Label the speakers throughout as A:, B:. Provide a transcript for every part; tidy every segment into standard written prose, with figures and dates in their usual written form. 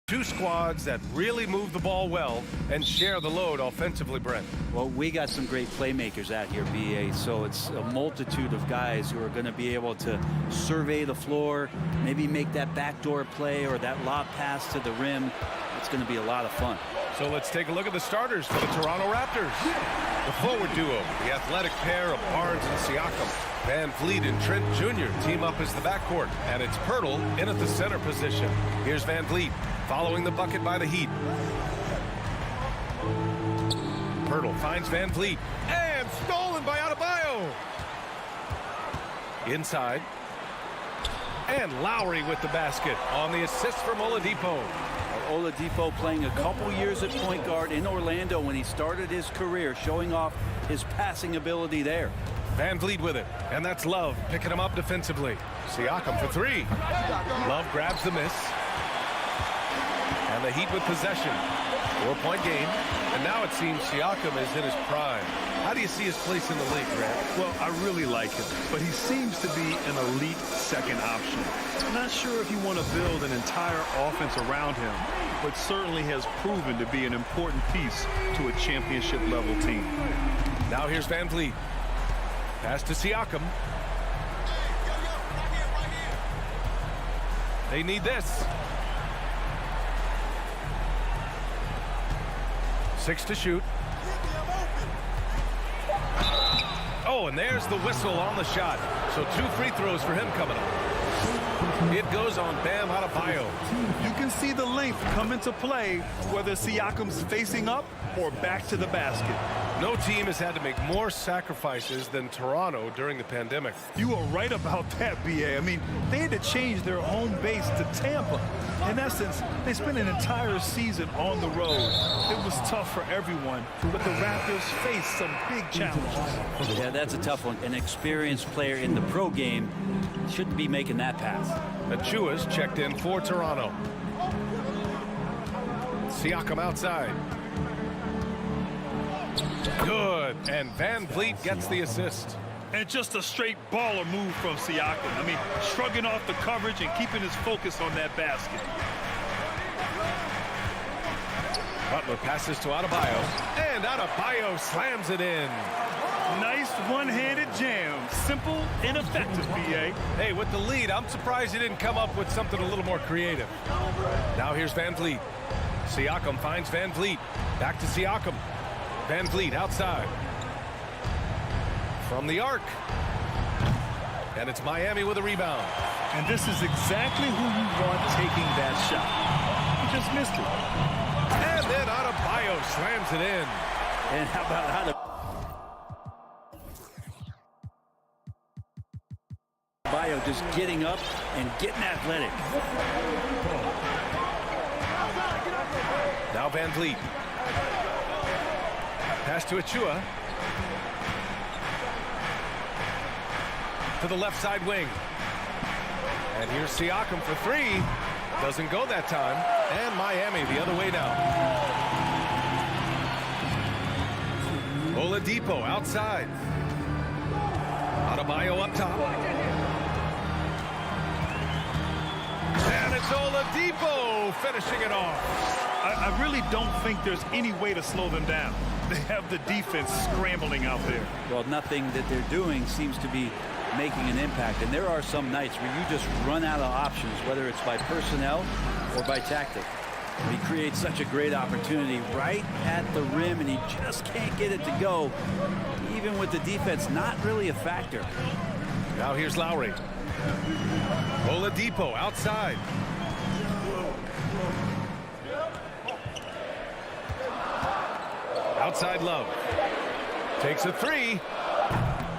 A: Two squads that really move the ball well and share the load offensively, Brent.
B: Well, we got some great playmakers out here, BA, so it's a multitude of guys who are going to be able to survey the floor, maybe make that backdoor play or that lob pass to the rim. It's going to be a lot of fun.
A: So let's take a look at the starters for the Toronto Raptors. The forward duo, the athletic pair of Barnes and Siakam. Van Vliet and Trent Jr. team up as the backcourt, and it's Pirtle in at the center position. Here's Van Vliet following the bucket by the Heat. Pirtle finds Van Vliet, and stolen by Adebayo. Inside. And Lowry with the basket on the assist from Oladipo.
B: Oladipo playing a couple years at point guard in Orlando when he started his career, showing off his passing ability there.
A: Van Vliet with it, and that's Love picking him up defensively. Siakam for three. Love grabs the miss. And the Heat with possession. 4-point game. And now it seems Siakam is in his prime. How do you see his place in the league, Grant?
C: Well, I really like him, but he seems to be an elite second option. I'm not sure if you want to build an entire offense around him, but certainly has proven to be an important piece to a championship-level team.
A: Now here's Van Vliet. Pass to Siakam. They need this. 6 to shoot. Oh, and there's the whistle on the shot. So 2 free throws for him coming up. It goes on Bam Adebayo.
C: You can see the length come into play, whether Siakam's facing up or back to the basket.
A: No team has had to make more sacrifices than Toronto during the pandemic.
C: You are right about that, BA. I mean, they had to change their home base to Tampa. In essence, they spent an entire season on the road. It was tough for everyone, but the Raptors faced some big challenges.
B: Yeah, that's a tough one. An experienced player in the pro game shouldn't be making that pass.
A: Achua's checked in for Toronto. Siakam outside. Good, and Van Vliet gets the assist.
C: And just a straight baller move from Siakam. I mean, shrugging off the coverage and keeping his focus on that basket.
A: Butler passes to Adebayo, and Adebayo slams it in.
C: Nice one-handed jam. Simple and effective, BA.
A: Hey, with the lead, I'm surprised he didn't come up with something a little more creative. Now here's Van Vliet. Siakam finds Van Vliet. Back to Siakam. Van Vliet outside. From the arc. And it's Miami with a rebound.
C: And this is exactly who you want taking that shot. He just missed it.
A: And then Adebayo slams it in.
B: And how about Adebayo just getting up and getting athletic.
A: Now Van Vliet. Pass to Achua. To the left side wing. And here's Siakam for three. Doesn't go that time. And Miami the other way now. Oladipo outside. Adebayo up top. And it's Oladipo finishing it off.
C: I really don't think there's any way to slow them down. They have the defense scrambling out there.
B: Well, nothing that they're doing seems to be making an impact. And there are some nights where you just run out of options, whether it's by personnel or by tactic. He creates such a great opportunity right at the rim, and he just can't get it to go, even with the defense not really a factor.
A: Now here's Lowry. Oladipo outside. Outside Love. Takes a three.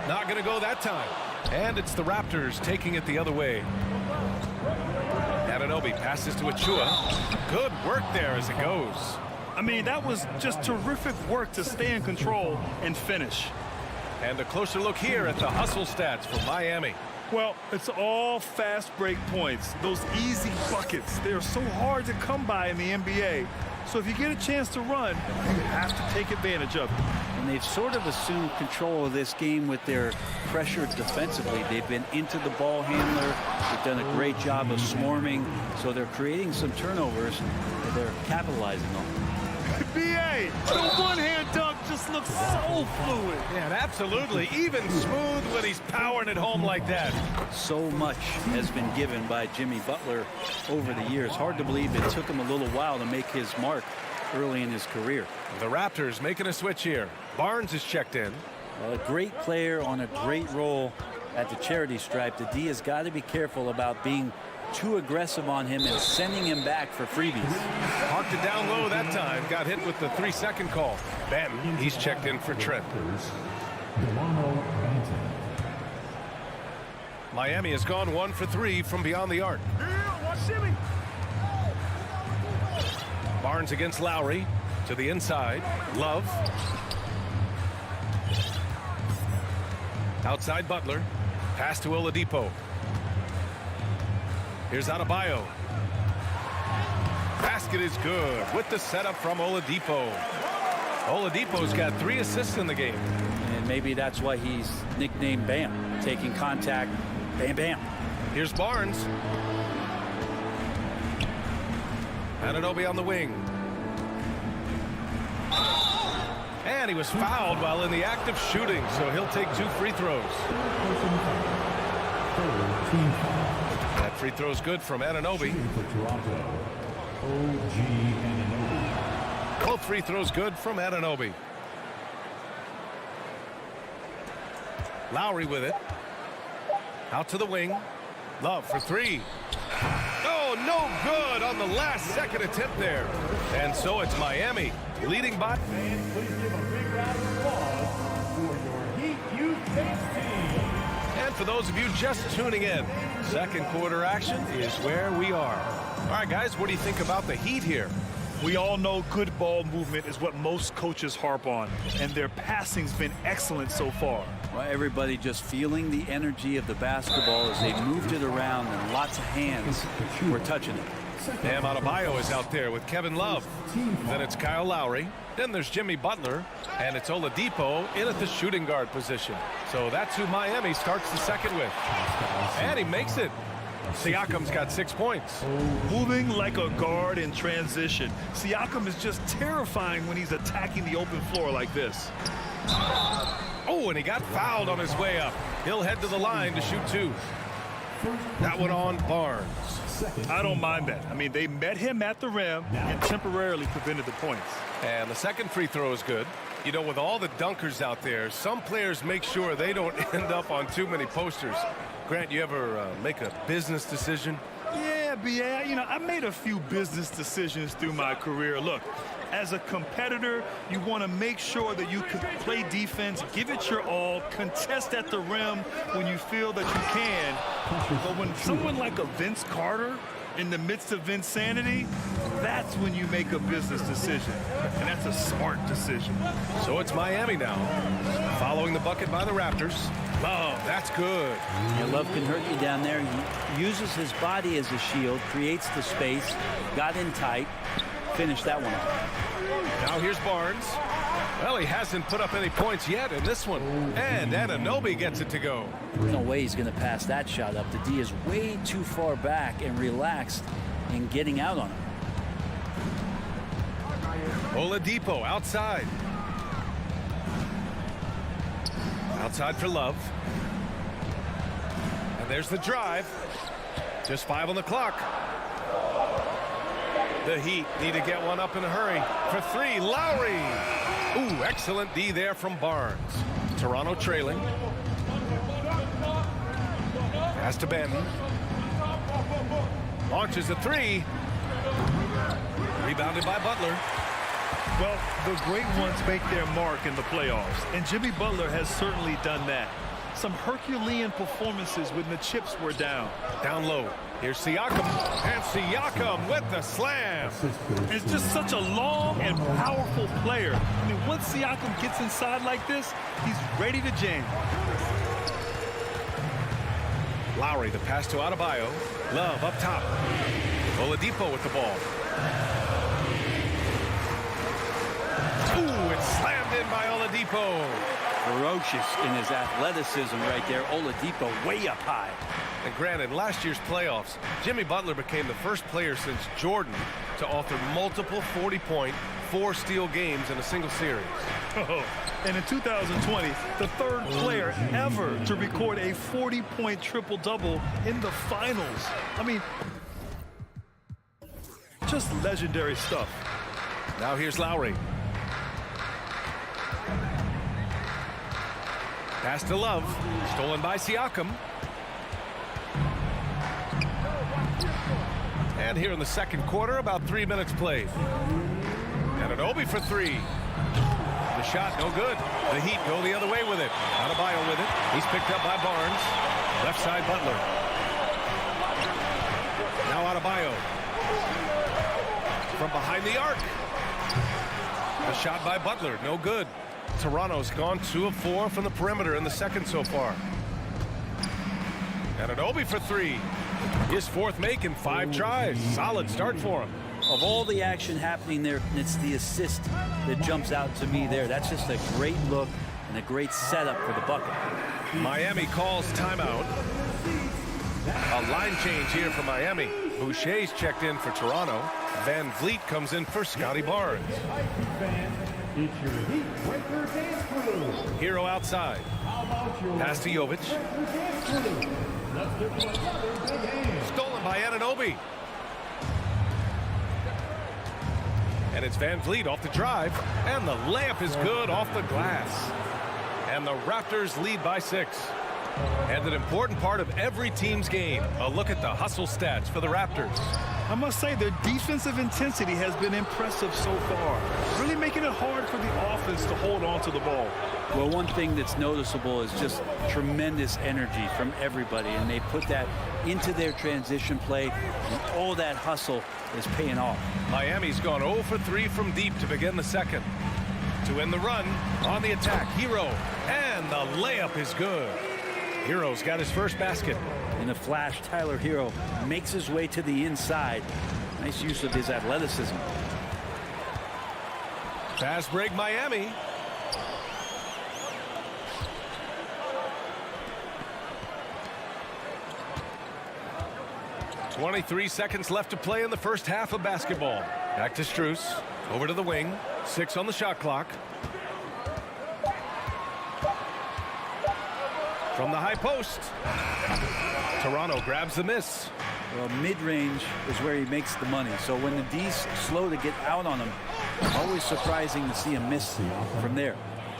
A: Not going to go that time. And it's the Raptors taking it the other way. Anunoby passes to Achua. Good work there as it goes.
C: I mean, that was just terrific work to stay in control and finish.
A: And a closer look here at the hustle stats for Miami.
C: Well, it's all fast break points. Those easy buckets, they're so hard to come by in the NBA. So if you get a chance to run, you have to take advantage of it.
B: And And they've sort of assumed control of this game with their pressure defensively. They've been into the ball handler. They've done a great job of swarming. So they're creating some turnovers that they're capitalizing on.
C: BA, the one-hand dunk just looks so fluid.
A: Yeah, absolutely. Even smooth when he's powering it home like that.
B: So much has been given by Jimmy Butler over the years. Hard to believe it took him a little while to make his mark early in his career.
A: The Raptors making a switch here. Barnes is checked in.
B: Well, a great player on a great role at the charity stripe. The D has got to be careful about being too aggressive on him and sending him back for freebies.
A: Parked it down low that time. Got hit with the 3-second call. Benton, he's checked in for Trent. Miami has gone 1 for 3 from beyond the arc. Barnes against Lowry. To the inside. Love. Outside Butler. Pass to Oladipo. Here's Adebayo. Basket is good with the setup from Oladipo. Oladipo's got 3 assists in the game.
B: And maybe that's why he's nicknamed Bam. Taking contact, bam, bam.
A: Here's Barnes. Anunoby on the wing. And he was fouled while in the act of shooting, so he'll take 2 free throws. That free throw's good from Anunoby. Both free throws good from Anunoby. Lowry with it. Out to the wing. Love for 3. Oh, no good on the last second attempt there. And so it's Miami leading by. And for those of you just tuning in, second quarter action is where we are. All right, guys, what do you think about the Heat here?
C: We all know good ball movement is what most coaches harp on, and their passing's been excellent so far.
B: Well, everybody just feeling the energy of the basketball as they moved it around, and lots of hands were touching it.
A: Bam Adebayo is out there with Kevin Love. Then it's Kyle Lowry. Then there's Jimmy Butler. And it's Oladipo in at the shooting guard position. So that's who Miami starts the second with. And he makes it. Siakam's got 6 points.
C: Moving like a guard in transition. Siakam is just terrifying when he's attacking the open floor like this.
A: Oh, and he got fouled on his way up. He'll head to the line to shoot 2. That one on Barnes.
C: I don't mind that. I mean, they met him at the rim and temporarily prevented the points.
A: And the second free throw is good. You know, with all the dunkers out there, some players make sure they don't end up on too many posters. Grant, you ever make a business decision?
C: Yeah, BA, you know, I made a few business decisions through my career. Look, as a competitor, you want to make sure that you can play defense, give it your all, contest at the rim when you feel that you can. But when someone like a Vince Carter in the midst of insanity, that's when you make a business decision. And that's a smart decision.
A: So it's Miami now. Following the bucket by the Raptors. Love, that's good.
B: Yeah, Love can hurt you down there. He uses his body as a shield, creates the space, got in tight, finished that one off.
A: Now here's Barnes. Well, he hasn't put up any points yet in this one. And Anunoby gets it to go.
B: No way he's going to pass that shot up. The D is way too far back and relaxed in getting out on him.
A: Oladipo outside. Outside for Love. And there's the drive. Just 5 on the clock. The Heat need to get one up in a hurry. For 3, Lowry. Ooh, excellent D there from Barnes. Toronto trailing. Pass to Benton. Launches a 3. Rebounded by Butler.
C: Well, the great ones make their mark in the playoffs, and Jimmy Butler has certainly done that. Some Herculean performances when the chips were down.
A: Down low. Here's Siakam. And Siakam with the slam.
C: It's just such a long and powerful player. I mean, once Siakam gets inside like this, he's ready to jam.
A: Lowry, the pass to Adebayo. Love up top. Oladipo with the ball. Ooh, it's slammed in by Oladipo.
B: Ferocious in his athleticism right there. Oladipo way up high.
A: And granted, last year's playoffs, Jimmy Butler became the first player since Jordan to author multiple 40-point, 4-steal games in a single series.
C: Oh, and in 2020, the third player ever to record a 40-point triple-double in the finals. I mean, just legendary stuff.
A: Now here's Lowry. Pass to Love. Stolen by Siakam. And here in the second quarter, about 3 minutes played. And an Obi for three. The shot, no good. The Heat go the other way with it. Adebayo with it. He's picked up by Barnes. Left side, Butler. Now Adebayo. From behind the arc. The shot by Butler, no good. Toronto's gone 2 of 4 from the perimeter in the second so far. And an Obi for three. His fourth make in 5 tries. Solid start for him.
B: Of all the action happening there, it's the assist that jumps out to me there. That's just a great look and a great setup for the bucket.
A: Miami calls timeout. A line change here for Miami. Boucher's checked in for Toronto. Van Vliet comes in for Scotty Barnes. Hero outside. Pass to Jovic. Stolen by Anunoby. And it's Van Vliet off the drive. And the layup is good off the glass. And the Raptors lead by 6. And an important part of every team's game. A look at the hustle stats for the Raptors.
C: I must say their defensive intensity has been impressive so far, really making it hard for the offense to hold on to the ball.
B: Well, one thing that's noticeable is just tremendous energy from everybody, and they put that into their transition play, and all that hustle is paying off.
A: Miami's gone 0 for 3 from deep to begin the second. To end the run, on the attack, Hero, and the layup is good. Hero's got his first basket.
B: In a flash, Tyler Hero makes his way to the inside. Nice use of his athleticism.
A: Fast break, Miami. .23 seconds left to play in the first half of basketball. Back to Strus. Over to the wing. 6 on the shot clock. From the high post. Toronto grabs the miss.
B: Well, mid-range is where he makes the money. So when the D's slow to get out on him, always surprising to see him miss from there.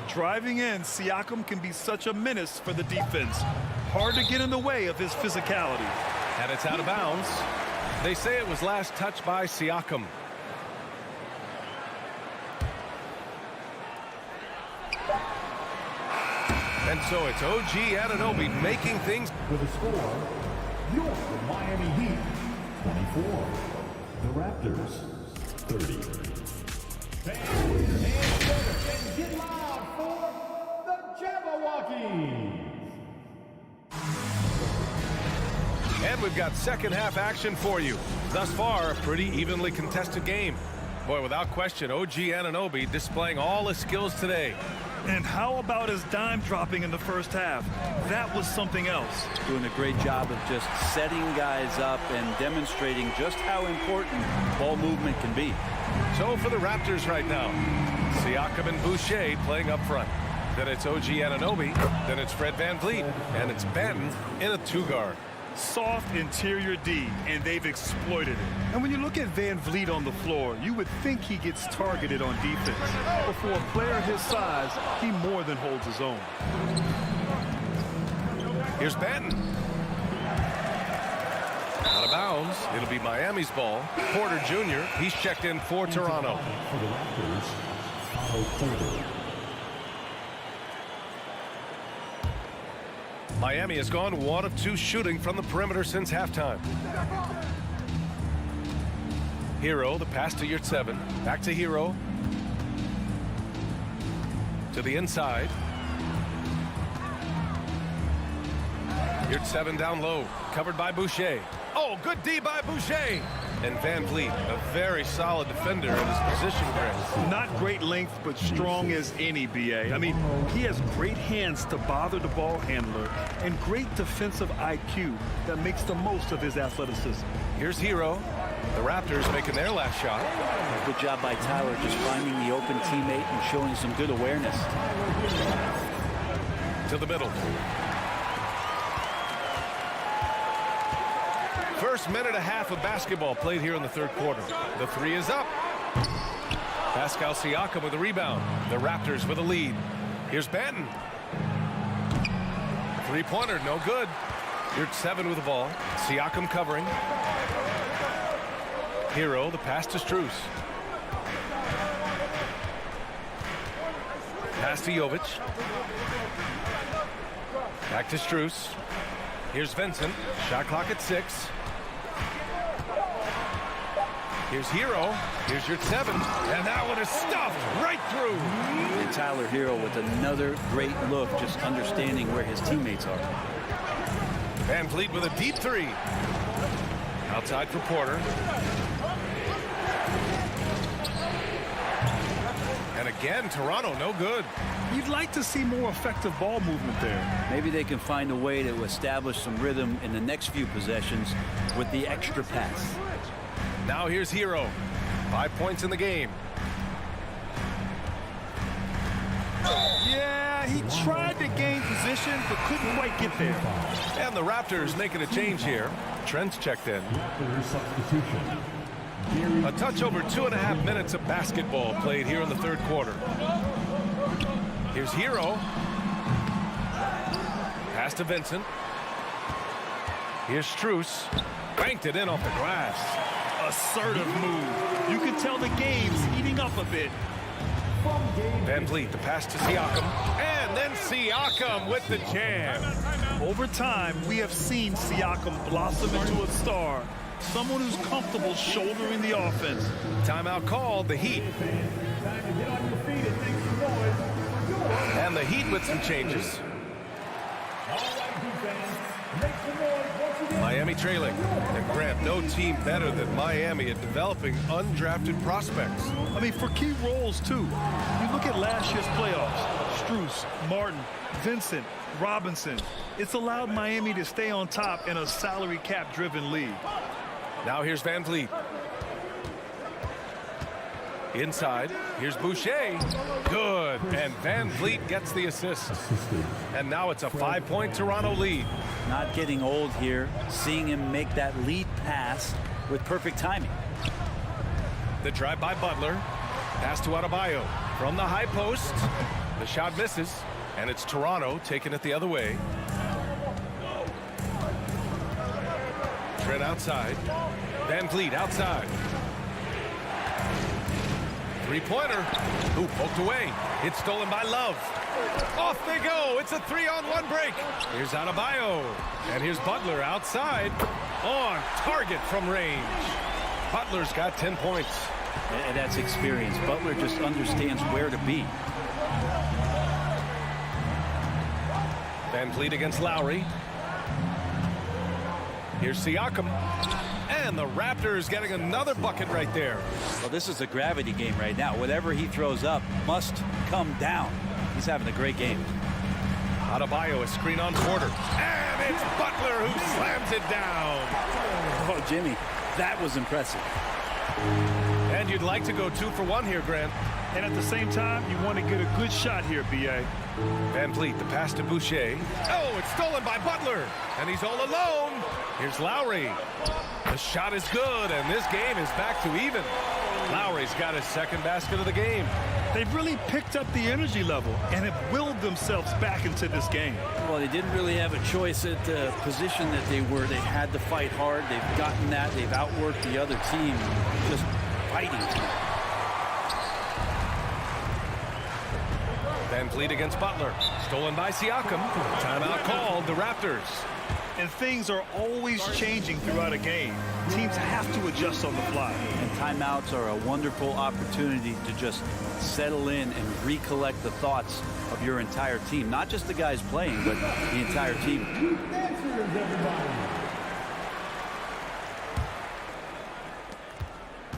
C: Driving in, Siakam can be such a menace for the defense. Hard to get in the way of his physicality.
A: And it's out of bounds. They say it was last touched by Siakam. And so it's OG Anunoby making things.
D: With a score, your Miami Heat 24, the Raptors 30. Fans, put your hands together and get loud for the Jabberwockies.
A: And we've got second half action for you. Thus far, a pretty evenly contested game. Boy, without question, OG Anunoby displaying all his skills today.
C: And how about his dime dropping in the first half? That was something else.
B: Doing a great job of just setting guys up and demonstrating just how important ball movement can be.
A: So for the Raptors right now, Siakam and Boucher playing up front. Then it's OG Anunoby. Then it's Fred VanVleet. And it's Banton in a 2-guard.
C: Soft interior D, and they've exploited it. And when you look at Van Vliet on the floor, you would think he gets targeted on defense. But for a player his size, he more than holds his own.
A: Here's Banton. Out of bounds. It'll be Miami's ball. Porter Jr., he's checked in for Toronto.
D: For the Raptors, Otto Porter.
A: Miami has gone 1 of 2 shooting from the perimeter since halftime. Hero, the pass to Yurtseven. Back to Hero. To the inside. Yurtseven down low. Covered by Boucher. Oh, good D by Boucher. And Van Vliet, a very solid defender in his position, Grant.
C: Not great length, but strong as any, B.A. I mean, he has great hands to bother the ball handler and great defensive IQ that makes the most of his athleticism.
A: Here's Hero. The Raptors making their last shot.
B: Good job by Tyler just finding the open teammate and showing some good awareness.
A: To the middle. First minute and a half of basketball played here in the third quarter. The three is up. Pascal Siakam with a rebound. The Raptors with a lead. Here's Banton. Three-pointer, no good. Here's 7 with the ball. Siakam covering. Hero, the pass to Strus. Pass to Jovic. Back to Strus. Here's Vincent. Shot clock at 6. Here's Hero. Here's your 7. And that one is stuffed right through.
B: And Tyler Hero with another great look, just understanding where his teammates are.
A: Van Vliet with a deep 3. Outside for Porter. And again, Toronto, no good.
C: You'd like to see more effective ball movement there.
B: Maybe they can find a way to establish some rhythm in the next few possessions with the extra pass.
A: Now here's Hero. 5 points in the game.
C: Yeah, he tried to gain position, but couldn't quite get there.
A: And the Raptors making a change here. Trent's checked in.
D: Raptors substitution.
A: A touch over 2.5 minutes of basketball played here in the third quarter. Here's Hero. Pass to Vincent. Here's Strus. Banked it in off the glass.
C: Assertive move. You can tell the game's heating up a bit.
A: Van Vliet, the pass to Siakam. And then Siakam with the jam.
C: Over time, we have seen Siakam blossom into a star. Someone who's comfortable shouldering the offense.
A: Timeout called, the Heat. And the Heat with some changes. Miami trailing. And Grant, no team better than Miami at developing undrafted prospects.
C: I mean, for key roles, too. You look at last year's playoffs. Strus, Martin, Vincent, Robinson. It's allowed Miami to stay on top in a salary cap-driven league.
A: Now here's Van Vliet. Inside, here's Boucher. Good, and Van Vliet gets the assist. And now it's a 5-point Toronto lead.
B: Not getting old here, seeing him make that lead pass with perfect timing.
A: The drive by Butler. Pass to Adebayo. From the high post. The shot misses, and it's Toronto taking it the other way. Trent outside. Van Vliet outside. Three-pointer. Ooh, poked away. It's stolen by Love. Off they go. It's a 3-on-1 break. Here's Adebayo. And here's Butler outside. On target from range. Butler's got 10 points.
B: And that's experience. Butler just understands where to be.
A: Van Vliet against Lowry. Here's Siakam. And the Raptors getting another bucket right there.
B: Well, this is a gravity game right now. Whatever he throws up must come down. He's having a great game.
A: Adebayo, a screen on Porter. And it's Butler who slams it down.
B: Oh, Jimmy, that was impressive.
A: And you'd like to go 2 for 1 here, Grant.
C: And at the same time, you want to get a good shot here, B.A.
A: Van Vliet, the pass to Boucher. Oh, it's stolen by Butler. And he's all alone. Here's Lowry. The shot is good, and this game is back to even. Lowry's got his second basket of the game.
C: They've really picked up the energy level and have willed themselves back into this game.
B: Well, they didn't really have a choice at the position that they were. They had to fight hard. They've gotten that. They've outworked the other team, just fighting.
A: Van Vliet against Butler. Stolen by Siakam. Timeout called, the Raptors.
C: And things are always changing throughout a game. Teams have to adjust on the fly.
B: And timeouts are a wonderful opportunity to just settle in and recollect the thoughts of your entire team. Not just the guys playing, but the entire team.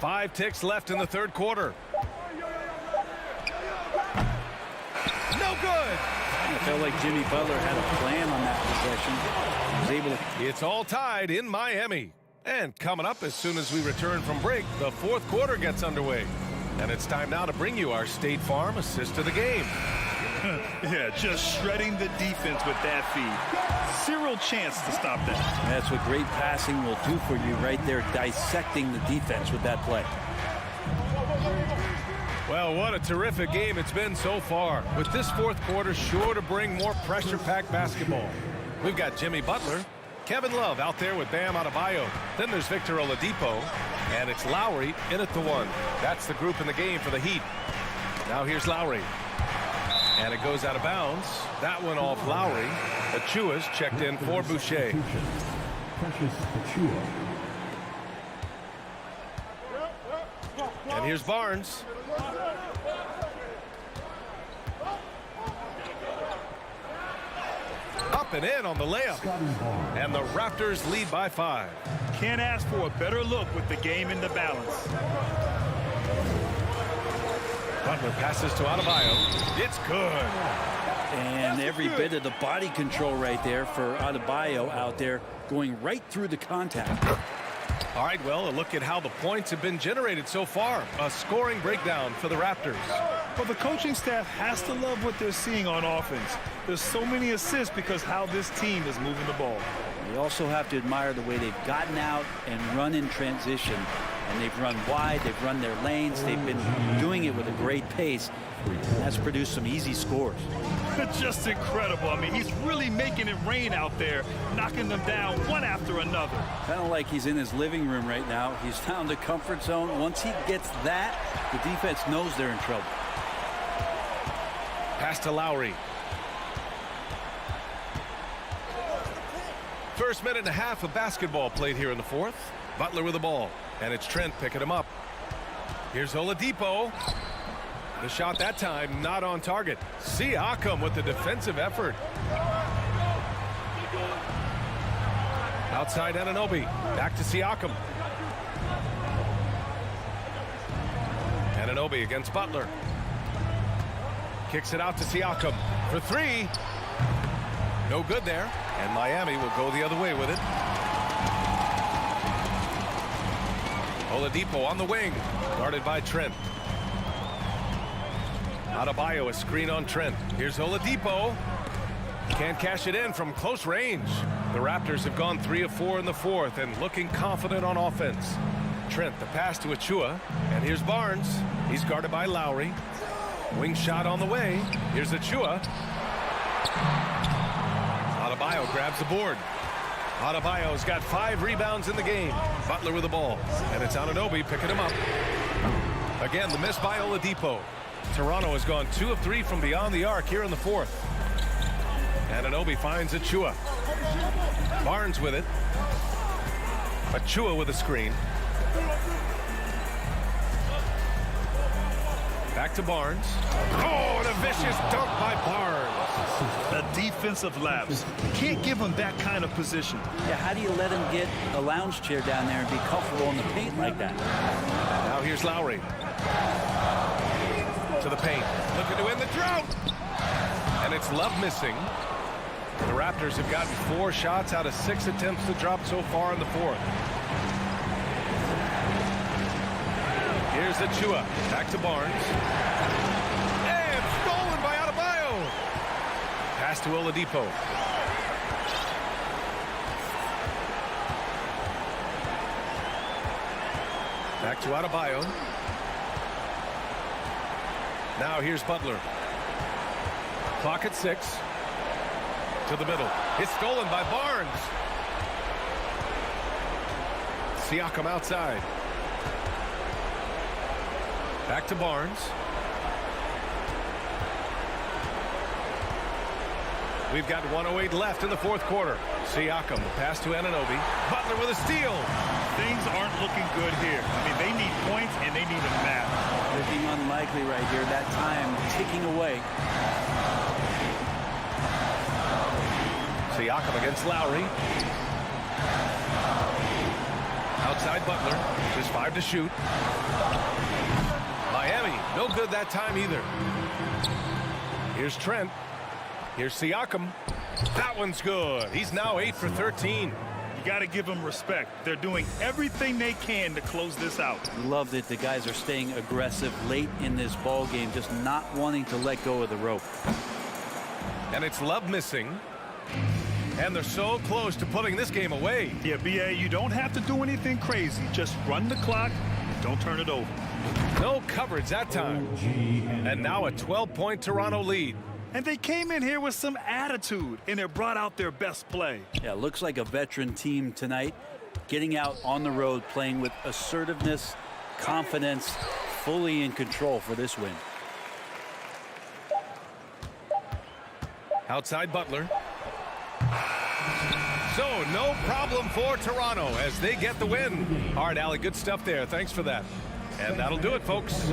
A: 5 ticks left in the third quarter. No good.
B: I felt like Jimmy Butler had a plan on that possession. He was able to.
A: It's all tied in Miami. And coming up as soon as we return from break, the fourth quarter gets underway. And it's time now to bring you our State Farm assist of the game.
C: Yeah, just shredding the defense with that feed. Zero chance to stop that.
B: That's what great passing will do for you right there, dissecting the defense with that play.
A: Well, what a terrific game it's been so far, with this fourth quarter sure to bring more pressure-packed basketball. We've got Jimmy Butler, Kevin Love out there with Bam Adebayo. Then there's Victor Oladipo, and it's Lowry in at the 1. That's the group in the game for the Heat. Now here's Lowry. And it goes out of bounds. That one off Lowry. Achua's checked in for Boucher.
D: Precious Achua.
A: And here's Barnes. Up and in on the layup. And the Raptors lead by 5.
C: Can't ask for a better look with the game in the balance.
A: Butler passes to Adebayo. It's good.
B: And every bit of the body control right there for Adebayo out there, going right through the contact.
A: All right, well, a look at how the points have been generated so far. A scoring breakdown for the Raptors.
C: Well, the coaching staff has to love what they're seeing on offense. There's so many assists because how this team is moving the ball.
B: They also have to admire the way they've gotten out and run in transition. And they've run wide, they've run their lanes, they've been doing it with a great pace. And that's produced some easy scores.
C: Just incredible. I mean, he's really making it rain out there, knocking them down one after another.
B: Kind of like he's in his living room right now. He's found a comfort zone. Once he gets that, the defense knows they're in trouble.
A: Pass to Lowry. First minute and a half of basketball played here in the fourth. Butler with the ball. And it's Trent picking him up. Here's Oladipo. The shot that time not on target. Siakam with the defensive effort. Outside Anunoby. Back to Siakam. Anunoby against Butler. Kicks it out to Siakam for 3. No good there. And Miami will go the other way with it. Oladipo on the wing. Guarded by Trent. Adebayo, a screen on Trent. Here's Oladipo. Can't cash it in from close range. The Raptors have gone 3 of 4 in the fourth and looking confident on offense. Trent, the pass to Achua. And here's Barnes. He's guarded by Lowry. Wing shot on the way. Here's Achua. Adebayo grabs the board. Adebayo's got 5 rebounds in the game. Butler with the ball. And it's Anunoby picking him up. Again, the miss by Oladipo. Toronto has gone 2 of 3 from beyond the arc here in the fourth. Anunoby finds Achua. Barnes with it. Achua with a screen. Back to Barnes. Oh, and a vicious dunk by Barnes.
C: A defensive lapse. Can't give him that kind of position.
B: Yeah, how do you let him get a lounge chair down there and be comfortable in the paint like that?
A: Now here's Lowry. To the paint. Looking to win the drought. And it's Love missing. The Raptors have gotten 4 shots out of 6 attempts to drop so far in the fourth. Here's Achua. Back to Barnes. And stolen by Adebayo. Pass to Oladipo. Back to Adebayo. Now here's Butler. Clock at 6. To the middle. It's stolen by Barnes. Siakam outside. Back to Barnes. We've got 1:08 left in the fourth quarter. Siakam, the pass to Anunoby. Butler with a steal.
C: Things aren't looking good here. I mean, they need points and they need a map.
B: Looking unlikely right here. That time ticking away. Siakam
A: against Lowry. Outside Butler, just 5 to shoot. Miami, no good that time either. Here's Trent. Here's Siakam. That one's good. He's now 8 for 13.
C: You got to give them respect. They're doing everything they can to close this out.
B: Love that the guys are staying aggressive late in this ball game, just not wanting to let go of the rope.
A: And it's Love missing. And they're so close to putting this game away.
C: Yeah, BA, you don't have to do anything crazy. Just run the clock and don't turn it over.
A: No coverage that time. And now a 12-point Toronto lead.
C: And they came in here with some attitude, and it brought out their best play.
B: Yeah, looks like a veteran team tonight, getting out on the road, playing with assertiveness, confidence, fully in control for this win.
A: Outside Butler. So no problem for Toronto as they get the win. All right, Allie, good stuff there. Thanks for that. And that'll do it, folks.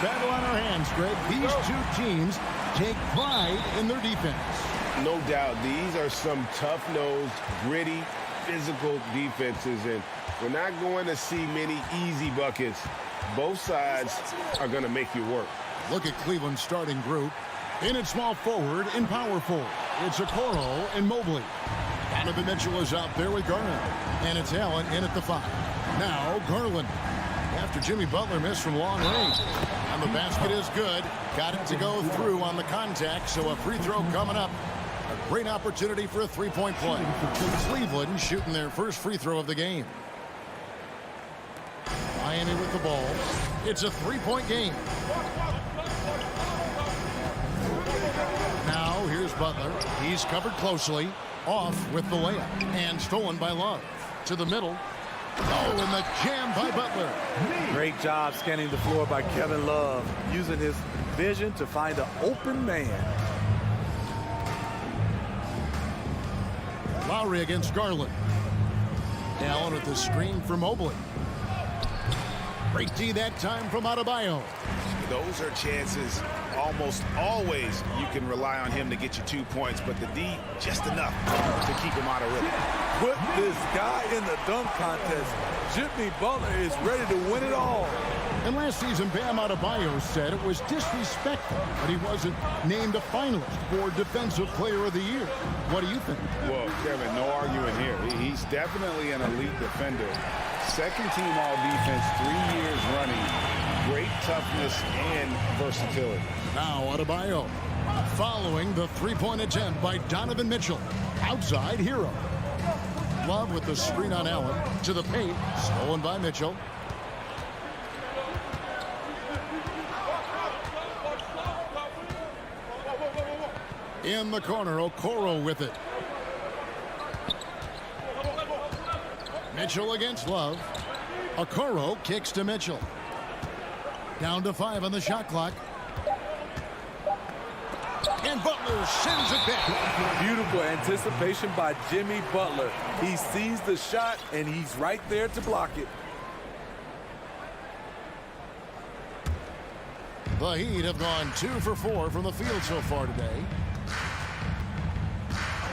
E: battle on our hands, Greg. These two teams take pride in their defense.
F: No doubt. These are some tough-nosed, gritty, physical defenses, and we're not going to see many easy buckets. Both sides are going to make you work.
E: Look at Cleveland's starting group. In at small forward and power forward, it's Okoro and Mobley. Donovan Mitchell is out there with Garland. And it's Allen in at the 5. Now Garland. After Jimmy Butler missed from long range. And the basket is good. Got it to go through on the contact, so a free throw coming up. A great opportunity for a three-point play. Cleveland shooting their first free throw of the game. Miami with the ball. It's a three-point game. Now here's Butler. He's covered closely. Off with the layup. And stolen by Love. To the middle. Oh, and the jam by Butler.
G: Great job scanning the floor by Kevin Love, using his vision to find an open man.
E: Lowry against Garland. Allen with the screen for Mobley. Great D that time from Adebayo.
H: Those are chances almost always you can rely on him to get you 2 points, but the D just enough to keep him out of rhythm.
G: Put this guy in the dunk contest. Jimmy Butler is ready to win it all.
E: And last season, Bam Adebayo said it was disrespectful that he wasn't named a finalist for Defensive Player of the Year. What do you think?
F: Well, Kevin, no arguing here. He's definitely an elite defender. Second team all-defense 3 years running. Great toughness and versatility.
E: Now Adebayo following the three-point attempt by Donovan Mitchell. Outside Hero. Love with the screen on Allen. To the paint. Stolen by Mitchell. In the corner, Okoro with it. Mitchell against Love. Okoro kicks to Mitchell. Down to 5 on the shot clock. And Butler sends it back.
G: Beautiful anticipation by Jimmy Butler. He sees the shot, and he's right there to block it.
E: The Heat have gone 2 for 4 from the field so far today.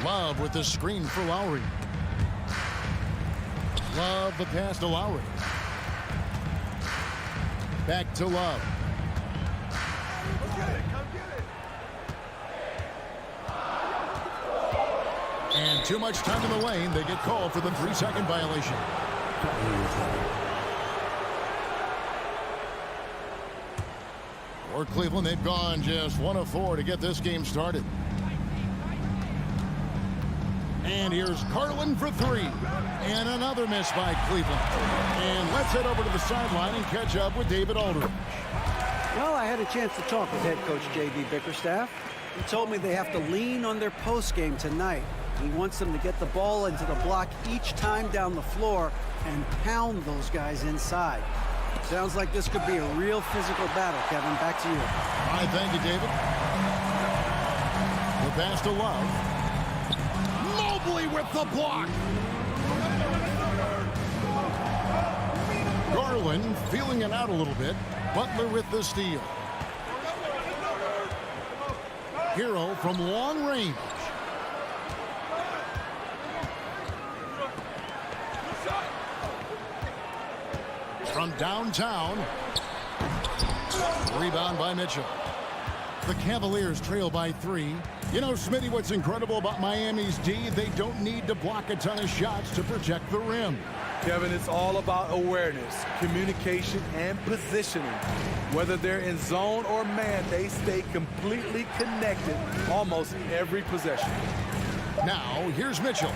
E: Love with the screen for Lowry. Love the pass to Lowry. Back to Love. And too much time in the lane. They get called for the 3-second violation. For Cleveland, they've gone just 1 of 4 to get this game started. And here's Garland for 3. And another miss by Cleveland. And let's head over to the sideline and catch up with David Aldridge.
I: Well, I had a chance to talk with head coach J.B. Bickerstaff. He told me they have to lean on their post game tonight. He wants them to get the ball into the block each time down the floor and pound those guys inside. Sounds like this could be a real physical battle. Kevin, back to you.
E: All right, thank you, David. The pass to Love. Mobley with the block. Garland feeling it out a little bit. Butler with the steal. Hero from long range. From downtown. Rebound by Mitchell. The Cavaliers trail by 3. You know, Smitty, what's incredible about Miami's D, they don't need to block a ton of shots to protect the rim.
G: Kevin, it's all about awareness, communication, and positioning. Whether they're in zone or man, they stay completely connected almost every possession.
E: Now, here's Mitchell.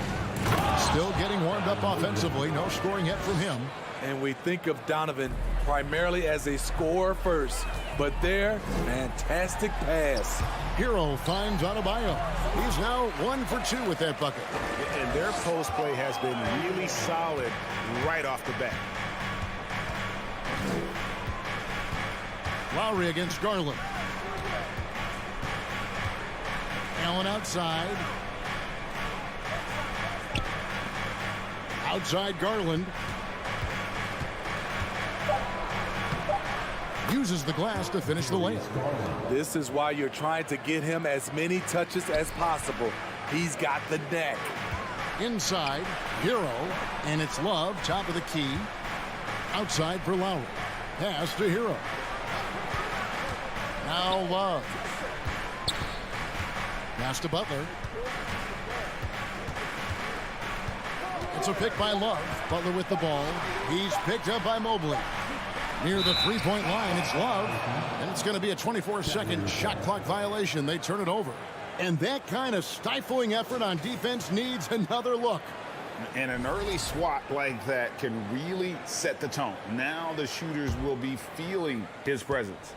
E: Still getting warmed up offensively. No scoring yet from him.
G: And we think of Donovan primarily as a scorer first, but their fantastic pass.
E: Hero finds Adebayo. He's now 1 for 2 with that bucket.
H: And their post play has been really solid right off the bat.
E: Lowry against Garland. Allen outside. Outside Garland. uses the glass to finish the layup.
G: This is why you're trying to get him as many touches as possible. He's got the neck.
E: Inside, Hero, and it's Love, top of the key. Outside for Lowry. Pass to Hero. Now Love. Pass to Butler. It's a pick by Love. Butler with the ball. He's picked up by Mobley. Near the three-point line, it's Love. And it's going to be a 24-second shot clock violation. They turn it over. And that kind of stifling effort on defense needs another look.
H: And an early swat like that can really set the tone. Now the shooters will be feeling his presence.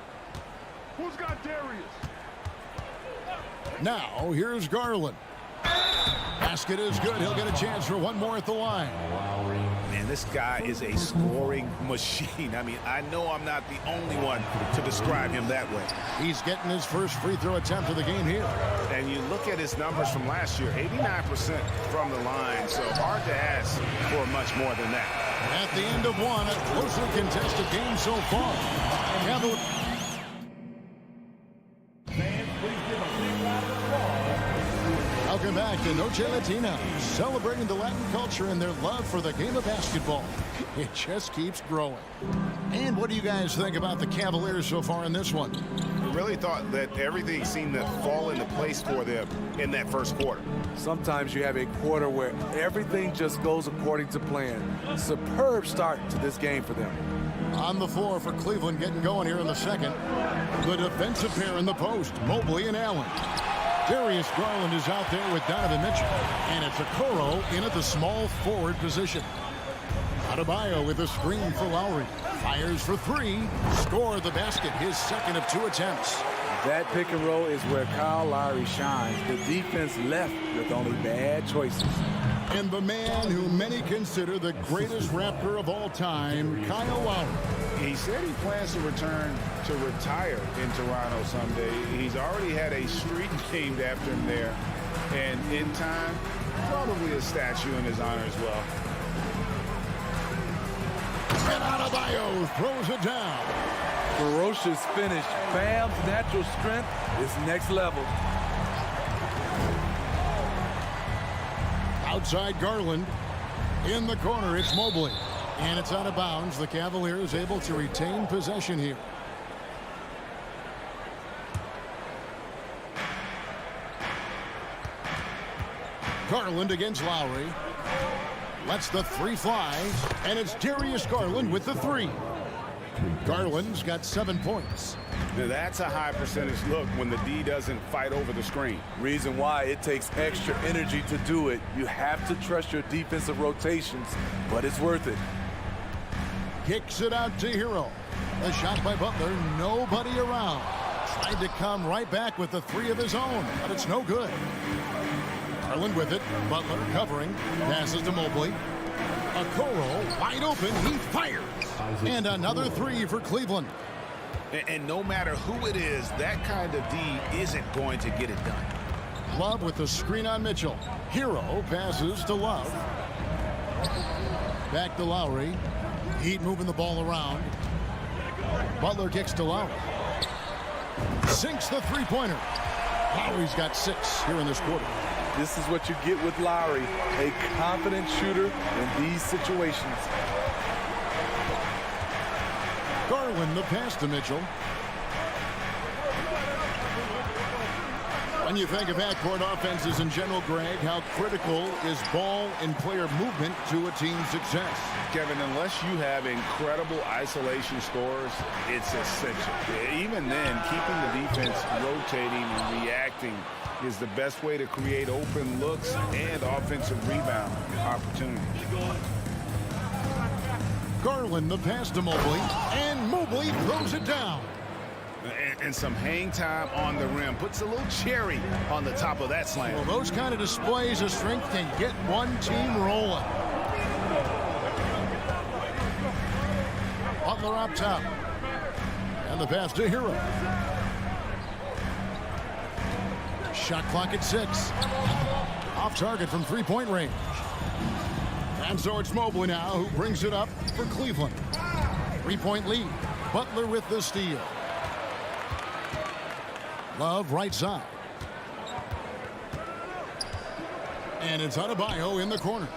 D: Who's got Darius?
E: Now, here's Garland. Basket is good. He'll get a chance for one more at the line.
H: Man, this guy is a scoring machine. I mean, I know I'm not the only one to describe him that way.
E: He's getting his first free throw attempt of the game here.
H: And you look at his numbers from last year, 89% from the line, so hard to ask for much more than that.
E: At the end of one, a closely contested game so far. Welcome back to Noche Latina, celebrating the Latin culture and their love for the game of basketball. It just keeps growing. And what do you guys think about the Cavaliers so far in this one?
H: I really thought that everything seemed to fall into place for them in that first quarter.
G: Sometimes you have a quarter where everything just goes according to plan. Superb start to this game for them.
E: On the floor for Cleveland, getting going here in the second. The defensive pair in the post, Mobley and Allen. Darius Garland is out there with Donovan Mitchell. And it's Okoro in at the small forward position. Adebayo with a screen for Lowry. Fires for three. Score the basket, his second of two attempts.
G: That pick and roll is where Kyle Lowry shines. The defense left with only bad choices.
E: And the man who many consider the greatest Raptor of all time, Kyle Lowry.
H: He said he plans to return to retire in Toronto someday. He's already had a street named after him there. And in time, probably a statue in his honor as well.
E: And Adebayo throws it down.
G: Ferocious finish. Bam's natural strength is next level.
E: Outside Garland. In the corner, it's Mobley. And it's out of bounds. The Cavaliers able to retain possession here. Garland against Lowry. Lets the three fly. And it's Darius Garland with the three. Garland's got 7 points.
H: Now that's a high percentage look when the D doesn't fight over the screen.
G: Reason why it takes extra energy to do it. You have to trust your defensive rotations, but it's worth it.
E: Kicks it out to Hero. A shot by Butler. Nobody around. Tried to come right back with the three of his own, but it's no good. Garland with it. Butler covering. Passes to Mobley. Okoro wide open. He fires. And another three for Cleveland.
H: And no matter who it is, that kind of D isn't going to get it done.
E: Love with the screen on Mitchell. Hero passes to Love. Back to Lowry. Heat moving the ball around. Butler kicks to Lowry. Sinks the three-pointer. Lowry's got 6 here in this quarter.
G: This is what you get with Lowry, a confident shooter in these situations.
E: Garland the pass to Mitchell. When you think of backcourt offenses in general, Greg, how critical is ball and player movement to a team's success?
H: Kevin, unless you have incredible isolation scores, it's essential. Even then, keeping the defense rotating and reacting is the best way to create open looks and offensive rebound opportunities.
E: Garland the pass to Mobley, and Mobley throws it down.
H: And some hang time on the rim. Puts a little cherry on the top of that slam.
E: Well, those kind of displays of strength can get one team rolling. Butler up top. And the pass to Hero. Shot clock at 6. Off target from three-point range. And so it's Mobley now who brings it up for Cleveland. 3-point lead. Butler with the steal. Love right side. And it's Adebayo in the corner.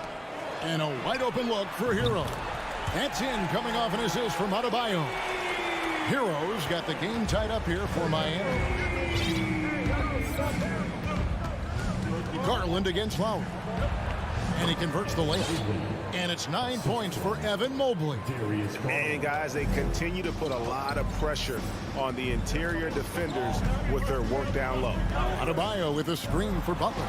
E: And a wide open look for Hero. That's in, coming off an assist from Adebayo. Hero's got the game tied up here for Miami. Garland against Lowry. And he converts the layup. And it's 9 points for Evan Mobley.
F: Man, guys, they continue to put a lot of pressure on the interior defenders with their work down low.
E: Adebayo with a screen for Butler.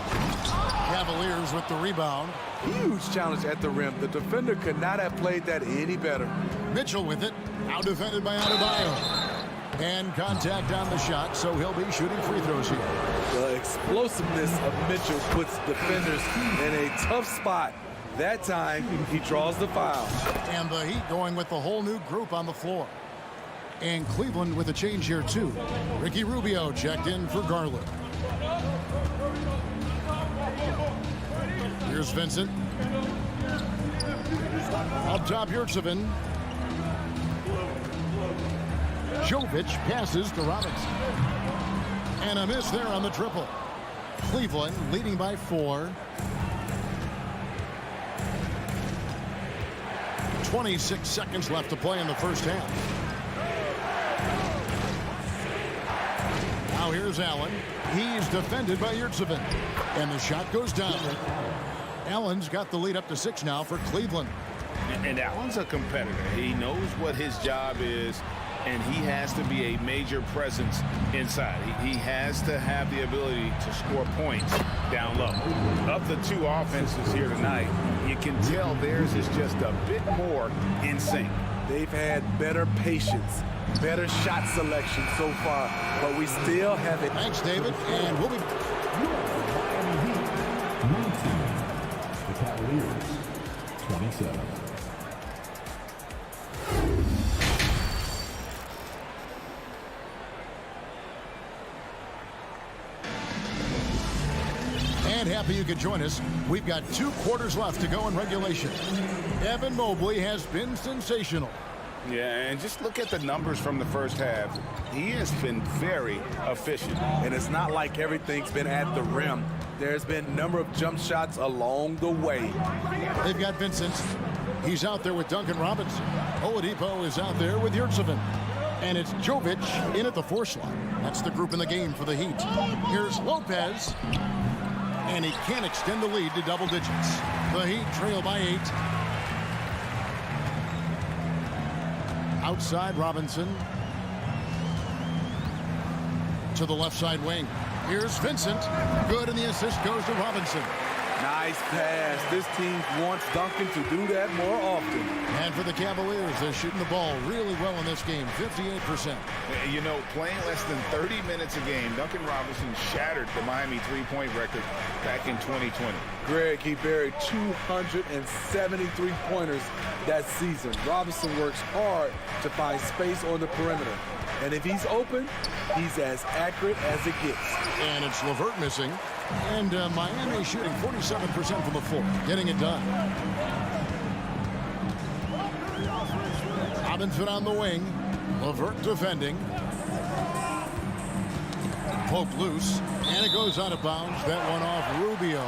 E: Cavaliers with the rebound.
G: Huge challenge at the rim. The defender could not have played that any better.
E: Mitchell with it. Now defended by Adebayo. And contact on the shot, so he'll be shooting free throws here.
G: The explosiveness of Mitchell puts defenders in a tough spot. That time, he draws the foul.
E: And the Heat going with the whole new group on the floor. And Cleveland with a change here, too. Ricky Rubio checked in for Garland. Here's Vincent. Up top, Yurtseven. Jovic passes to Robinson. And a miss there on the triple. Cleveland leading by 4. 26 seconds left to play in the first half. Now here's Allen. He's defended by Yurtseven. And the shot goes down. Allen's got the lead up to 6 now for Cleveland.
F: And Allen's a competitor. He knows what his job is, and he has to be a major presence inside. He has to have the ability to score points down low. Of the two offenses here tonight, you can tell theirs is just a bit more in sync.
G: They've had better patience, better shot selection so far, but we still have it.
E: Thanks, David. And we'll be...
D: Miami Heat 19. The Cavaliers 27.
E: And happy you could join us. We've got 2 quarters left to go in regulation. Evan Mobley has been sensational.
H: Yeah, and just look at the numbers from the first half. He has been very efficient.
G: And it's not like everything's been at the rim. There's been a number of jump shots along the way.
E: They've got Vincent. He's out there with Duncan Robinson. Oladipo is out there with Yurtseven. And it's Jovic in at the 4 slot. That's the group in the game for the Heat. Here's Lopez. And he can't extend the lead to double digits. The Heat trail by 8. Outside Robinson. To the left side wing. Here's Vincent. Good, and the assist goes to Robinson.
G: Nice pass. This team wants Duncan to do that more often.
E: And for the Cavaliers, they're shooting the ball really well in this game, 58%.
H: You know, playing less than 30 minutes a game, Duncan Robinson shattered the Miami three-point record back in 2020.
G: Greg, he buried 273 pointers that season. Robinson works hard to find space on the perimeter. And if he's open, he's as accurate as it gets.
E: And it's LeVert missing. And Miami shooting 47% from the floor, getting it done. Robinson on the wing. LeVert defending. Poke loose. And it goes out of bounds. That one off Rubio.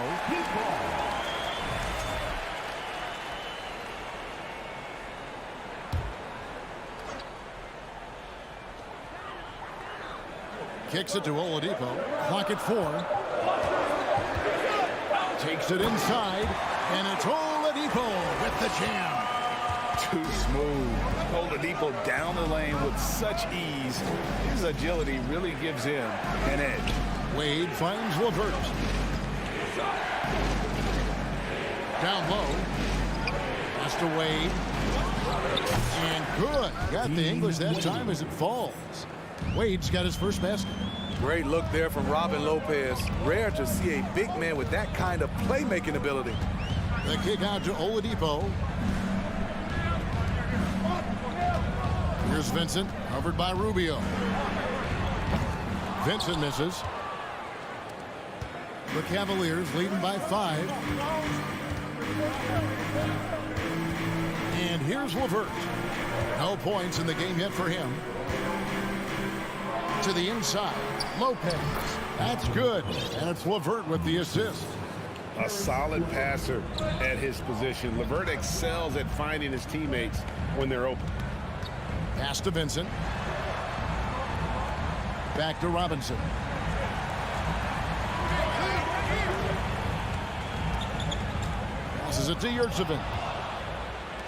E: Kicks it to Oladipo. Clock at 4. Takes it inside. And it's Oladipo with the jam.
H: Too smooth. Oladipo down the lane with such ease. His agility really gives him an edge.
E: Wade finds LeVert. Down low. Pass to Wade. And good. Got the English that time as it falls. Wade's got his first basket.
G: Great look there from Robin Lopez. Rare to see a big man with that kind of playmaking ability.
E: The kick out to Oladipo. Here's Vincent, covered by Rubio. Vincent misses. The Cavaliers leading by 5. And here's LeVert. No points in the game yet for him. To the inside, Lopez. That's good, and it's LeVert with the assist.
F: A solid passer at his position. LeVert excels at finding his teammates when they're open.
E: Pass to Vincent. Back to Robinson. Passes it to Yurtsevin.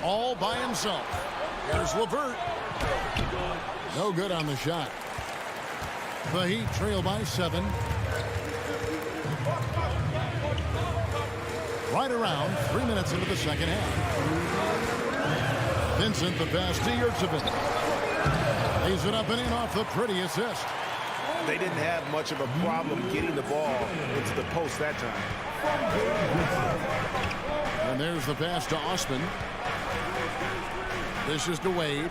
E: All by himself. There's LeVert. No good on the shot. The Heat trail by 7. Right around 3 minutes into the second half. Vincent, the pass to Yurtsevin. Lays it up and in off the pretty assist.
F: They didn't have much of a problem getting the ball into the post that time.
E: And there's the pass to Osman. This is to Wade.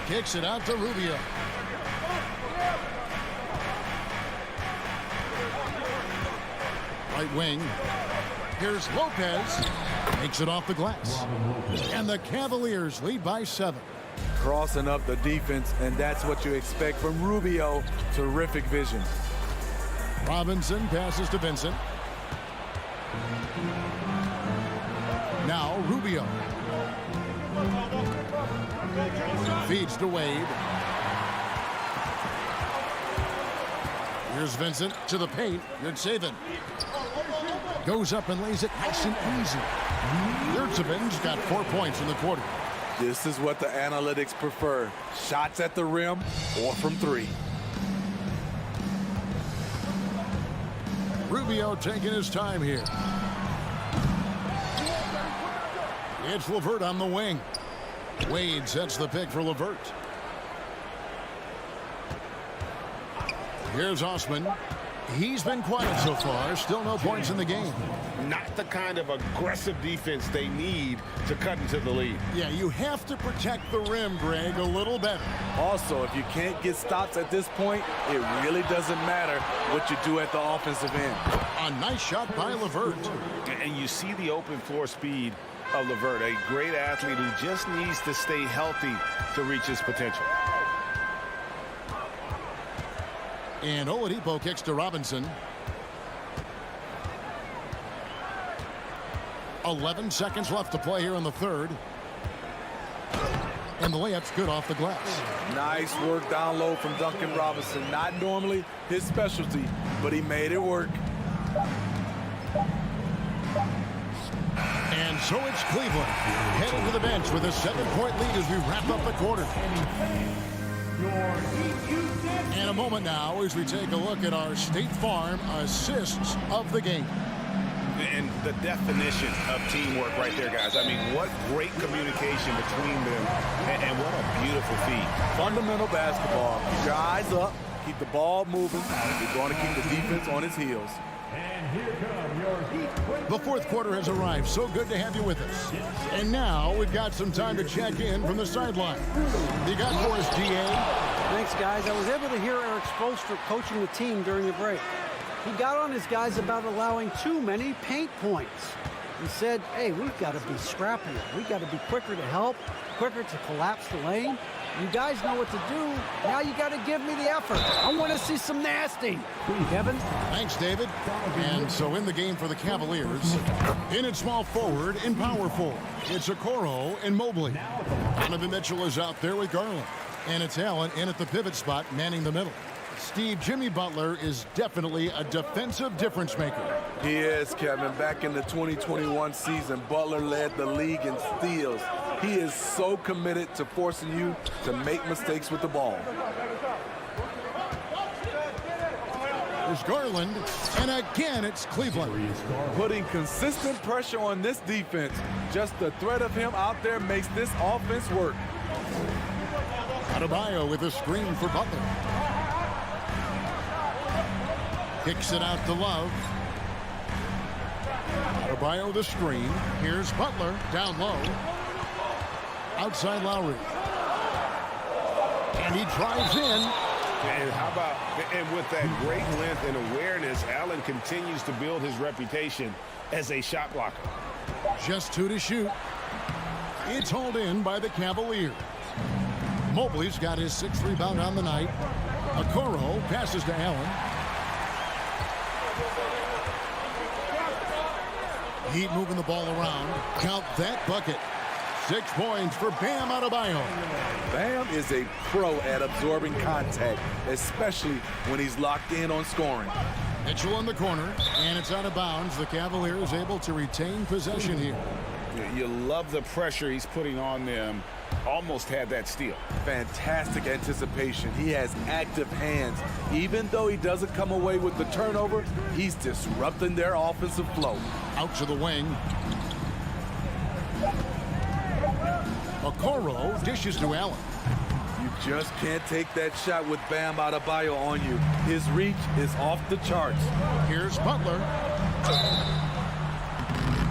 E: Kicks it out to Rubio. Right wing. Here's Lopez. Makes it off the glass. And the Cavaliers lead by 7.
G: Crossing up the defense, and that's what you expect from Rubio. Terrific vision.
E: Robinson passes to Vincent. Now Rubio. Feeds to Wade. Here's Vincent to the paint. Good saving. Goes up and lays it nice and easy. Yurtsevin's got 4 points in the quarter.
G: This is what the analytics prefer. Shots at the rim or from 3.
E: Rubio taking his time here. It's LeVert on the wing. Wade sets the pick for LeVert. Here's Osman. He's been quiet so far. Still no points in the game.
F: Not the kind of aggressive defense they need to cut into the lead.
E: Yeah, you have to protect the rim, Greg, a little better.
G: Also, if you can't get stops at this point, it really doesn't matter what you do at the offensive end.
E: A nice shot by LeVert.
F: And you see the open floor speed of LeVert, a great athlete who just needs to stay healthy to reach his potential.
E: And Oladipo kicks to Robinson. 11 seconds left to play here in the third. And the layup's good off the glass.
G: Nice work down low from Duncan Robinson. Not normally his specialty, but he made it work.
E: And so it's Cleveland heading to the bench with a 7-point lead as we wrap up the quarter. And a moment now as we take a look at our State Farm assists of the game.
F: And the definition of teamwork right there, guys. I mean, what great communication between them, and what a beautiful feed.
G: Fundamental basketball. Keep your eyes up. Keep the ball moving. You're going to keep the defense on its heels.
D: And here come your Heat.
E: The fourth quarter has arrived. So good to have you with us. And now we've got some time to check in from the sideline. You got for us, GA?
I: Thanks, guys. I was able to hear Eric Spoelstra coaching the team during the break. He got on his guys about allowing too many paint points. He said, hey, we've got to be scrappier. We've got to be quicker to help, quicker to collapse the lane. You guys know what to do. Now you got to give me the effort. I want to see some nasty. Kevin?
E: Thanks, David. And so in the game for the Cavaliers, in at small forward, in power forward, it's Okoro and Mobley. Donovan Mitchell is out there with Garland. And it's Allen in at the pivot spot, manning the middle. Steve, Jimmy Butler is definitely a defensive difference maker.
G: He is, Kevin. Back in the 2021 season, Butler led the league in steals. He is so committed to forcing you to make mistakes with the ball.
E: There's Garland, and again it's Cleveland.
G: Putting consistent pressure on this defense. Just the threat of him out there makes this offense work.
E: Adebayo with a screen for Butler. Kicks it out to Love. Adebayo the screen. Here's Butler down low. Outside Lowry. And he drives in.
F: And how about, and with that great length and awareness, Allen continues to build his reputation as a shot blocker.
E: Just 2 to shoot. It's hauled in by the Cavaliers. Mobley's got his 6th rebound on the night. Okoro passes to Allen. Heat moving the ball around. Count that bucket. 6 points for Bam Adebayo.
G: Bam is a pro at absorbing contact, especially when he's locked in on scoring.
E: Mitchell in the corner, and it's out of bounds. The Cavaliers able to retain possession here.
H: You love the pressure he's putting on them. Almost had that steal.
G: Fantastic anticipation. He has active hands. Even though he doesn't come away with the turnover, he's disrupting their offensive flow.
E: Out to the wing. Okoro dishes to Allen.
G: You just can't take that shot with Bam Adebayo on you. His reach is off the charts.
E: Here's Butler.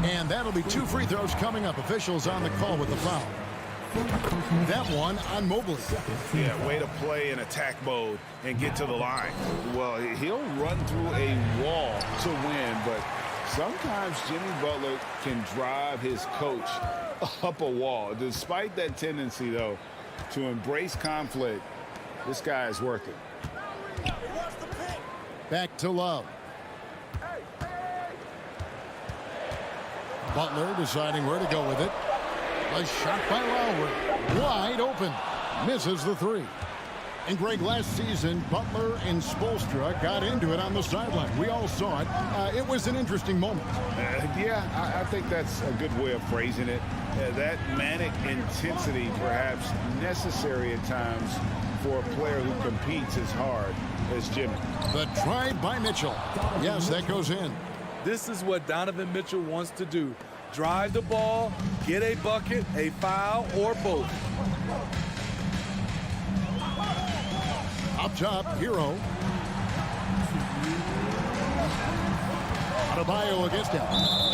E: And that'll be 2 free throws coming up. Officials on the call with the foul. That one on Mobley.
H: Yeah, way to play in attack mode and get to the line. Well, he'll run through a wall to win, but sometimes Jimmy Butler can drive his coach up a wall. Despite that tendency, though, to embrace conflict, this guy is worth it.
E: Back to Love. Butler deciding where to go with it. A shot by Lowry. Wide open. Misses the 3. And Greg, last season, Butler and Spoelstra got into it on the sideline. We all saw it. It was an interesting moment.
H: I think that's a good way of phrasing it. That manic intensity, perhaps necessary at times for a player who competes as hard as Jimmy.
E: The drive by Mitchell. Yes, that goes in.
G: This is what Donovan Mitchell wants to do. Drive the ball, get a bucket, a foul, or both.
E: Up top, Hero. Adebayo against him.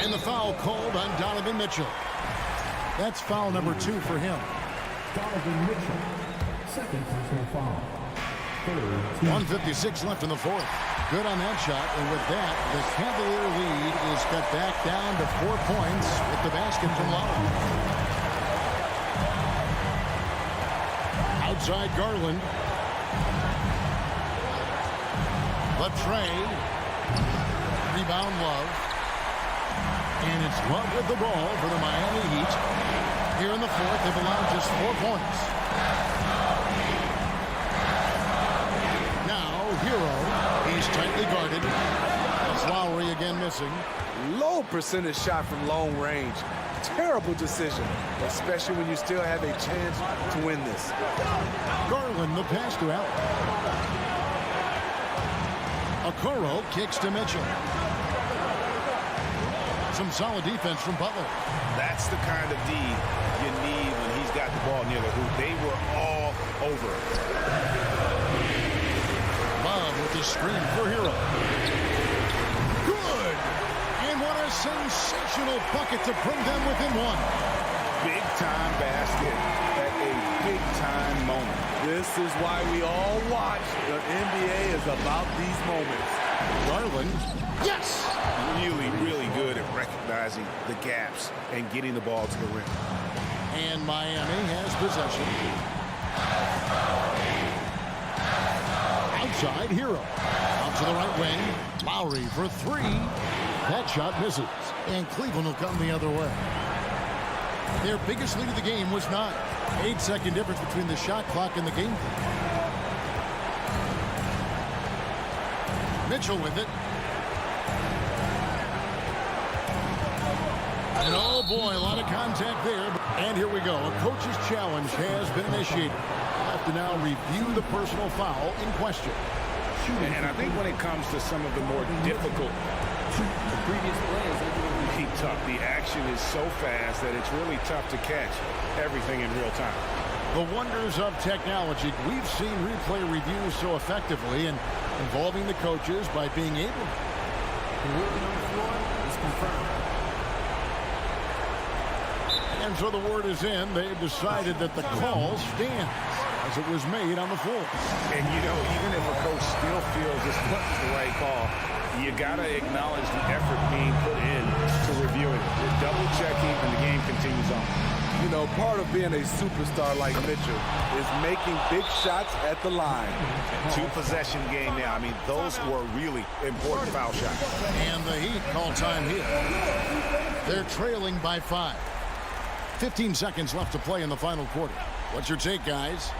E: And the foul called on Donovan Mitchell. That's foul number 2 for him.
D: Donovan Mitchell, 2nd personal foul.
E: 1:56 left in the 4th. Good on that shot, and with that, the Cavalier lead is cut back down to 4 points with the basket from Lowry. Outside Garland. Latrey. Rebound Love. And it's Love with the ball for the Miami Heat. Here in the 4th, they've allowed just 4 points. Hero, he's tightly guarded. That's Lowry again missing.
G: Low percentage shot from long range. Terrible decision, especially when you still have a chance to win this.
E: Garland, the pass to Allen. Okoro kicks to Mitchell. Some solid defense from Butler.
H: That's the kind of D you need when he's got the ball near the hoop. They were all over it.
E: Love with the screen for Hero. Good! And what a sensational bucket to bring them within 1.
H: Big-time basket at a big-time moment.
G: This is why we all watch. The NBA is about these moments.
E: Garland. Yes!
H: Really, really good at recognizing the gaps and getting the ball to the rim.
E: And Miami has possession. Outside, Hero. Out to the right wing. Lowry for 3. That shot misses. And Cleveland will come the other way. Their biggest lead of the game was 9. 8-second difference between the shot clock and the game. Mitchell with it. And oh boy, a lot of contact there. And here we go. A coach's challenge has been initiated. Have to now review the personal foul in question.
H: And I think when it comes to some of the more difficult, the previous plays, they're going to be tough. The action is so fast that it's really tough to catch everything in real time.
E: The wonders of technology. We've seen replay reviews so effectively and involving the coaches by being able to working on the floor is confirmed. And so the word is in. They've decided that the call stands as it was made on the floor.
H: And, you know, even if a coach still feels this wasn't the right call, you got to acknowledge the effort being put in to reviewing it. You're double-checking, and the game continues on.
G: You know, part of being a superstar like Mitchell is making big shots at the line.
H: Two-possession game now. I mean, those were really important foul shots.
E: And the Heat call time here. They're trailing by 5. 15 seconds left to play in the final quarter. What's your take, guys?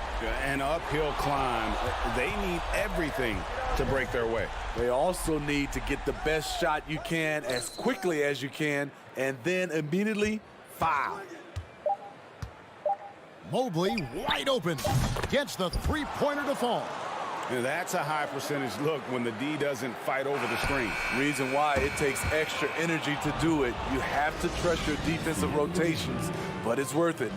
H: An uphill climb. They need everything to break their way.
G: They also need to get the best shot you can as quickly as you can, and then immediately foul.
E: Mobley wide open. Gets the three-pointer to fall.
H: That's a high percentage look when the D doesn't fight over the screen.
G: Reason why it takes extra energy to do it. You have to trust your defensive rotations, but it's worth it.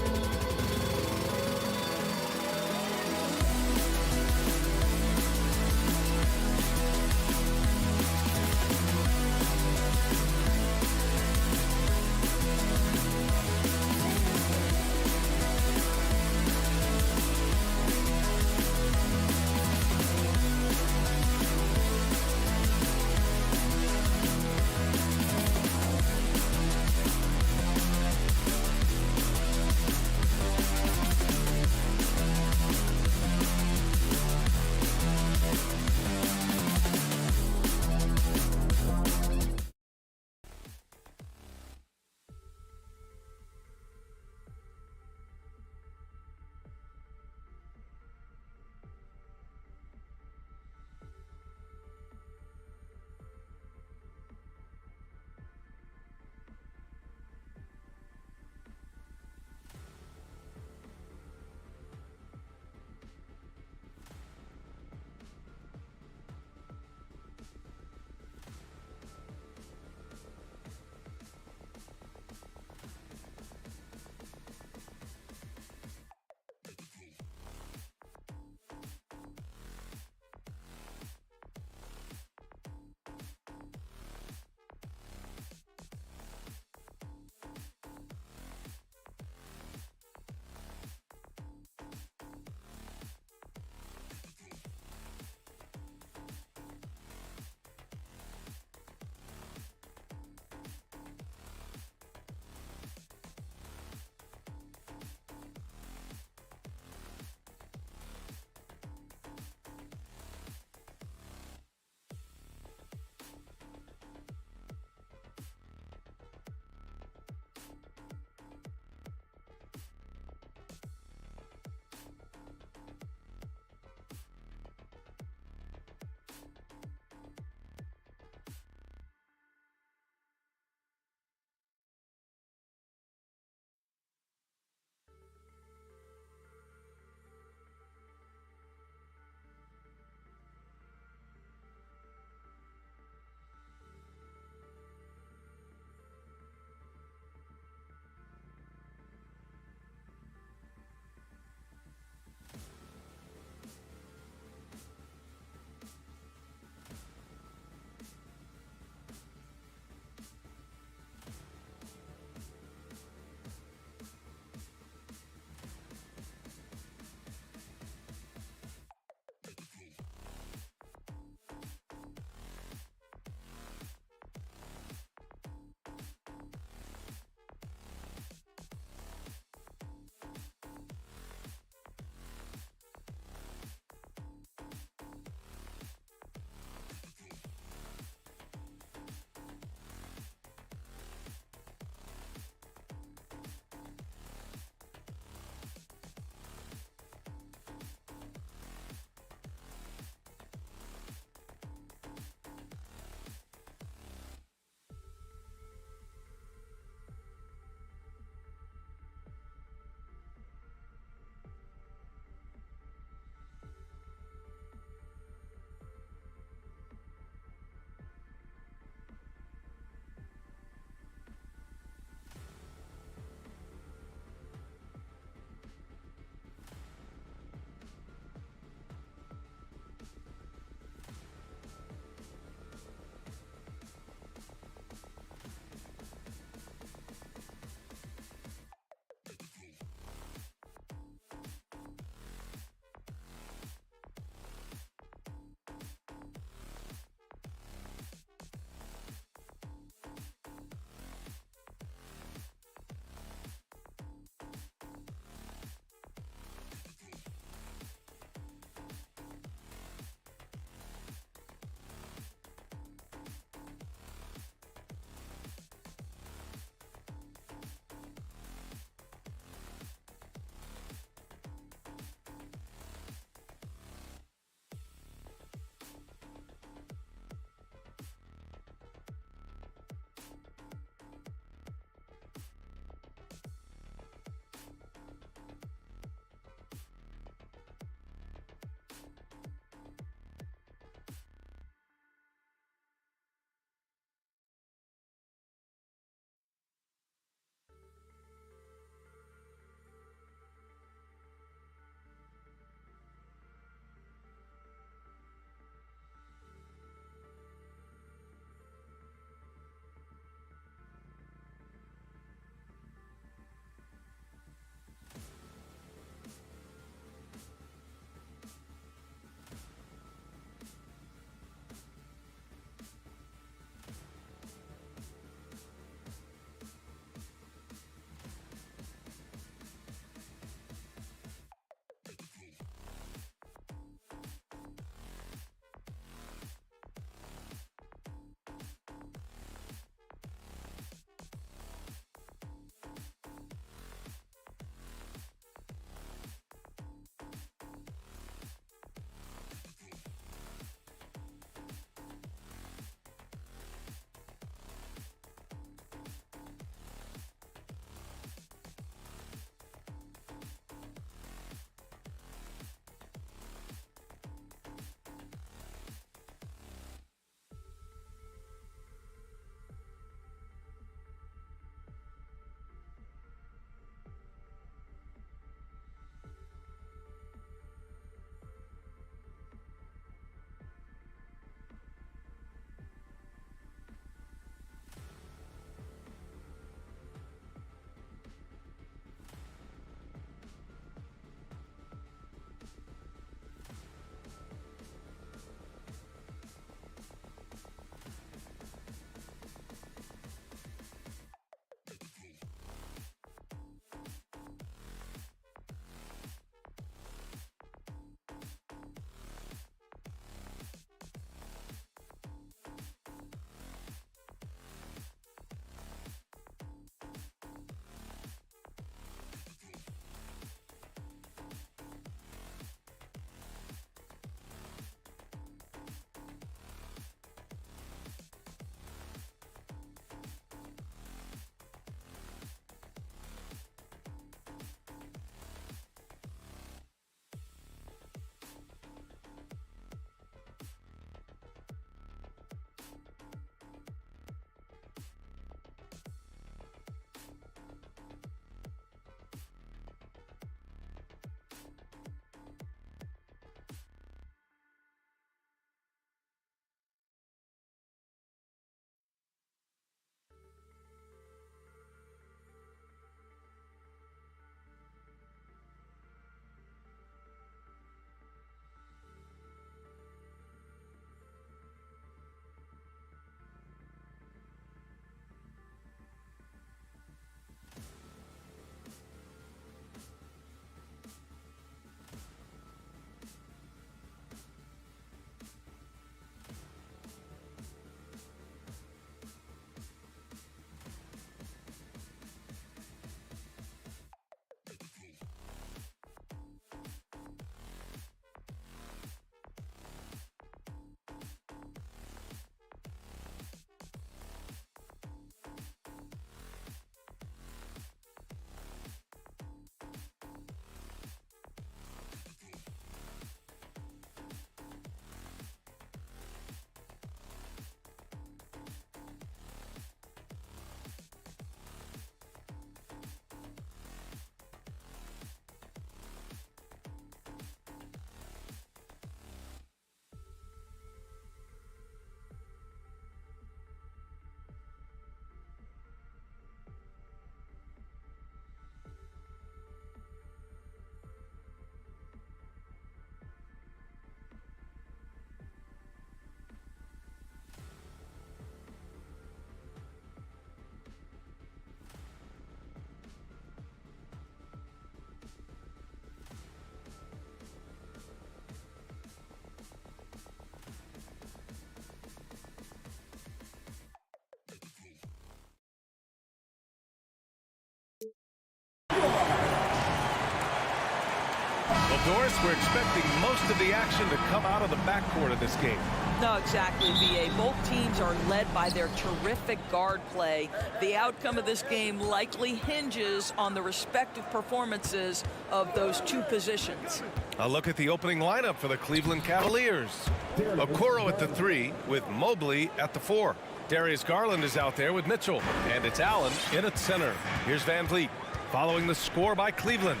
A: Doris, we're expecting most of the action to come out of the backcourt of this game.
J: No, exactly, B.A. Both teams are led by their terrific guard play. The outcome of this game likely hinges on the respective performances of those two positions.
A: A look at the opening lineup for the Cleveland Cavaliers. Okoro at the 3 with Mobley at the 4. Darius Garland is out there with Mitchell, and it's Allen in at center. Here's Van Vliet following the score by Cleveland.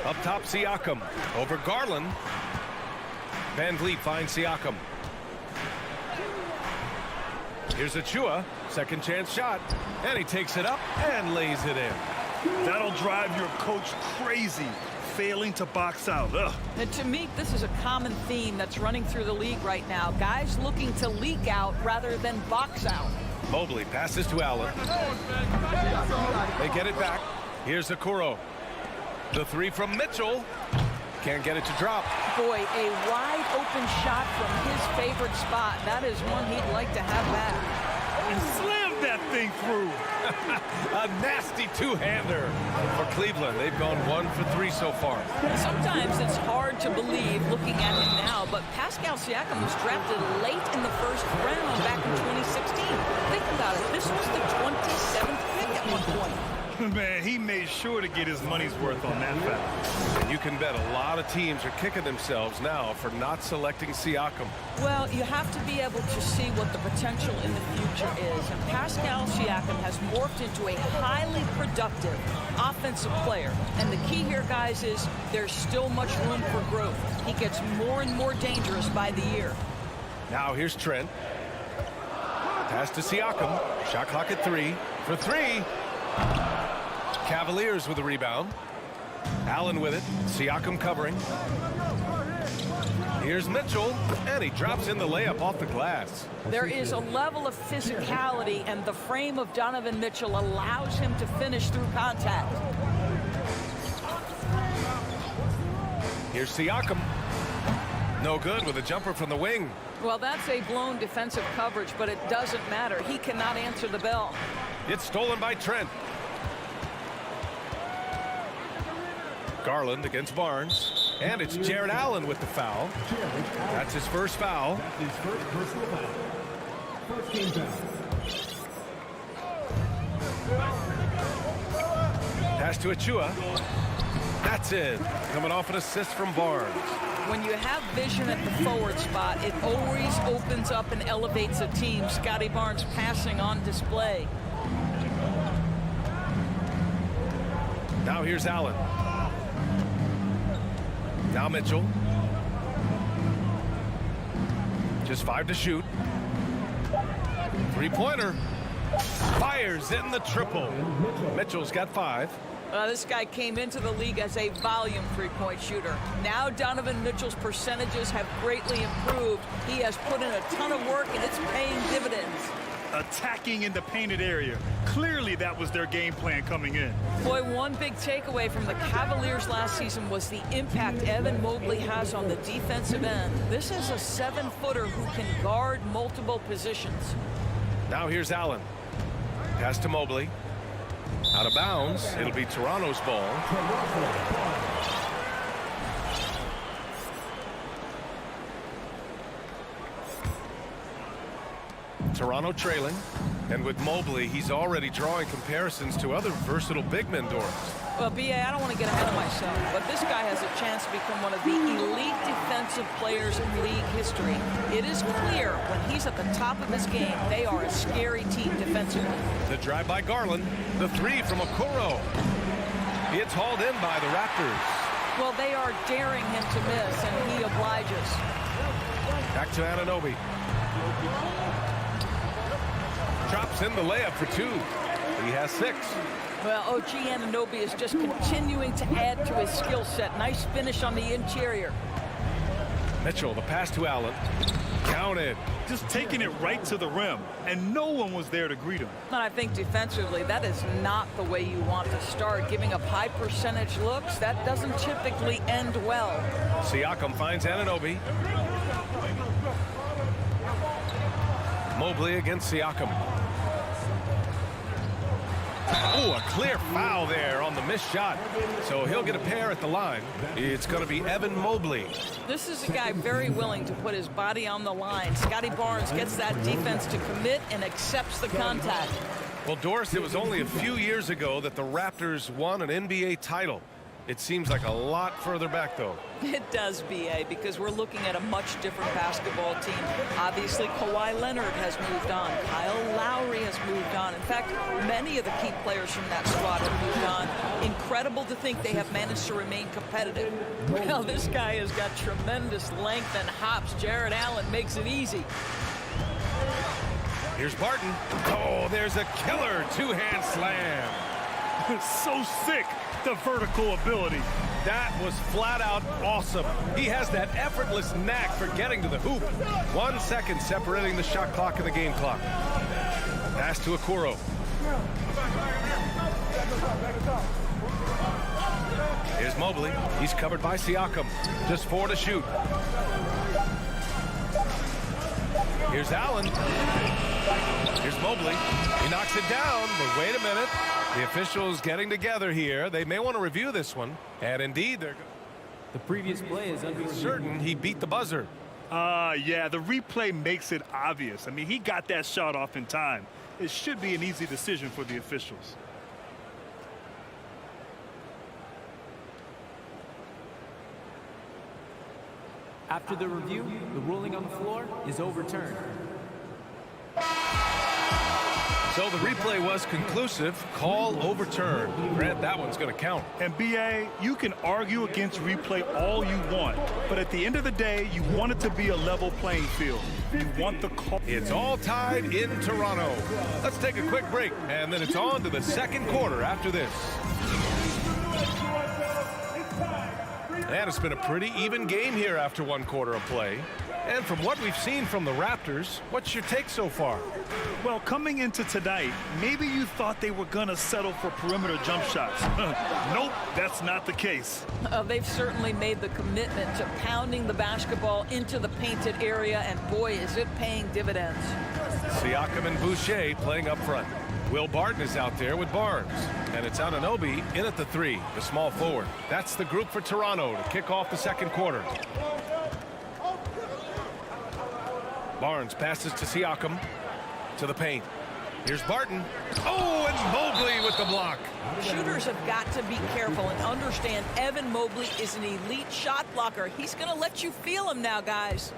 A: Up top, Siakam over Garland. Van Vliet finds Siakam. Here's Achua, second chance shot, and he takes it up and lays it in.
C: That'll drive your coach crazy, failing to box out. Ugh.
J: And to me, this is a common theme that's running through the league right now. Guys looking to leak out rather than box out.
A: Mobley passes to Allen. They get it back. Here's Okoro. The 3 from Mitchell. Can't get it to drop.
J: Boy, a wide open shot from his favorite spot. That is one he'd like to have back.
C: And slammed that thing through.
A: A nasty two-hander for Cleveland. They've gone 1 for 3 so far.
J: Sometimes it's hard to believe looking at him now, but Pascal Siakam was drafted late in the first round back in 2016. Think about it. This was the 27th pick at one point.
C: Man, he made sure to get his money's worth on that fact.
A: And you can bet a lot of teams are kicking themselves now for not selecting Siakam.
J: Well, you have to be able to see what the potential in the future is. And Pascal Siakam has morphed into a highly productive offensive player. And the key here, guys, is there's still much room for growth. He gets more and more dangerous by the year.
A: Now here's Trent. Pass to Siakam. Shot clock at 3. For 3. Cavaliers with the rebound. Allen with it. Siakam covering. Here's Mitchell, and he drops in the layup off the glass.
J: There is a level of physicality, and the frame of Donovan Mitchell allows him to finish through contact.
A: Here's Siakam. No good with a jumper from the wing.
J: Well, that's a blown defensive coverage, but it doesn't matter. He cannot answer the bell.
A: It's stolen by Trent. Garland against Barnes. And it's Jared Allen with the foul. That's his first foul.
D: That's his first personal foul. First team foul.
A: Pass to Achua. That's in. Coming off an assist from Barnes.
J: When you have vision at the forward spot, it always opens up and elevates a team. Scotty Barnes passing on display.
A: Now here's Allen. Now Mitchell. Just 5 to shoot. Three-pointer. Fires in the triple. Mitchell's got 5.
J: This guy came into the league as a volume three-point shooter. Now Donovan Mitchell's percentages have greatly improved. He has put in a ton of work, and it's paying dividends.
C: Attacking in the painted area. Clearly that was their game plan coming in.
J: Boy, one big takeaway from the Cavaliers last season was the impact Evan Mobley has on the defensive end. This is a 7-footer who can guard multiple positions.
A: Now here's Allen. Pass to Mobley. Out of bounds. It'll be Toronto's ball. Toronto trailing. And with Mobley, he's already drawing comparisons to other versatile big men, Doris.
J: Well, B.A., I don't want to get ahead of myself, but this guy has a chance to become one of the elite defensive players in league history. It is clear when he's at the top of his game, they are a scary team defensively.
A: The drive by Garland. The 3 from Okoro. It's hauled in by the Raptors.
J: Well, they are daring him to miss, and he obliges.
A: Back to Anunoby. Drops in the layup for 2. He has 6.
J: Well, OG Anunoby is just continuing to add to his skill set. Nice finish on the interior.
A: Mitchell, the pass to Allen. Counted.
C: Just taking it right to the rim, and no one was there to greet him.
J: And I think defensively, that is not the way you want to start. Giving up high percentage looks, that doesn't typically end well.
A: Siakam finds Anunoby. Mobley against Siakam. Oh, a clear foul there on the missed shot. So he'll get a pair at the line. It's going to be Evan Mobley.
J: This is a guy very willing to put his body on the line. Scotty Barnes gets that defense to commit and accepts the contact.
A: Well, Doris, it was only a few years ago that the Raptors won an NBA title. It seems like a lot further back, though.
J: It does, B.A., because we're looking at a much different basketball team. Obviously, Kawhi Leonard has moved on. Kyle Lowry has moved on. In fact, many of the key players from that squad have moved on. Incredible to think they have managed to remain competitive. Well, this guy has got tremendous length and hops. Jared Allen makes it easy.
A: Here's Barton. Oh, there's a killer two-hand slam.
C: So sick, the vertical ability.
A: That was flat out awesome. He has that effortless knack for getting to the hoop. 1 second separating the shot clock and the game clock. Pass to Okoro. Here's Mobley. He's covered by Siakam. Just 4 to shoot. Here's Allen. Here's Mobley. He knocks it down, but wait a minute. The officials getting together here. They may want to review this one. And indeed, they're
K: the previous play is under
A: certain he beat the buzzer.
C: Yeah, the replay makes it obvious. I mean, he got that shot off in time. It should be an easy decision for the officials.
K: After the review, the ruling on the floor is overturned.
A: So the replay was conclusive. Call overturned. Grant, that one's going to count.
C: And BA, you can argue against replay all you want, but at the end of the day, you want it to be a level playing field. You want the call.
A: It's all tied in Toronto. Let's take a quick break, and then it's on to the second quarter after this. And it's been a pretty even game here after 1 quarter of play. And from what we've seen from the Raptors, what's your take so far?
C: Well, coming into tonight, maybe you thought they were going to settle for perimeter jump shots. Nope, that's not the case.
J: They've certainly made the commitment to pounding the basketball into the painted area, and boy, is it paying dividends.
A: Siakam and Boucher playing up front. Will Barton is out there with Barnes. And it's Anunoby in at the 3, the small forward. That's the group for Toronto to kick off the second quarter. Barnes passes to Siakam, to the paint. Here's Barton. Oh, and Mobley with the block.
J: Shooters have got to be careful and understand Evan Mobley is an elite shot blocker. He's going to let you feel him now, guys.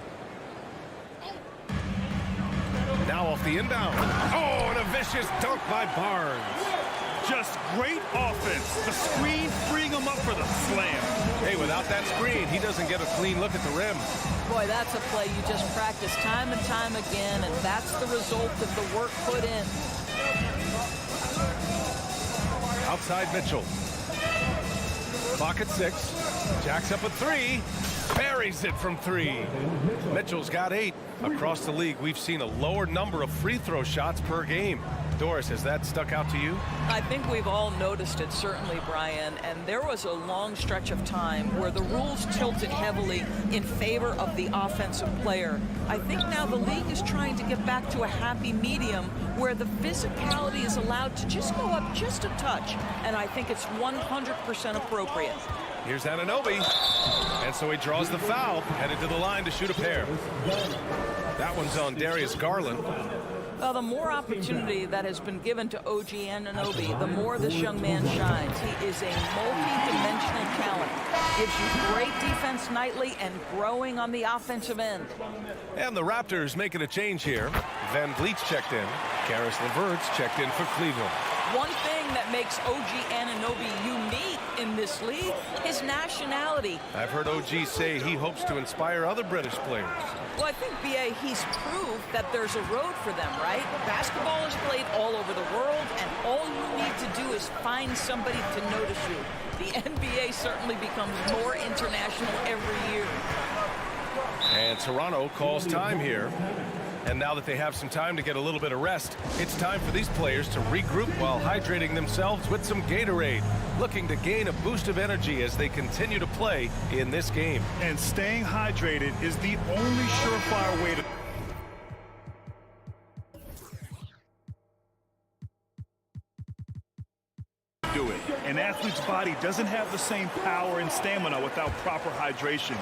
A: Now off the inbound. Oh, and a vicious dunk by Barnes.
C: Just great offense. The screen freeing him up for the slam.
A: Hey, without that screen, he doesn't get a clean look at the rim.
J: Boy, that's a play you just practice time and time again, and that's the result of the work put in.
A: Outside Mitchell. Clock at 6. Jacks up a 3. Buries it from 3. Mitchell's got 8. Across the league, we've seen a lower number of free throw shots per game. Doris, has that stuck out to you?
J: I think we've all noticed it, certainly, Brian. And there was a long stretch of time where the rules tilted heavily in favor of the offensive player. I think now the league is trying to get back to a happy medium where the physicality is allowed to just go up just a touch. And I think it's 100% appropriate.
A: Here's Anunoby. And so he draws the foul, headed to the line to shoot a pair. That one's on Darius Garland.
J: Well, the more opportunity that has been given to OG Anunoby, the more this young man shines. He is a multi-dimensional talent. Gives you great defense nightly and growing on the offensive end.
A: And the Raptors making a change here. Van Vliet checked in. Karis LeVert's checked in for Cleveland.
J: One thing that makes OG Anunoby unique in this league is nationality.
A: I've heard OG say he hopes to inspire other British players.
J: Well, I think, B.A., he's proved that there's a road for them, right? Basketball is played all over the world, and all you need to do is find somebody to notice you. The NBA certainly becomes more international every year.
A: And Toronto calls time here. And now that they have some time to get a little bit of rest, it's time for these players to regroup while hydrating themselves with some Gatorade, looking to gain a boost of energy as they continue to play in this game.
C: And staying hydrated is the only surefire way to do it. An athlete's body doesn't have the same power and stamina without proper hydration.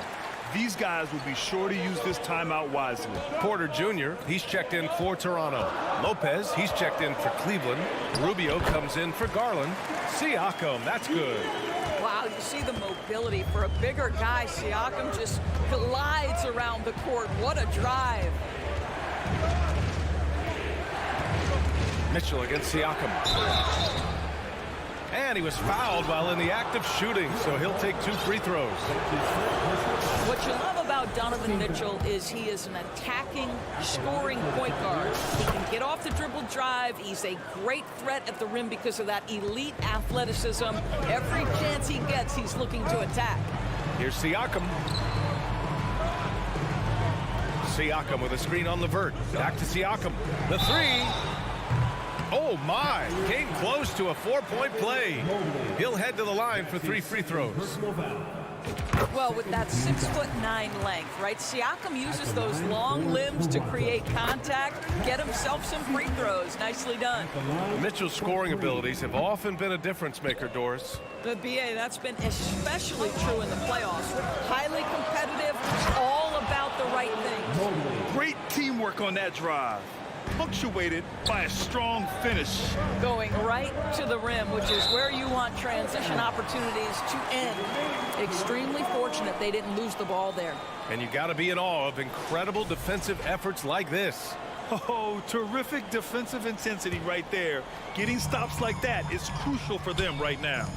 C: These guys will be sure to use this timeout wisely.
A: Porter Jr., he's checked in for Toronto. Lopez, he's checked in for Cleveland. Rubio comes in for Garland. Siakam, that's good.
J: Wow, you see the mobility for a bigger guy. Siakam just glides around the court. What a drive.
A: Mitchell against Siakam. And he was fouled while in the act of shooting, so he'll take 2 free throws.
J: What you love about Donovan Mitchell is he is an attacking, scoring point guard. He can get off the dribble drive. He's a great threat at the rim because of that elite athleticism. Every chance he gets, he's looking to attack.
A: Here's Siakam. Siakam with a screen on Levert. Back to Siakam. The 3. Oh, my. Came close to a 4-point play. He'll head to the line for 3 free throws.
J: Well, with that 6'9" length, right? Siakam uses those long limbs to create contact, get himself some free throws. Nicely done.
A: Mitchell's scoring abilities have often been a difference maker, Doris.
J: The BA, that's been especially true in the playoffs. Highly competitive, all about the right things.
C: Great teamwork on that drive, punctuated by a strong finish.
J: Going right to the rim, which is where you want transition opportunities to end. Extremely fortunate they didn't lose the ball there.
A: And you got to be in awe of incredible defensive efforts like this.
C: Oh, terrific defensive intensity right there. Getting stops like that is crucial for them right now.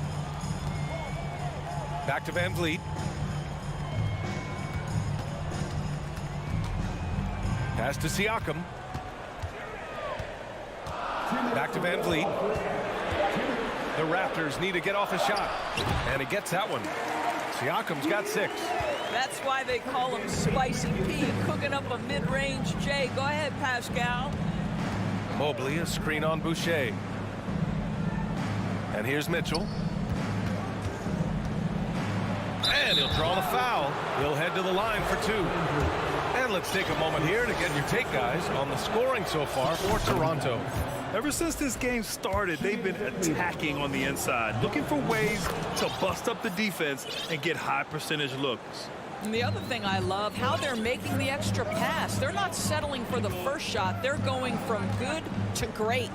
A: Back to Van Vliet. Pass to Siakam. Back to Van Vliet. The Raptors need to get off a shot. And he gets that one. Siakam's got 6.
J: That's why they call him Spicy P, cooking up a mid-range J. Go ahead, Pascal.
A: Mobley, a screen on Boucher. And here's Mitchell. And he'll draw the foul. He'll head to the line for 2. And let's take a moment here to get your take, guys, on the scoring so far for Toronto.
C: Ever since this game started, they've been attacking on the inside, looking for ways to bust up the defense and get high percentage looks.
J: And the other thing I love, how they're making the extra pass. They're not settling for the first shot. They're going from good to great.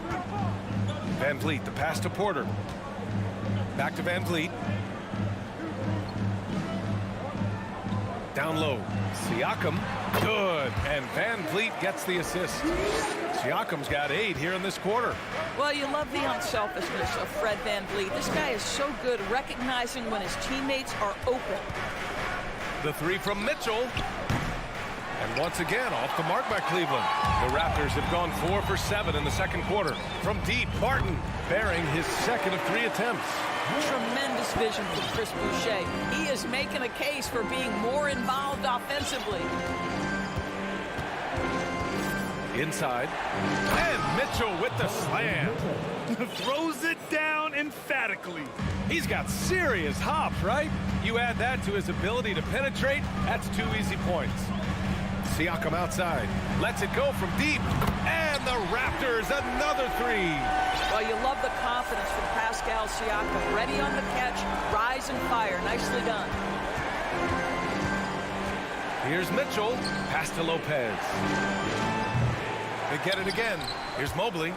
A: Van Vliet, the pass to Porter. Back to Van Vliet. Down low. Siakam, good. And Van Vliet gets the assist. Siakam's got 8 here in this quarter.
J: Well, you love the unselfishness of Fred Van Vliet. This guy is so good recognizing when his teammates are open.
A: The 3 from Mitchell. And once again, off the mark by Cleveland. The Raptors have gone 4 for 7 in the second quarter. From deep, Barton bearing his second of 3 attempts.
J: Tremendous vision from Chris Boucher. He is making a case for being more involved offensively.
A: Inside. And Mitchell with the slam.
C: Throws it down emphatically.
A: He's got serious hops, right? You add that to his ability to penetrate, that's 2 easy points. Siakam outside. Lets it go from deep. And the Raptors, another 3.
J: Well, you love the confidence from Pascal Siakam. Ready on the catch, rise and fire. Nicely done.
A: Here's Mitchell. Pass to Lopez. They get it again. Here's Mobley.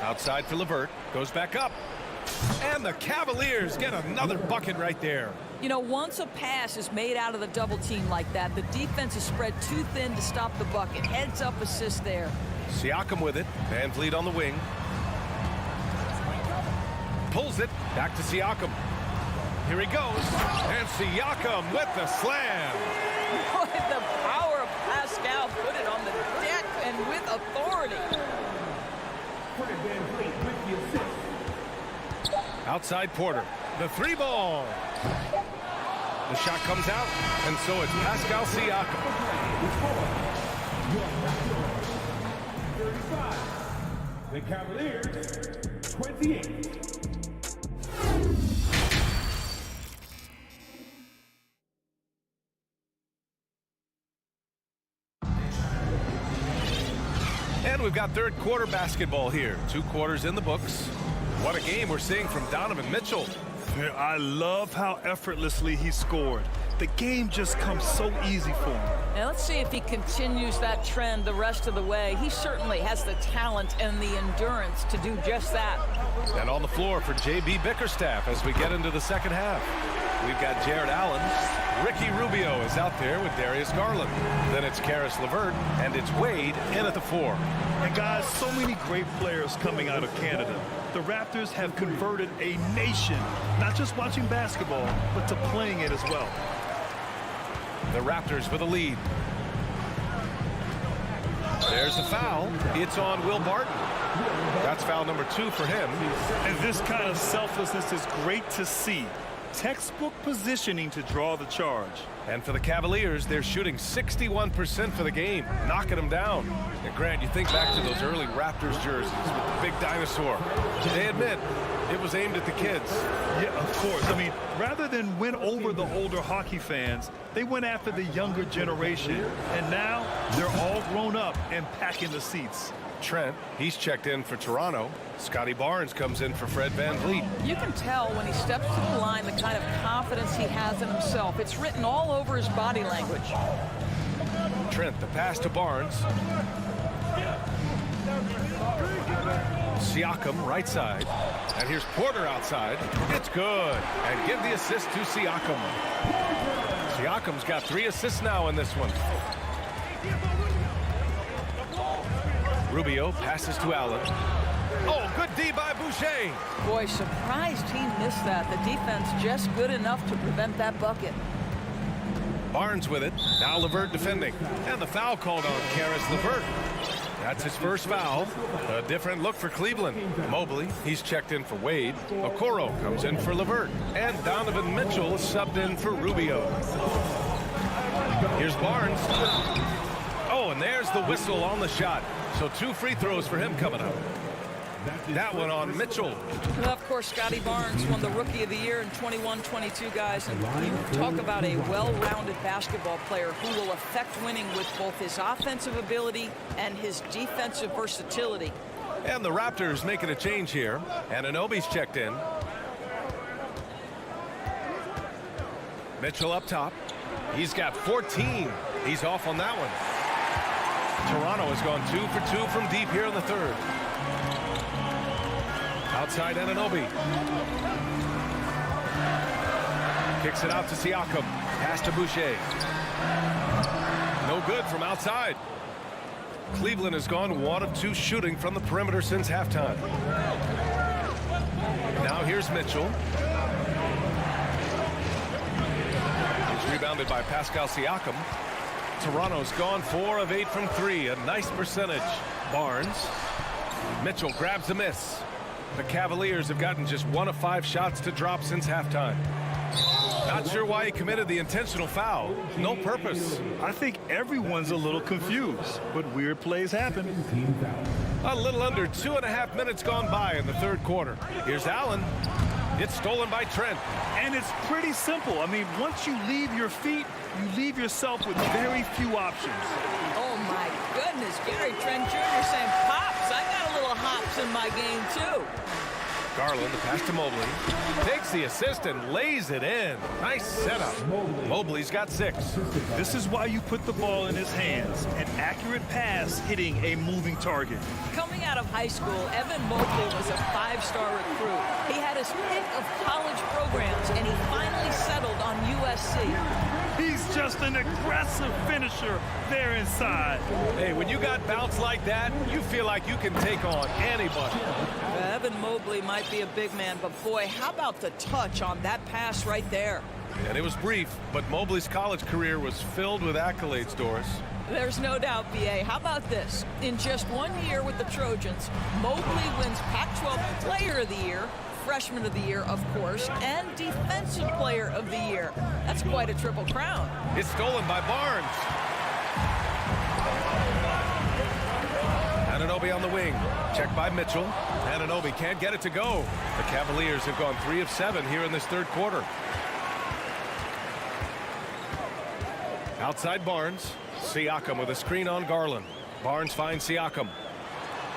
A: Outside for Levert. Goes back up. And the Cavaliers get another bucket right there.
J: You know, once a pass is made out of the double team like that, the defense is spread too thin to stop the bucket. Heads up assist there.
A: Siakam with it. Van Vliet on the wing. Pulls it. Back to Siakam. Here he goes. And Siakam with the slam.
J: Boy, the power of Pascal put it on the deck and with authority.
A: Outside Porter. The 3 ball. The shot comes out, and so it's Pascal Siakam.
D: 35. The Cavaliers, 28.
A: And we've got third quarter basketball here. 2 quarters in the books. What a game we're seeing from Donovan Mitchell.
C: Yeah, I love how effortlessly he scored. The game just comes so easy for him.
J: Now let's see if he continues that trend the rest of the way. He certainly has the talent and the endurance to do just that.
A: And on the floor for J.B. Bickerstaff as we get into the second half. We've got Jared Allen. Ricky Rubio is out there with Darius Garland. Then it's Karis LeVert, and it's Wade in at the 4.
C: And guys, so many great players coming out of Canada. The Raptors have converted a nation, not just watching basketball, but to playing it as well.
A: The Raptors with a lead. There's a foul. It's on Will Barton. That's foul number 2 for him.
C: And this kind of selflessness is great to see. Textbook positioning to draw the charge.
A: And for the Cavaliers, they're shooting 61% for the game, knocking them down. And Grant, you think back to those early Raptors jerseys with the big dinosaur. They admit it was aimed at the kids.
C: Yeah, of course. I mean, rather than win over the older hockey fans, they went after the younger generation. And now they're all grown up and packing the seats.
A: Trent, he's checked in for Toronto. Scotty Barnes comes in for Fred VanVleet.
J: You can tell when he steps to the line the kind of confidence he has in himself. It's written all over his body language.
A: Trent, the pass to Barnes. Siakam, right side. And here's Porter outside. It's good. And give the assist to Siakam. Siakam's got 3 assists now in this one. Rubio passes to Allen. Oh, good D by Boucher.
J: Boy, surprised he missed that. The defense just good enough to prevent that bucket.
A: Barnes with it. Now LeVert defending. And the foul called on Karis LeVert. That's his first foul. A different look for Cleveland. Mobley, he's checked in for Wade. Okoro comes in for LeVert. And Donovan Mitchell subbed in for Rubio. Here's Barnes. Oh, and there's the whistle on the shot. So 2 free throws for him coming up. That one on Mitchell.
J: Well, of course, Scotty Barnes won the Rookie of the Year in 21-22, guys. And you talk about a well-rounded basketball player who will affect winning with both his offensive ability and his defensive versatility.
A: And the Raptors making a change here. And Anunoby's checked in. Mitchell up top. He's got 14. He's off on that one. Toronto has gone 2 for 2 from deep here in the third. Outside Anunoby. Kicks it out to Siakam. Pass to Boucher. No good from outside. Cleveland has gone 1 of 2 shooting from the perimeter since halftime. Now here's Mitchell. He's rebounded by Pascal Siakam. Toronto's gone 4 of 8 from 3. A nice percentage. Barnes. Mitchell grabs the miss. The Cavaliers have gotten just 1 of 5 shots to drop since halftime. Not sure why he committed the intentional foul. No purpose.
C: I think everyone's a little confused, but weird plays happen.
A: A little under 2.5 minutes gone by in the third quarter. Here's Allen. It's stolen by Trent.
C: And it's pretty simple. I mean, once you leave your feet, you leave yourself with very few options.
J: Oh, my goodness. Gary Trent Jr. saying, "Pops, I got a little hops in my game, too."
A: Garland, the pass to Mobley. Takes the assist and lays it in. Nice setup. Mobley's got 6.
C: This is why you put the ball in his hands. An accurate pass hitting a moving target.
J: Coming out of high school, Evan Mobley was a 5-star recruit. He had his pick of college programs, and he finally settled on USC.
C: He's just an aggressive finisher there inside.
A: Hey, when you got bounce like that, you feel like you can take on anybody.
J: Evan Mobley might be a big man, but boy, how about the touch on that pass right there?
A: And it was brief, but Mobley's college career was filled with accolades, Doris.
J: There's no doubt, B.A. How about this? In just 1 year with the Trojans, Mobley wins Pac-12 Player of the Year, Freshman of the Year, of course, and Defensive Player of the Year. That's quite a triple crown.
A: It's stolen by Barnes. Anunoby on the wing. Checked by Mitchell. Anunoby can't get it to go. The Cavaliers have gone 3 of 7 here in this third quarter. Outside Barnes. Siakam with a screen on Garland. Barnes finds Siakam.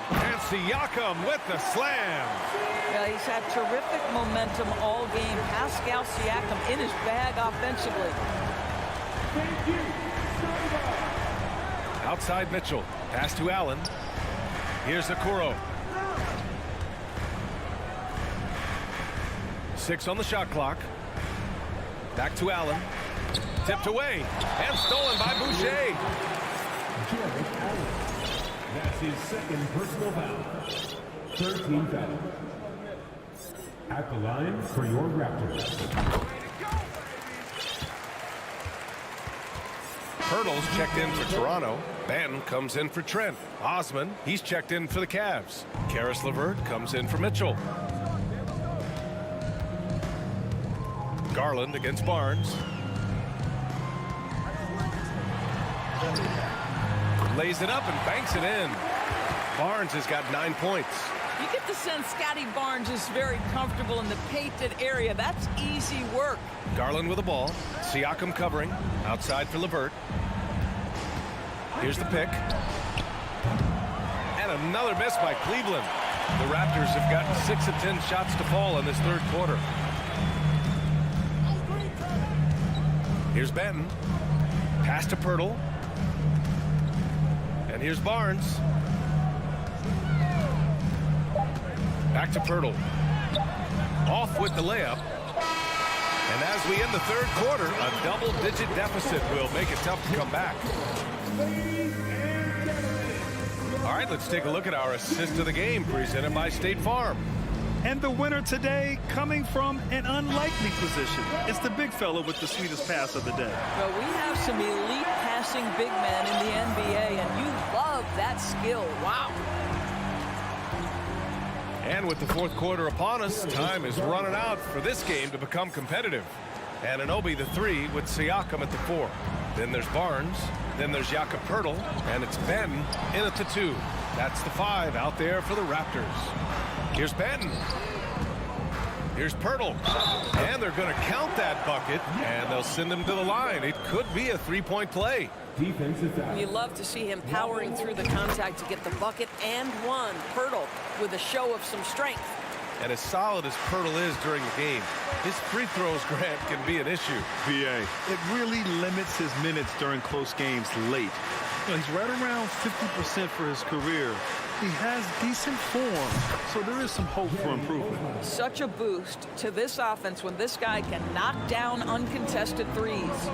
A: And Siakam with the slam.
J: Yeah, he's had terrific momentum all game. Pascal Siakam in his bag offensively.
A: Outside Mitchell. Pass to Allen. Here's Okoro. 6 on the shot clock. Back to Allen. Tipped away. And stolen by Boucher.
D: That's his second personal foul. 13 foul. At the line for your Raptors.
A: Hurdle's checked in for Toronto. Ben comes in for Trent. Osman, he's checked in for the Cavs. Karis LeVert comes in for Mitchell. Garland against Barnes. Lays it up and banks it in. Barnes has got 9 points.
J: You get the sense Scotty Barnes is very comfortable in the painted area. That's easy work.
A: Garland with the ball. Siakam covering. Outside for LeVert. Here's the pick. And another miss by Cleveland. The Raptors have gotten 6 of 10 shots to fall in this third quarter. Here's Benton. Pass to Pirtle. And here's Barnes. Back to Pirtle. Off with the layup. And as we end the third quarter, a double-digit deficit will make it tough to come back. All right, let's take a look at our assist of the game presented by State Farm.
C: And the winner today coming from an unlikely position. It's the big fella with the sweetest pass of the day.
J: Well, we have some elite passing big men in the NBA, and you love that skill. Wow.
A: And with the fourth quarter upon us, time is running out for this game to become competitive. Anunoby the 3 with Siakam at the 4. Then there's Barnes. Then there's Jakob Poeltl. And it's Ben in at the 2. That's the 5 out there for the Raptors. Here's Benton. Here's Poeltl. And they're going to count that bucket. And they'll send him to the line. It could be a three-point play.
J: You love to see him powering through the contact to get the bucket and one. Poeltl with a show of some strength.
A: And as solid as Poeltl is during the game, his free throws, Grant, can be an issue.
C: BA. It really limits his minutes during close games late. You know, he's right around 50% for his career. He has decent form, so there is some hope for improvement.
J: Such a boost to this offense when this guy can knock down uncontested threes.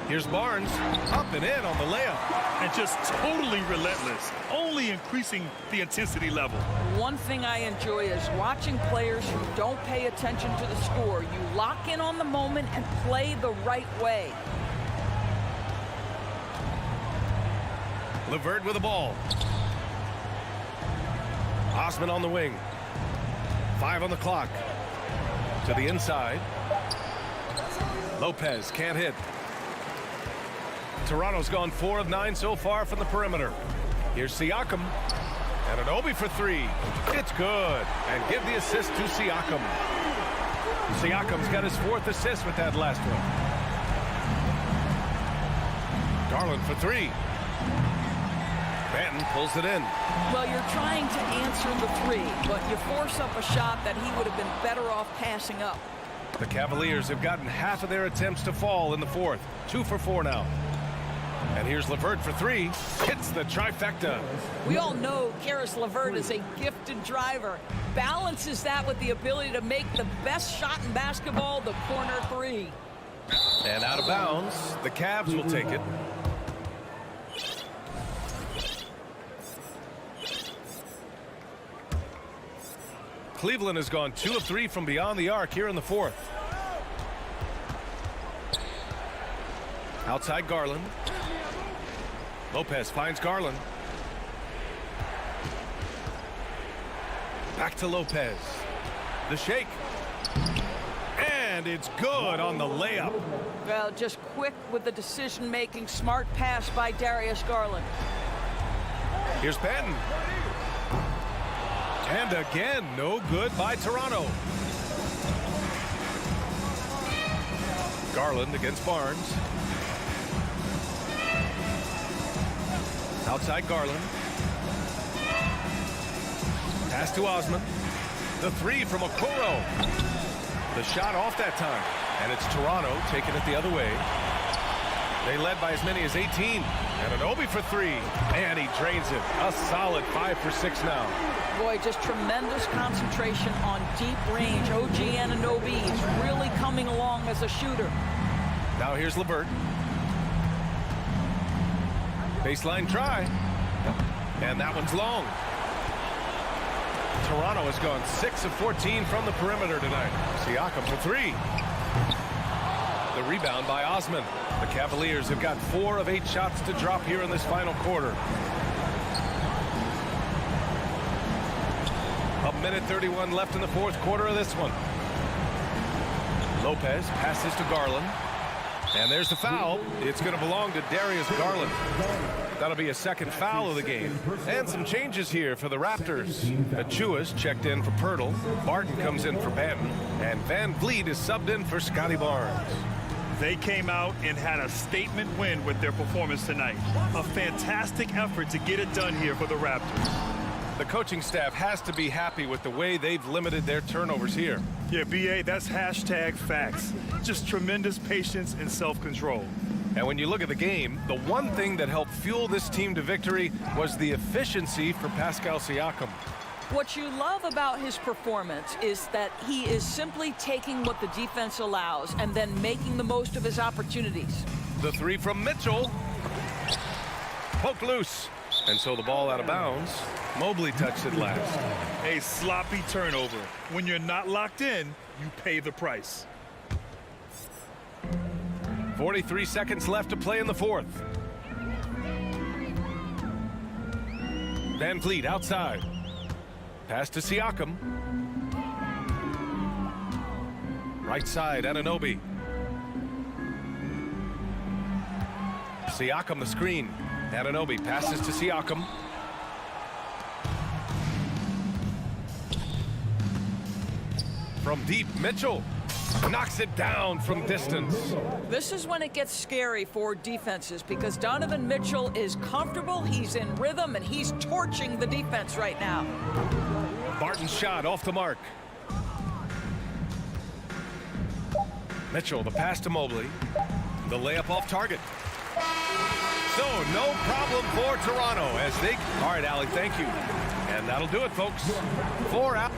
A: Here's Barnes, up and in on the layup.
C: And just totally relentless, only increasing the intensity level.
J: One thing I enjoy is watching players who don't pay attention to the score. You lock in on the moment and play the right way.
A: LeVert with the ball. Osman on the wing. 5 on the clock. To the inside. Lopez can't hit. Toronto's gone 4 of 9 so far from the perimeter. Here's Siakam. Anunoby for 3. It's good. And give the assist to Siakam. Siakam's got his 4th assist with that last one. Garland for 3. Benton pulls it in.
J: Well, you're trying to answer the 3, but you force up a shot that he would have been better off passing up.
A: The Cavaliers have gotten half of their attempts to fall in the 4th. 2 for 4 now. And here's LeVert for 3. Hits the trifecta.
J: We all know Karis LeVert is a gifted driver. Balances that with the ability to make the best shot in basketball, the corner 3.
A: And out of bounds. The Cavs will take it. Cleveland has gone 2 of 3 from beyond the arc here in the 4th. Outside Garland. Lopez finds Garland. Back to Lopez. The shake. And it's good on the layup.
J: Well, just quick with the decision-making, smart pass by Darius Garland.
A: Here's Benton. And again, no good by Toronto. Garland against Barnes. Outside Garland. Pass to Osman. The three from Okoro. The shot off that time. And it's Toronto taking it the other way. They led by as many as 18. Anunoby for three. And he drains it. A solid 5 for 6 now.
J: Boy, just tremendous concentration on deep range. OG Anunoby is really coming along as a shooter.
A: Now here's LeVert. Baseline try. And that one's long. Toronto has gone 6 of 14 from the perimeter tonight. Siakam for three. The rebound by Osman. The Cavaliers have got 4 of 8 shots to drop here in this final quarter. A minute 31 left in the fourth quarter of this one. Lopez passes to Garland. And there's the foul. It's going to belong to Darius Garland. That'll be a second foul of the game. And some changes here for the Raptors. Achua's checked in for Pirtle. Barton comes in for Banton. And Van Vliet is subbed in for Scotty Barnes.
C: They came out and had a statement win with their performance tonight. A fantastic effort to get it done here for the Raptors.
A: The coaching staff has to be happy with the way they've limited their turnovers here.
C: Yeah, BA, that's hashtag facts. Just tremendous patience and self-control.
A: And when you look at the game, the one thing that helped fuel this team to victory was the efficiency for Pascal Siakam.
J: What you love about his performance is that he is simply taking what the defense allows and then making the most of his opportunities.
A: The three from Mitchell. Poked loose. And so the ball out of bounds. Mobley touched it last.
C: A sloppy turnover. When you're not locked in, you pay the price.
A: 43 seconds left to play in the fourth. Van Vliet outside. Pass to Siakam. Right side, Anunoby. Siakam the screen. Anunoby passes to Siakam. From deep, Mitchell knocks it down from distance.
J: This is when it gets scary for defenses because Donovan Mitchell is comfortable, he's in rhythm, and he's torching the defense right now.
A: Barton's shot off the mark. Mitchell, the pass to Mobley. The layup off target. So, no problem for Toronto as they... All right, Allie, thank you. And that'll do it, folks. 4 out.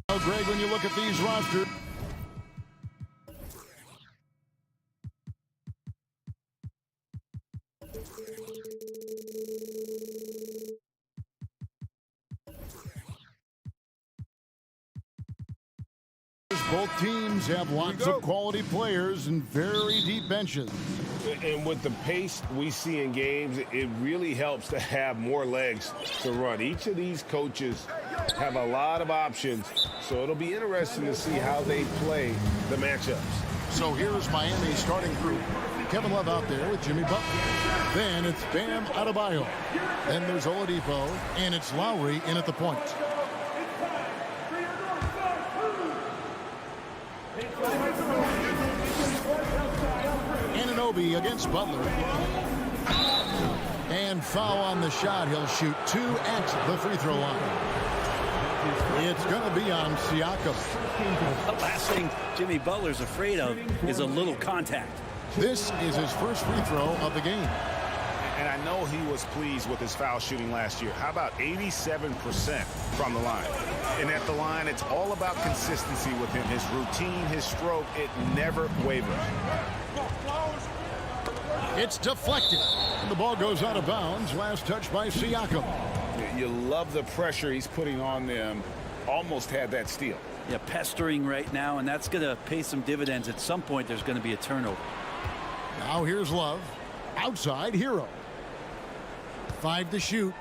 E: Well, Greg, when you look at these rosters, both teams have lots of quality players and very deep benches.
F: And with the pace we see in games, it really helps to have more legs to run. Each of these coaches have a lot of options, so it'll be interesting to see how they play the matchups.
E: So here's Miami's starting group. Kevin Love out there with Jimmy Butler. Then it's Bam Adebayo. Then there's Oladipo, and it's Lowry in at the point. Anunoby against Butler. And foul on the shot. He'll shoot 2 at the free throw line. It's going to be on Siakam.
B: The last thing Jimmy Butler's afraid of is a little contact.
E: This is his first free throw of the game.
H: And I know he was pleased with his foul shooting last year. How about 87% from the line? And at the line, it's all about consistency with him. His routine, his stroke, it never wavers.
E: It's deflected. And the ball goes out of bounds. Last touch by Siakam.
H: You love the pressure he's putting on them. Almost had that steal.
B: Yeah, pestering right now, and that's going to pay some dividends. At some point, there's going to be a turnover.
E: Now here's Love. Outside, Hero. 5 to shoot.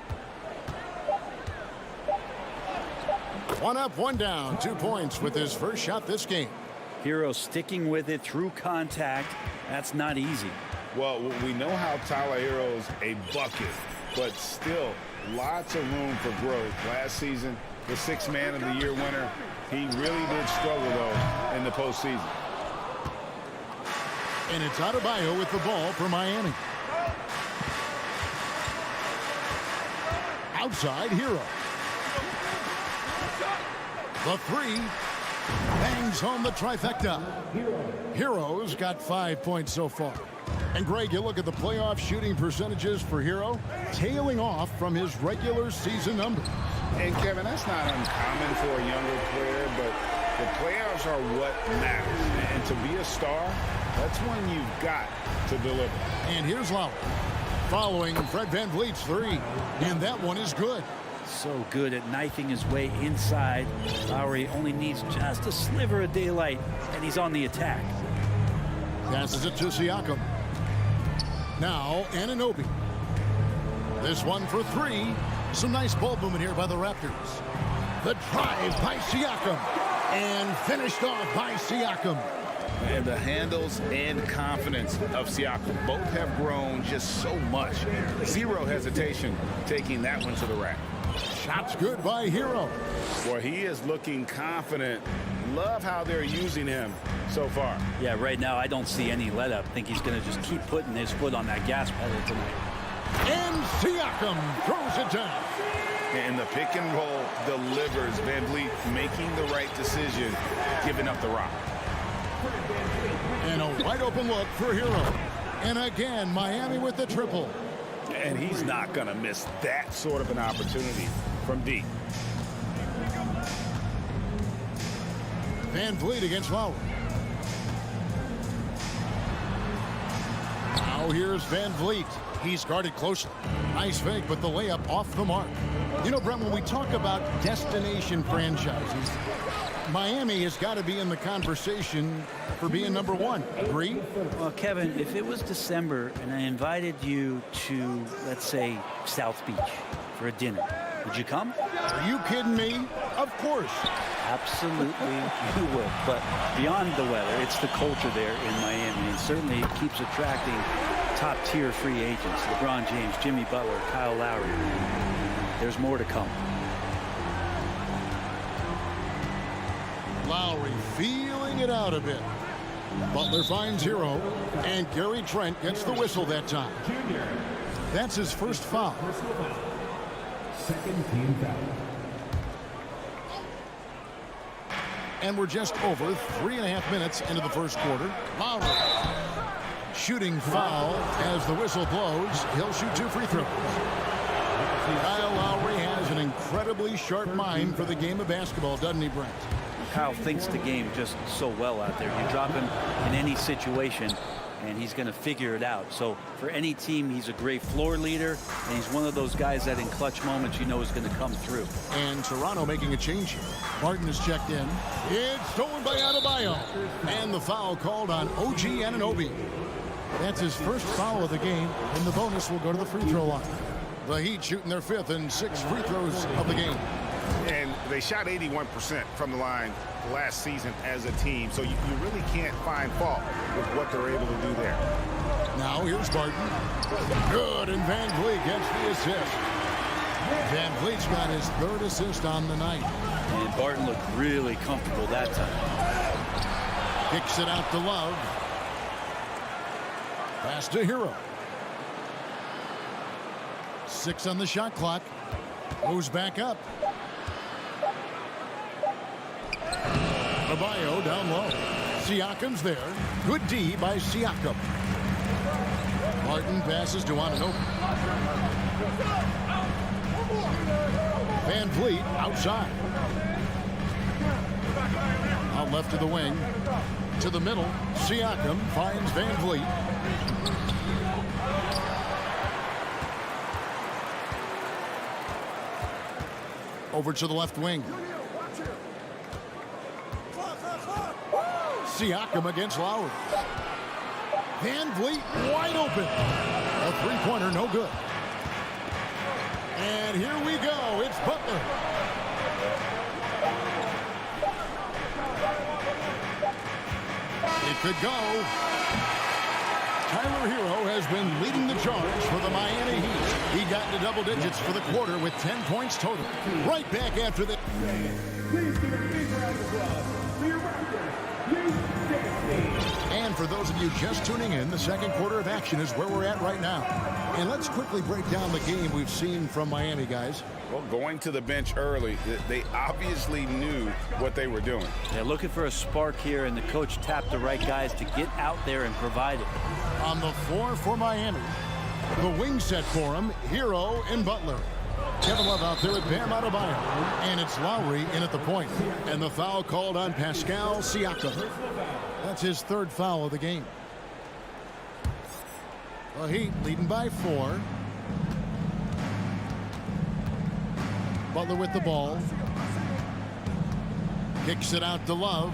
E: 1 up, 1 down. 2 points with his first shot this game.
B: Hero sticking with it through contact. That's not easy.
H: Well, we know how Tyler Hero's a bucket, but still lots of room for growth. Last season, the 6th Man of the Year winner. He really did struggle, though, in the postseason.
E: And it's Adebayo with the ball for Miami. Outside, Hero. The 3. Bangs home the trifecta. Hero's got 5 points so far. And Greg, you look at the playoff shooting percentages for Hero, tailing off from his regular season numbers.
H: And Kevin, that's not uncommon for a younger player, but the playoffs are what matters. And to be a star, that's when you've got to deliver.
E: And here's Lowry following Fred VanVleet's 3. And that one is good.
B: So good at knifing his way inside. Lowry only needs just a sliver of daylight, and he's on the attack.
E: Passes it to Siakam. Now Anunoby. This one for 3. Some nice ball movement here by the Raptors. The drive by Siakam. And finished off by Siakam.
H: And the handles and confidence of Siakam both have grown just so much. Zero hesitation taking that one to the rack.
E: Shot's good by Hero.
H: Boy, he is looking confident. Love how they're using him so far.
B: Yeah, right now I don't see any let up. I think he's going to just keep putting his foot on that gas pedal tonight.
E: And Siakam throws it down.
H: And the pick and roll delivers. VanVleet making the right decision, giving up the rock.
E: And a wide open look for Hero. And again, Miami with the triple.
H: And he's not going to miss that sort of an opportunity from deep.
E: VanVleet against Lowry. Now here's VanVleet. He's guarded closely. Nice fake, but the layup off the mark. You know, Brent, when we talk about destination franchises, Miami has got to be in the conversation for being number 1. Agree?
B: Well, Kevin, if it was December and I invited you to, let's say, South Beach for a dinner, would you come?
E: Are you kidding me? Of course.
B: Absolutely, you would. But beyond the weather, it's the culture there in Miami, and certainly it keeps attracting top-tier free agents. LeBron James, Jimmy Butler, Kyle Lowry. There's more to come.
E: Lowry feeling it out a bit. Butler finds Hero, and Gary Trent gets the whistle that time. That's his first foul.
D: Second team foul.
E: And we're just over 3.5 minutes into the first quarter. Lowry shooting foul as the whistle blows. He'll shoot 2 free throws. Kyle Lowry has an incredibly sharp mind for the game of basketball, doesn't he, Brent?
B: Kyle thinks the game just so well out there. You drop him in any situation, and he's going to figure it out. So for any team, he's a great floor leader, and he's one of those guys that in clutch moments you know is going to come through.
E: And Toronto making a change here. Martin is checked in. It's stolen by Adebayo. And the foul called on OG Anunoby. That's his first foul of the game, and the bonus will go to the free throw line. The Heat shooting their 5th and 6th free throws of the game.
H: And they shot 81% from the line last season as a team, so you really can't find fault with what they're able to do there.
E: Now here's Barton. Good, and Van Vliet gets the assist. Van Vliet's got his 3rd assist on the night.
B: And Barton looked really comfortable that time.
E: Kicks it out to Love. Pass to Hero. 6 on the shot clock. Moves back up. Adebayo down low. Siakam's there. Good D by Siakam. Martin passes to Anunoby. Van Vliet outside. Out left to the wing. To the middle. Siakam finds Van Vliet. Over to the left wing. Siakam against Lowry. Van Vliet wide open. A three-pointer, no good. And here we go. It's Butler. It could go. Tyler Hero has been leading the charge for the Miami Heat. He got into double digits for the quarter with 10 points total. Right back after the...
D: Please give a big round of applause for your Raptors.
E: And for those of you just tuning in, the second quarter of action is where we're at right now. And let's quickly break down the game we've seen from Miami, guys.
H: Well, going to the bench early, they obviously knew what they were doing.
B: They're looking for a spark here, and the coach tapped the right guys to get out there and provide it.
E: On the floor for Miami, the wing set for him, Hero and Butler. Kevin Love out there with Bam Adebayo. And it's Lowry in at the point. And the foul called on Pascal Siakam. That's his 3rd foul of the game. The Heat leading by 4. Butler with the ball. Kicks it out to Love.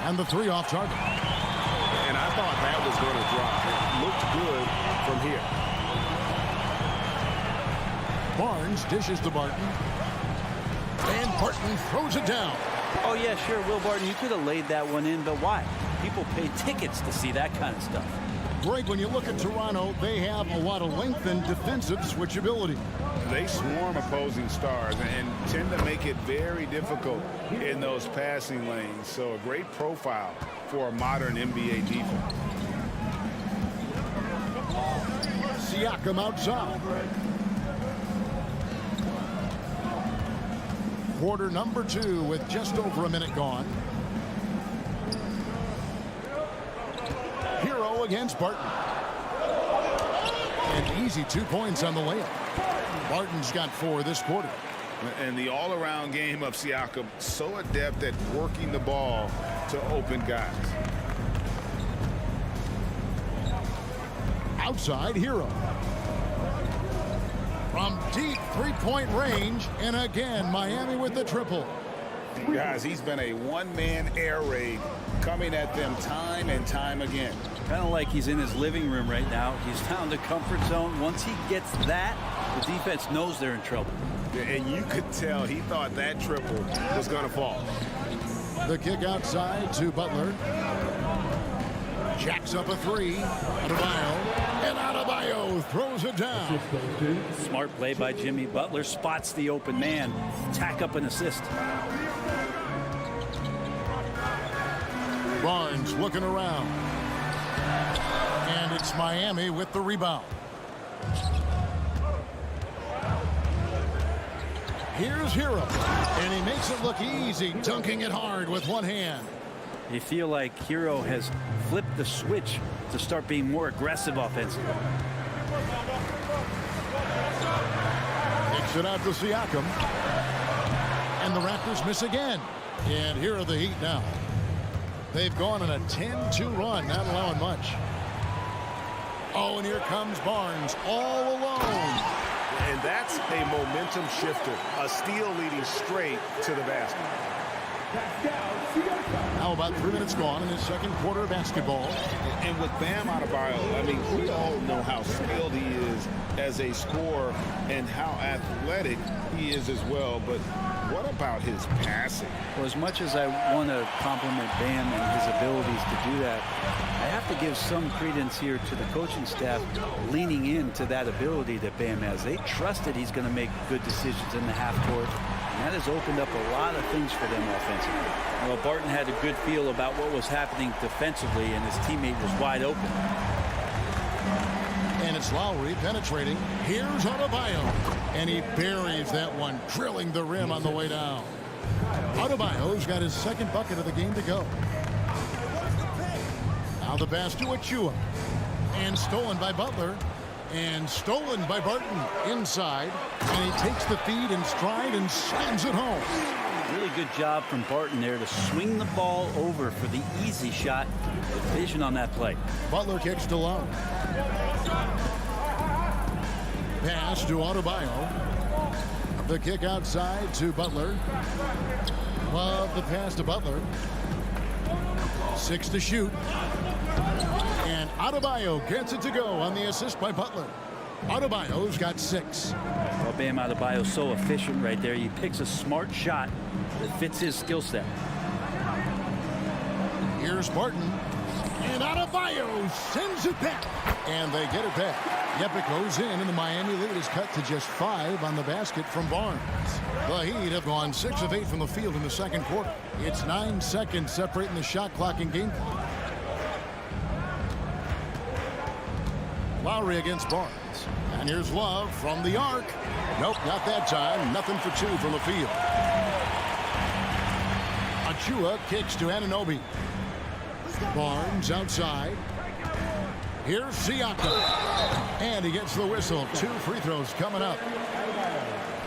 E: And the 3 off target.
F: And I thought that was going to drop. It looked good from here.
E: Barnes dishes to Barton. And Barton throws it down.
B: Oh, yeah, sure, Will Barton, you could have laid that one in, but why? People pay tickets to see that kind of stuff.
E: Greg, when you look at Toronto, they have a lot of length and defensive switchability.
H: They swarm opposing stars and tend to make it very difficult in those passing lanes. So a great profile for a modern NBA defense.
E: Siakam outside. Quarter number 2 with just over a minute gone. Hero against Barton. And easy 2 points on the layup. Barton's got 4 this quarter.
H: And the all-around game of Siakam, so adept at working the ball to open guys.
E: Outside, Hero. From deep three-point range, and again, Miami with the triple.
H: Guys, he's been a one-man air raid coming at them time and time again.
B: Kind of like he's in his living room right now. He's found the comfort zone. Once he gets that, the defense knows they're in trouble.
H: And you could tell he thought that triple was going to fall.
E: The kick outside to Butler. Jacks up a 3. Adebayo. And Adebayo throws it down.
B: Smart play by Jimmy Butler. Spots the open man. Tack up an assist.
E: Barnes looking around. And it's Miami with the rebound. Here's Hero. And he makes it look easy, dunking it hard with one hand.
B: You feel like Hero has flipped the switch to start being more aggressive offensively.
E: Kicks it out to Siakam. And the Raptors miss again. And here are the Heat now. They've gone on a 10-2 run, not allowing much. Oh, and here comes Barnes all alone.
F: And that's a momentum shifter. A steal leading straight to the basket.
E: Now about 3 minutes gone in his second quarter of basketball.
H: And with Bam Adebayo, I mean, we all know how skilled he is as a scorer and how athletic he is as well. But what about his passing?
B: Well, as much as I want to compliment Bam and his abilities to do that, I have to give some credence here to the coaching staff leaning into that ability that Bam has. They trusted he's going to make good decisions in the half court, and that has opened up a lot of things for them offensively. Well, Barton had a good feel about what was happening defensively, and his teammate was wide open.
E: And it's Lowry penetrating. Here's Adebayo. And he buries that one, drilling the rim on the way down. Adebayo's got his second bucket of the game to go. Now the pass to Achua. And stolen by Butler. And stolen by Barton inside. And he takes the feed in stride and slams it home.
B: Really good job from Barton there to swing the ball over for the easy shot. With vision on that play.
E: Butler kicks to Love. Pass to Adebayo. The kick outside to Butler. Love the pass to Butler. 6 to shoot. And Adebayo gets it to go on the assist by Butler. Adebayo's got 6.
B: Well, Bam Adebayo's so efficient right there. He picks a smart shot that fits his skill set.
E: Here's Barton. And Adebayo sends it back. And they get it back. Yep, it goes in, and the Miami lead is cut to just 5 on the basket from Barnes. The Heat have gone 6 of 8 from the field in the second quarter. It's 9 seconds separating the shot clock and game clock. Lowry against Barnes. And here's Love from the arc. Nope, not that time. Nothing for 2 from the field. Achua kicks to Anunoby. Barnes outside. Here's Siakam. And he gets the whistle. 2 free throws coming up.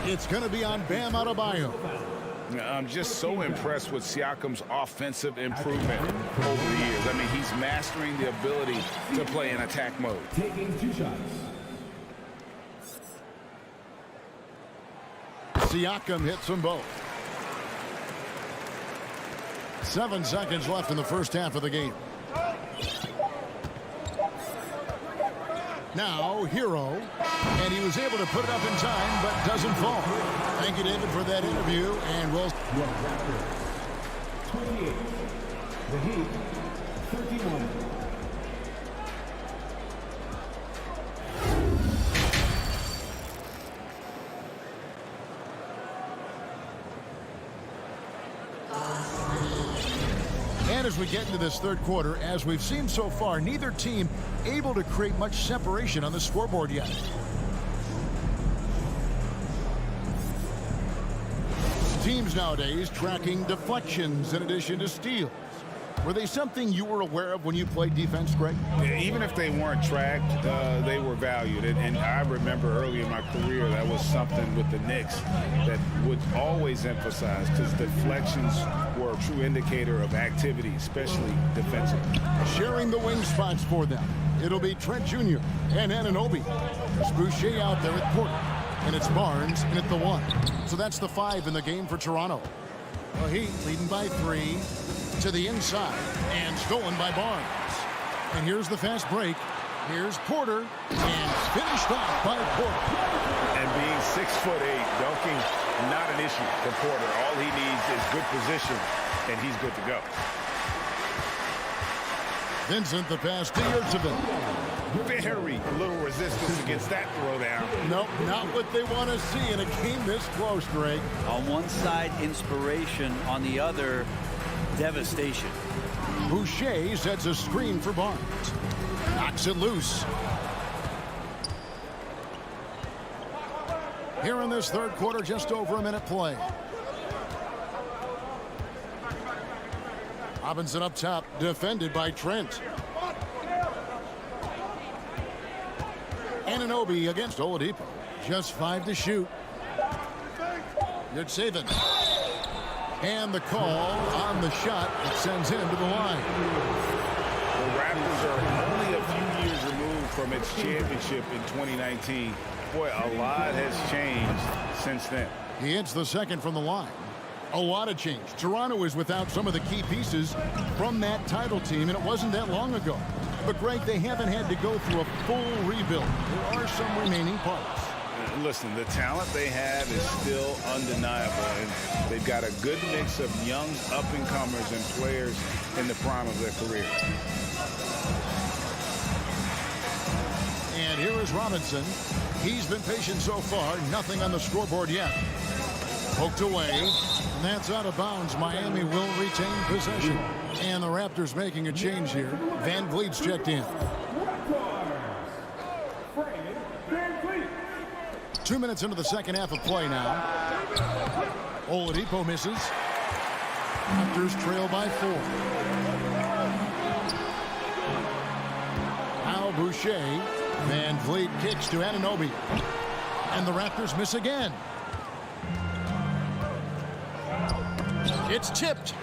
E: It's going to be on Bam Adebayo.
H: I'm just so impressed with Siakam's offensive improvement over the years. I mean, he's mastering the ability to play in attack mode.
D: Taking 2 shots.
E: Siakam hits them both. 7 seconds left in the first half of the game. Now, Hero. And he was able to put it up in time, but doesn't fall. Thank you, David, for that interview. And we'll...
D: 28. The Heat, 31.
E: And as we get into this third quarter, as we've seen so far, neither team able to create much separation on the scoreboard yet. Teams nowadays tracking deflections in addition to steals. Were they something you were aware of when you played defense, Greg?
H: Even if they weren't tracked, they were valued. And I remember early in my career, that was something with the Knicks that would always emphasize, because deflections were a true indicator of activity, especially defensively.
E: Sharing the wing spots for them. It'll be Trent Jr. and Anunoby. There's Boucher out there at Porter. And it's Barnes in at the 1. So that's the 5 in the game for Toronto. The Heat leading by 3 to the inside and stolen by Barnes. And here's the fast break. Here's Porter and finished off by Porter.
F: And being 6'8", dunking, not an issue for Porter. All he needs is good position, and he's good to go.
E: Vincent the pass to Yurtseven.
F: Very little resistance against that throwdown.
E: Nope, not what they want to see in a game this close, Greg.
B: On one side, inspiration. On the other, devastation.
E: Boucher sets a screen for Barnes. Knocks it loose. Here in this third quarter, just over a minute play. Robinson up top, defended by Trent. Anunoby against Oladipo. Just 5 to shoot. Good saving. And the call on the shot that sends him to the line.
H: The Raptors are only a few years removed from its championship in 2019. Boy, a lot has changed since then.
E: He hits the second from the line. A lot of change. Toronto is without some of the key pieces from that title team, and it wasn't that long ago. But, Greg, they haven't had to go through a full rebuild. There are some remaining parts.
H: Listen, the talent they have is still undeniable, and they've got a good mix of young up-and-comers and players in the prime of their career.
E: And here is Robinson. He's been patient so far. Nothing on the scoreboard yet. Poked away. And that's out of bounds. Miami will retain possession. And the Raptors making a change here. Van Vliet's checked in. 2 minutes into the second half of play now. Oladipo misses. Raptors trail by 4. Now Boucher. Van Vliet kicks to Anunoby. And the Raptors miss again. It's tipped.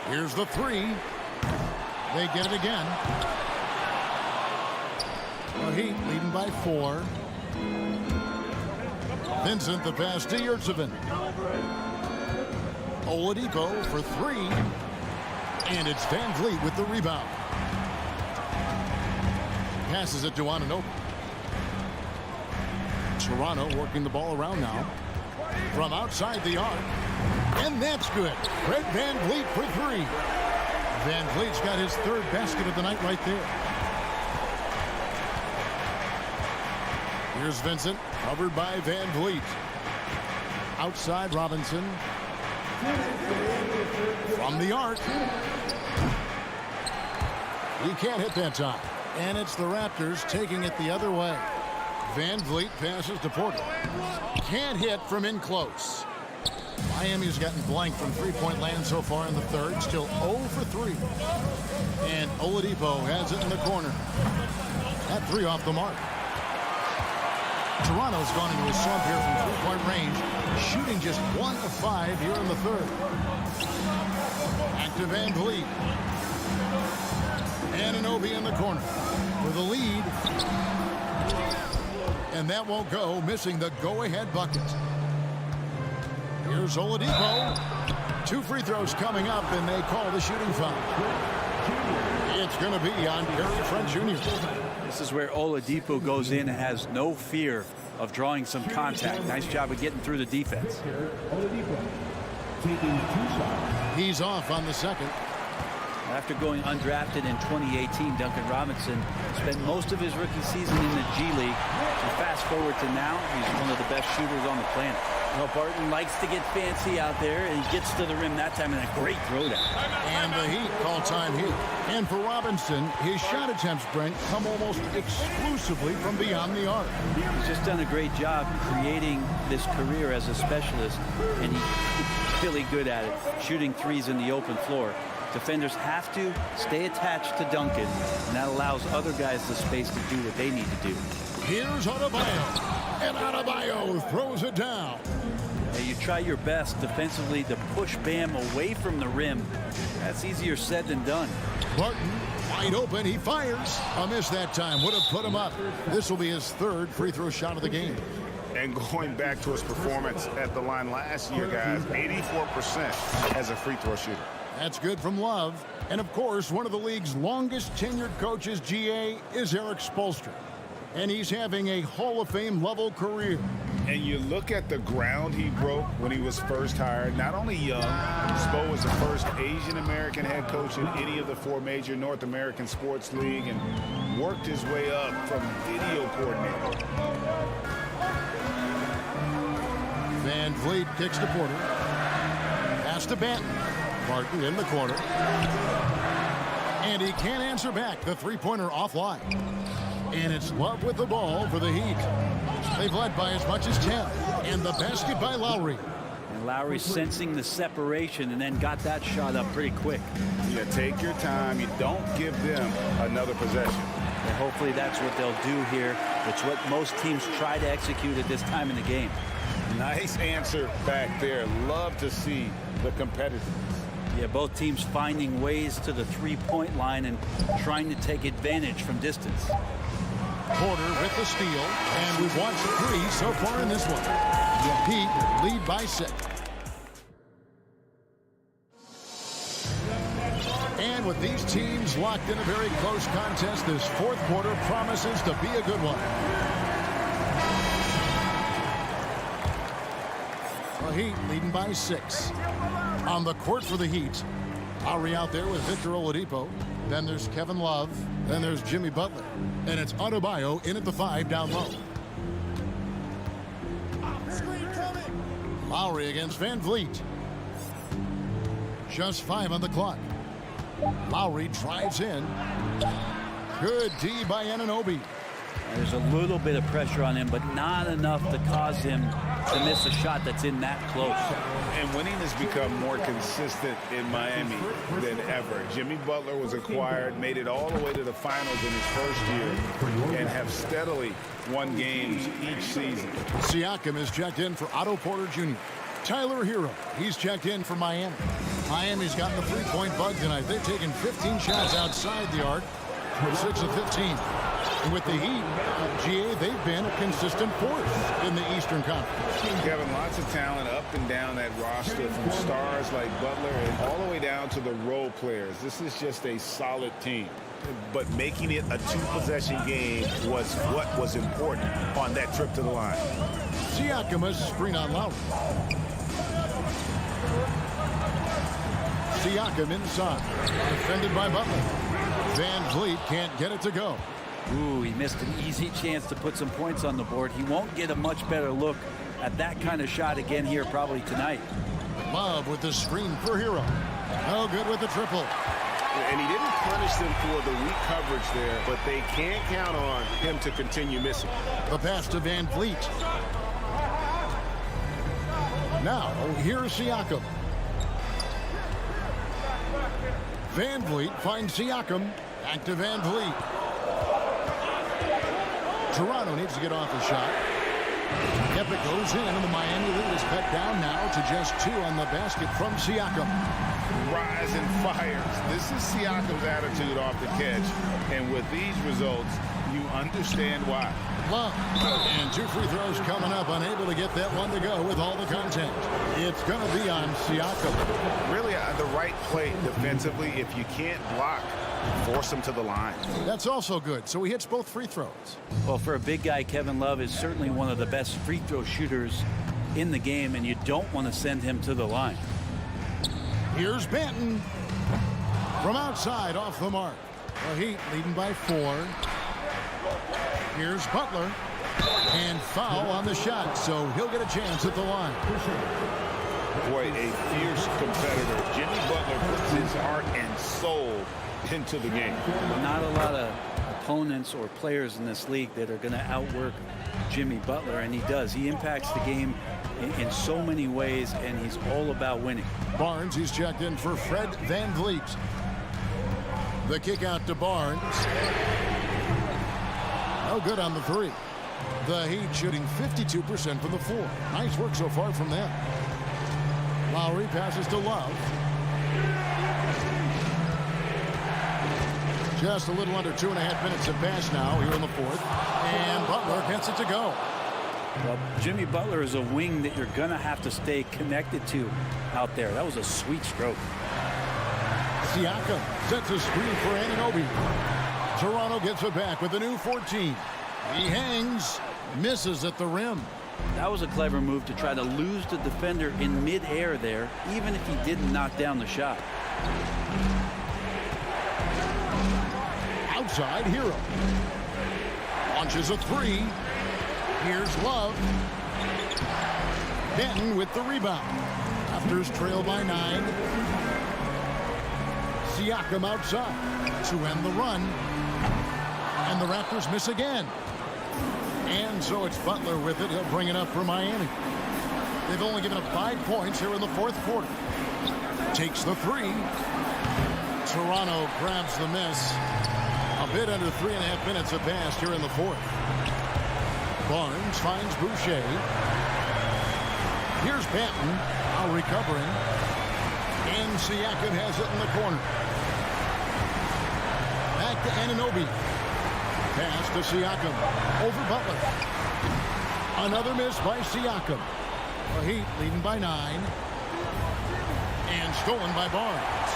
E: Here's the 3. They get it again. The Heat leading by 4. Vincent the pass to Yurtseven. Oladipo for 3. And it's Van Vliet with the rebound. Passes it to Anunoby. Toronto working the ball around now. From outside the arc. And that's good. Fred Van Vliet for 3. Van Vliet's got his 3rd basket of the night right there. Here's Vincent, covered by Van Vliet. Outside Robinson. From the arc. He can't hit that time. And it's the Raptors taking it the other way. Van Vliet passes to Porter. Can't hit from in close. Miami's gotten blank from three-point land so far in the third. Still 0 for 3. And Oladipo has it in the corner. That 3 off the mark. Toronto's gone into a slump here from three-point range. Shooting just 1 of 5 here in the third. Back to Van Vliet. Anunoby in the corner for the lead. And that won't go, missing the go-ahead bucket. Here's Oladipo. 2 free throws coming up, and they call the shooting foul. It's going to be on Gary Trent Jr.
B: This is where Oladipo goes in and has no fear of drawing some contact. Nice job of getting through the defense.
E: He's off on the second.
B: After going undrafted in 2018, Duncan Robinson spent most of his rookie season in the G League. And fast forward to now, he's one of the best shooters on the planet. Well, Barton likes to get fancy out there, and he gets to the rim that time in a great throwdown.
E: And the Heat call time Heat. And for Robinson, his shot attempts, Brent, come almost exclusively from beyond the arc.
B: He's just done a great job creating this career as a specialist, and he's really good at it, shooting threes in the open floor. Defenders have to stay attached to Duncan, and that allows other guys the space to do what they need to do.
E: Here's Adebayo, and Adebayo throws it down.
B: You try your best defensively to push Bam away from the rim. That's easier said than done.
E: Barton, wide open, he fires. A miss that time, would have put him up. This will be his 3rd free throw shot of the game.
H: And going back to his performance at the line last year, guys, 84% as a free throw shooter.
E: That's good from Love. And, of course, one of the league's longest tenured coaches, GA, is Eric Spoelstra. And he's having a Hall of Fame level career.
H: And you look at the ground he broke when he was first hired. Not only young, Spo was the first Asian-American head coach in any of the 4 major North American sports league and worked his way up from video coordinator.
E: Van Vliet kicks to Porter. Pass to Benton. Barton in the corner. And he can't answer back. The three-pointer offline. And it's Love with the ball for the Heat. They've led by as much as 10. And the basket by Lowry.
B: And Lowry sensing the separation and then got that shot up pretty quick.
H: Yeah, take your time. You don't give them another possession.
B: And hopefully that's what they'll do here. It's what most teams try to execute at this time in the game.
H: Nice answer back there. Love to see the competitiveness.
B: Yeah, both teams finding ways to the three-point line and trying to take advantage from distance.
E: Porter with the steal, and we've watched 3 so far in this one. The Heat lead by 6. And with these teams locked in a very close contest, this fourth quarter promises to be a good one. The Heat leading by 6. On the court for the Heat, Lowry out there with Victor Oladipo. Then there's Kevin Love. Then there's Jimmy Butler. And it's Adebayo in at the 5 down low. Lowry against Van Vliet. Just 5 on the clock. Lowry drives in. Good D by Anunoby.
B: There's a little bit of pressure on him, but not enough to cause him to miss a shot that's in that close.
H: And winning has become more consistent in Miami than ever. Jimmy Butler was acquired, made it all the way to the finals in his first year, and have steadily won games each season.
E: Siakam is checked in for Otto Porter Jr. Tyler Hero, he's checked in for Miami. Miami's gotten the three-point bug tonight. They've taken 15 shots outside the arc, 6 of 15. And with the Heat, GA, they've been a consistent force in the Eastern Conference.
H: Kevin, lots of talent up and down that roster, from stars like Butler and all the way down to the role players. This is just a solid team. But making it a 2-possession game was what was important on that trip to the line.
E: Siakam has a screen on Lowry. Siakam inside, defended by Butler. Van Vliet can't get it to go.
B: Ooh, he missed an easy chance to put some points on the board. He won't get a much better look at that kind of shot again here probably tonight.
E: Love with the screen for Hero. No good with the triple.
F: And he didn't punish them for the weak coverage there, but they can't count on him to continue missing.
E: The pass to Van Vliet. Now, here's Siakam. Van Vliet finds Siakam. Back to Van Vliet. Toronto needs to get off the shot. Epic goes in, and the Miami lead is cut down now to just 2 on the basket from Siakam.
H: Rise and fires. This is Siakam's attitude off the catch. And with these results, you understand why.
E: Love. And 2 free throws coming up, unable to get that one to go with all the contact. It's going to be on Siakam.
H: Really, the right play defensively. If you can't block, force him to the line.
E: That's also good. So he hits both free throws.
B: Well, for a big guy, Kevin Love is certainly one of the best free throw shooters in the game, and you don't want to send him to the line.
E: Here's Benton from outside off the mark. The Heat leading by 4. Here's Butler, and foul on the shot, so he'll get a chance at the line.
H: Boy, a fierce competitor. Jimmy Butler puts his heart and soul into the game.
B: Not a lot of opponents or players in this league that are going to outwork Jimmy Butler, and he does. He impacts the game in so many ways, and he's all about winning.
E: Barnes, he's checked in for Fred Van Vliet. The kick out to Barnes. No good on the 3. The Heat shooting 52% from the 4. Nice work so far from them. Lowry passes to Love. Just a little under 2.5 minutes have passed now here in the 4th. And Butler gets it to go.
B: Well, Jimmy Butler is a wing that you're going to have to stay connected to out there. That was a sweet stroke.
E: Siakam sets a screen for Anunoby. Toronto gets it back with a new 14. He hangs, misses at the rim.
B: That was a clever move to try to lose the defender in midair there, even if he didn't knock down the shot.
E: Outside, Hero. Launches a 3. Here's Love. Benton with the rebound. Raptors trail by 9. Siakam outside to end the run. And the Raptors miss again. And so it's Butler with it. He'll bring it up for Miami. They've only given up 5 points here in the fourth quarter. Takes the three. Toronto grabs the miss. A bit under 3.5 minutes have passed here in the fourth. Barnes finds Boucher. Here's Banton, now recovering. And Siakam has it in the corner. Back to Anunoby. Pass to Siakam. Over Butler. Another miss by Siakam. The Heat leading by 9. And stolen by Barnes.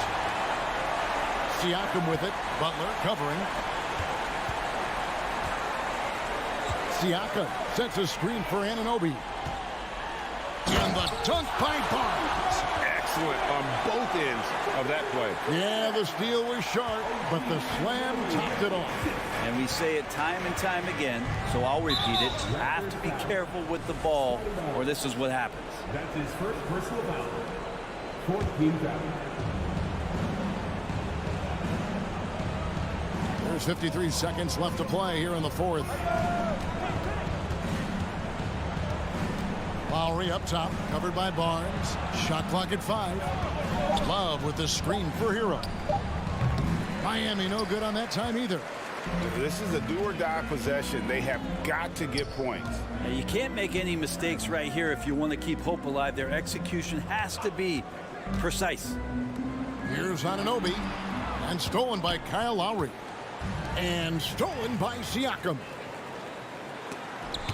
E: Siakam with it. Butler covering. Siakam sets a screen for Anunoby. And the dunk by Barnes.
F: Excellent on both ends of that play.
E: Yeah, the steal was sharp, but the slam topped it off.
B: And we say it time and time again, so I'll repeat it. You have to be careful with the ball, or this is what happens.
D: That's his first personal foul. Fourth team foul.
E: There's 53 seconds left to play here in the fourth. Lowry up top, covered by Barnes. Shot clock at 5. Love with the screen for Hero. Miami no good on that time either.
H: This is a do-or-die possession. They have got to get points.
B: Now, you can't make any mistakes right here if you want to keep hope alive. Their execution has to be precise.
E: Here's Anunoby. And stolen by Kyle Lowry. And stolen by Siakam.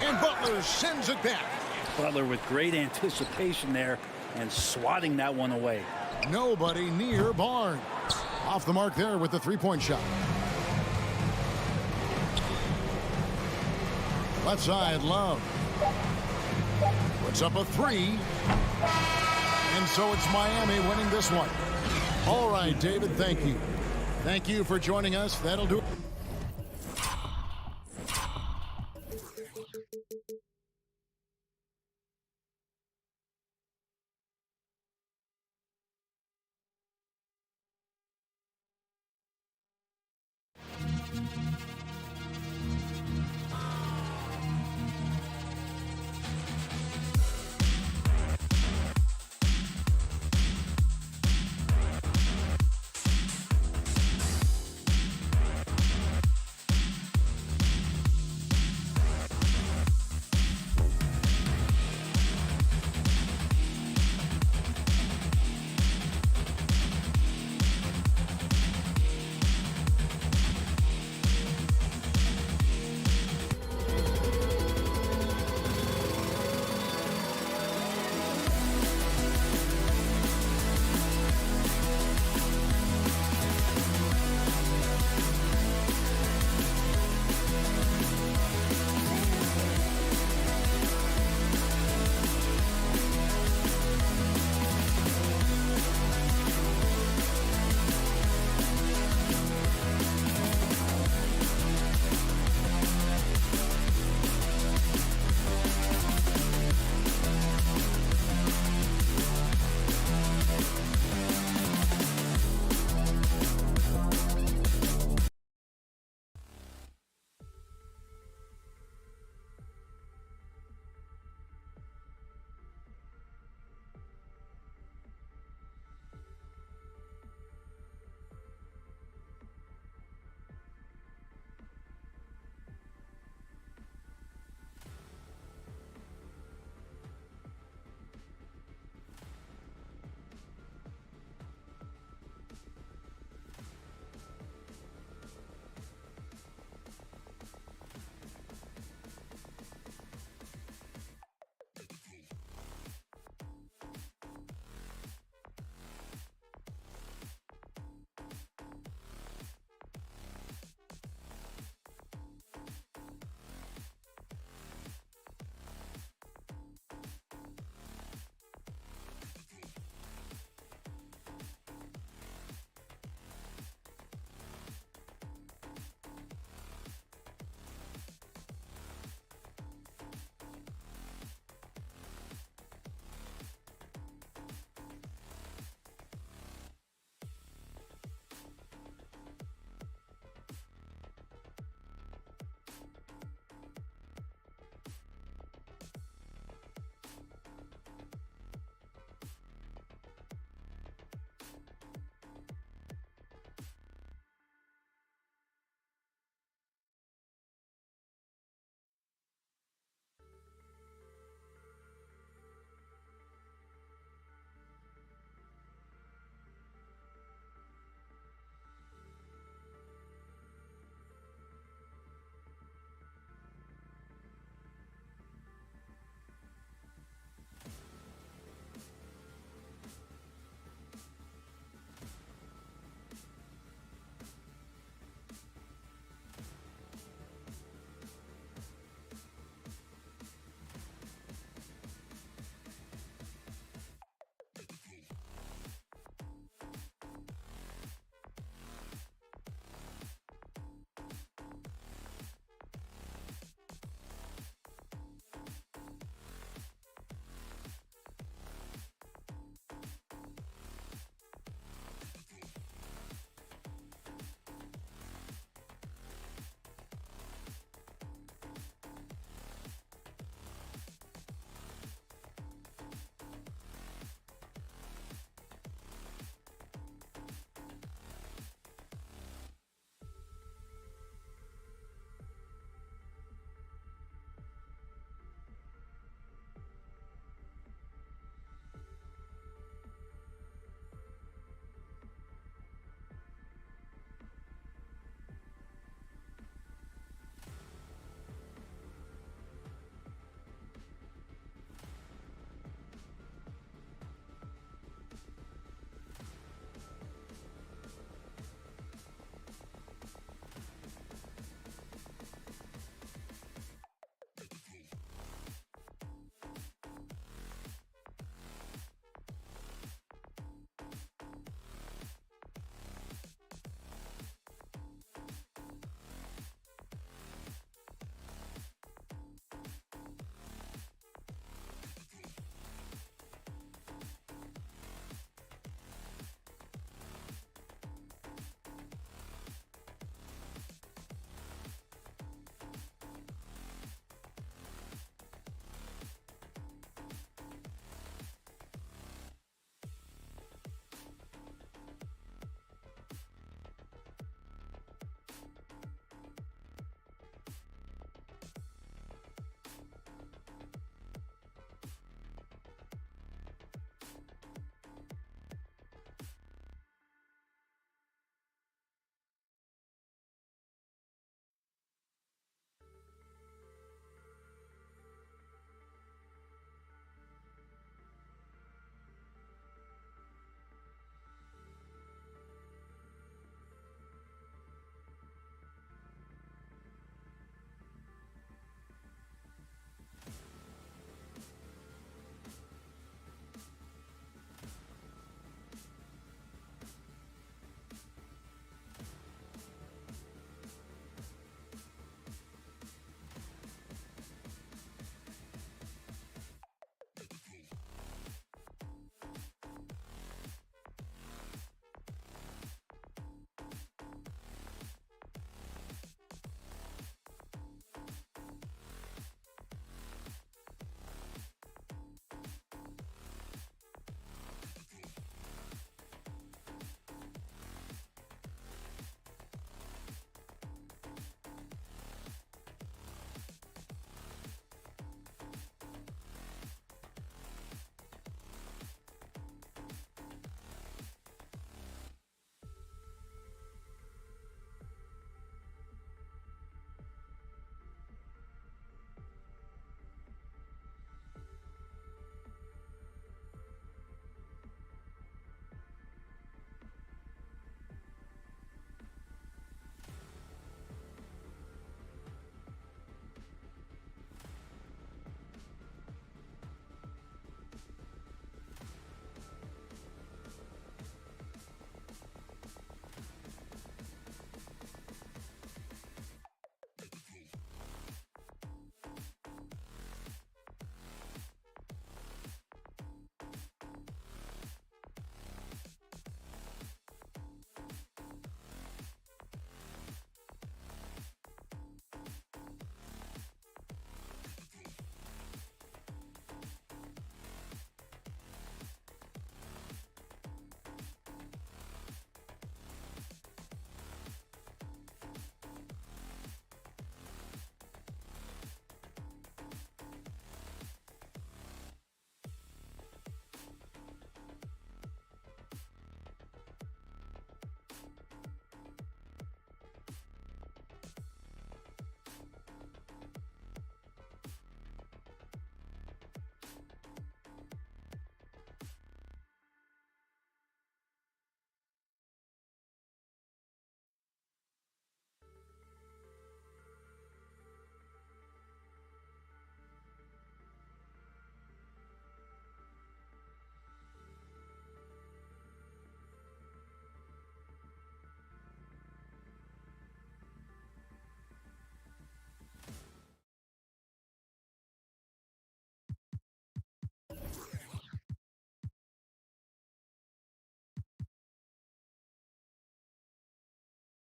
E: And Butler sends it back.
B: Butler with great anticipation there and swatting that one away.
E: Nobody near Barnes. Off the mark there with the three-point shot. Left side, Love. Puts up a 3. And so it's Miami winning this one. All right, David, thank you. Thank you for joining us. That'll do it.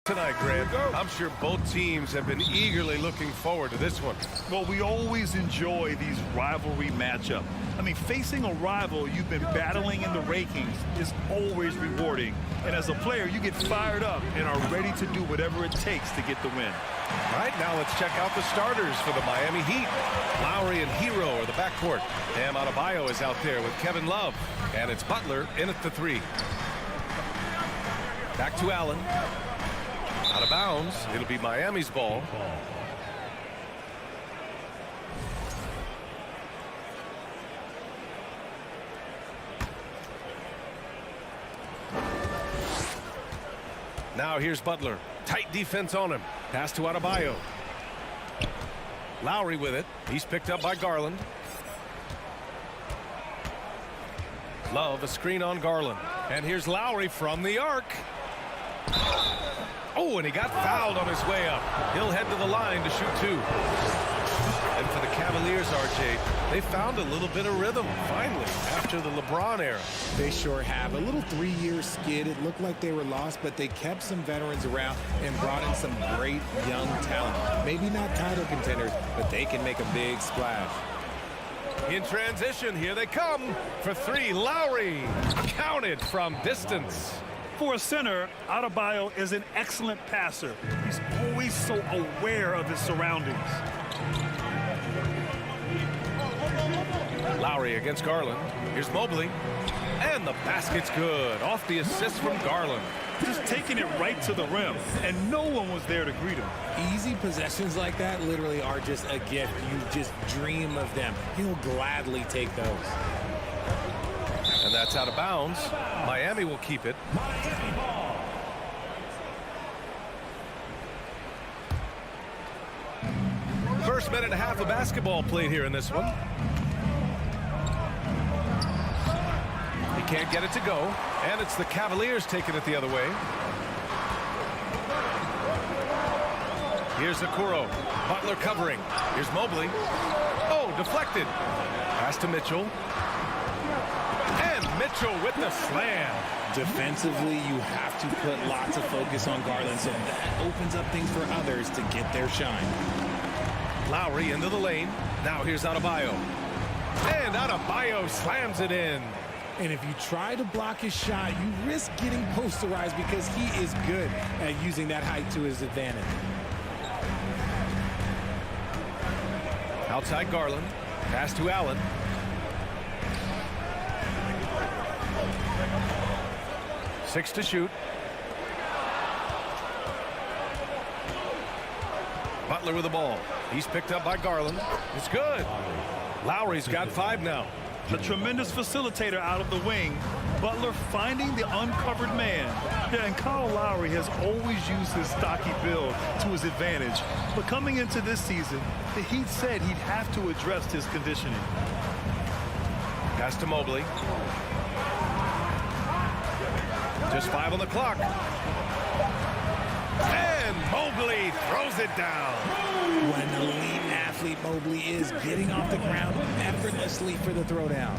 A: Tonight, Grant. I'm sure both teams have been eagerly looking forward to this one.
C: Well, we always enjoy these rivalry matchups. I mean, facing a rival you've been battling in the rankings is always rewarding. And as a player, you get fired up and are ready to do whatever it takes to get the win.
A: All right, now let's check out the starters for the Miami Heat. Lowry and Hero are the backcourt. Bam Adebayo is out there with Kevin Love. And it's Butler in at the 3. Back to Allen. Out of bounds. It'll be Miami's ball. Now here's Butler. Tight defense on him. Pass to Adebayo. Lowry with it. He's picked up by Garland. Love, a screen on Garland. And here's Lowry from the arc. Oh, and he got fouled on his way up. He'll head to the line to shoot 2. And for the Cavaliers, RJ, they found a little bit of rhythm, finally, after the LeBron era.
L: They sure have. A little 3-year skid. It looked like they were lost, but they kept some veterans around and brought in some great young talent. Maybe not title contenders, but they can make a big splash.
A: In transition, here they come for 3. Lowry counted from distance.
C: For a center, Adebayo is an excellent passer. He's always so aware of his surroundings.
A: Lowry against Garland. Here's Mobley. And the basket's good. Off the assist from Garland.
C: Just taking it right to the rim, and no one was there to greet him.
L: Easy possessions like that literally are just a gift. You just dream of them. He'll gladly take those.
A: And that's out of bounds. Miami will keep it. First minute and a half of basketball played here in this one. He can't get it to go. And it's the Cavaliers taking it the other way. Here's Okoro. Butler covering. Here's Mobley. Oh, deflected. Pass to Mitchell. And Mitchell with the slam.
L: Defensively, you have to put lots of focus on Garland, so that opens up things for others to get their shine.
A: Lowry into the lane. Now here's Adebayo. And Adebayo slams it in.
L: And if you try to block his shot, you risk getting posterized because he is good at using that height to his advantage.
A: Outside Garland. Pass to Allen. Six to shoot. Butler with the ball. He's picked up by Garland. It's good. Lowry's got 5 now.
C: A tremendous facilitator out of the wing. Butler finding the uncovered man. Yeah, and Kyle Lowry has always used his stocky build to his advantage. But coming into this season, the Heat said he'd have to address his conditioning.
A: Pass to Mobley. Just 5 on the clock. And Mobley throws it down.
L: What an elite athlete Mobley is, getting off the ground effortlessly for the throwdown.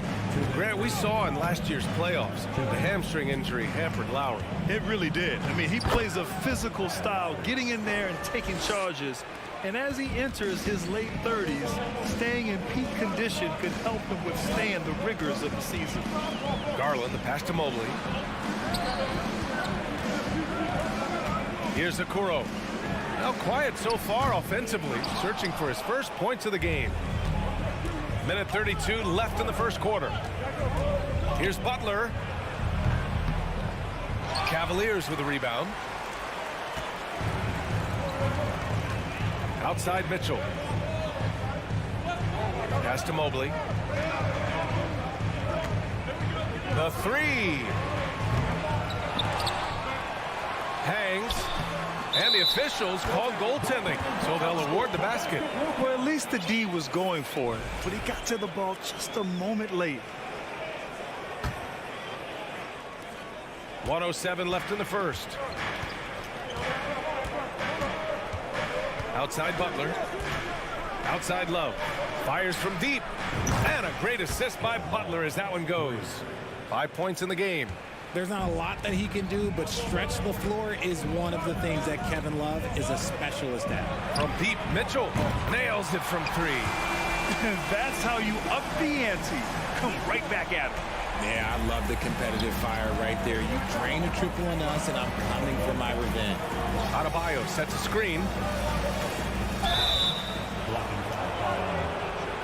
A: Grant, we saw in last year's playoffs, the hamstring injury hampered Lowry.
C: It really did. I mean, he plays a physical style, getting in there and taking charges. And as he enters his late 30s, staying in peak condition could help him withstand the rigors of the season.
A: Garland, the pass to Mobley. Here's Okoro. Now quiet so far offensively, searching for his first points of the game. Minute 32 left in the first quarter. Here's Butler. Cavaliers with a rebound. Outside Mitchell. Pass to Mobley. The 3. Hangs. And the officials called goaltending, so they'll award the basket.
C: Well, at least the D was going for it, but he got to the ball just a moment late.
A: 1:07 left in the first. Outside Butler. Outside Love. Fires from deep. And a great assist by Butler as that one goes. 5 points in the game.
L: There's not a lot that he can do, but stretch the floor is one of the things that Kevin Love is a specialist at.
A: From deep, Mitchell nails it from three.
C: That's how you up the ante. Come right back at him.
L: Yeah, I love the competitive fire right there. You drain a triple on us, and I'm coming for my revenge.
A: Adebayo sets a screen.
D: Blocking foul.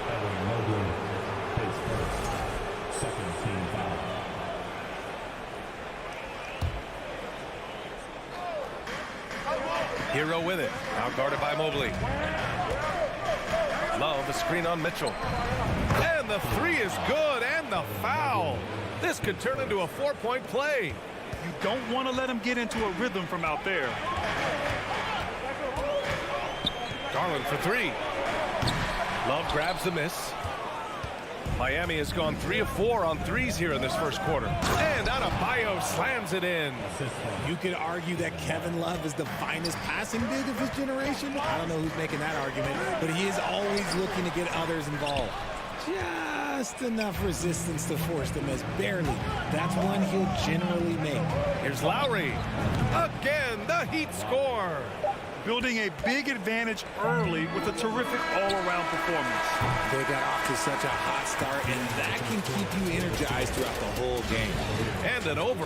D: Evan Mobley takes first. Second team foul.
A: Hero with it. Now guarded by Mobley. Love the screen on Mitchell. And the three is good, and the foul. This could turn into a 4-point play.
C: You don't want to let him get into a rhythm from out there.
A: Garland for three. Love grabs the miss. Miami has gone 3 of 4 on threes here in this first quarter. And Adebayo slams it in.
L: You could argue that Kevin Love is the finest passing big of his generation. I don't know who's making that argument, but he is always looking to get others involved. Just enough resistance to force the miss. Barely. That's one he'll generally make.
A: Here's Lowry. Again, the Heat score.
C: Building a big advantage early with a terrific all-around performance.
L: They got off to such a hot start, and that can keep you energized throughout the whole game.
A: And an over.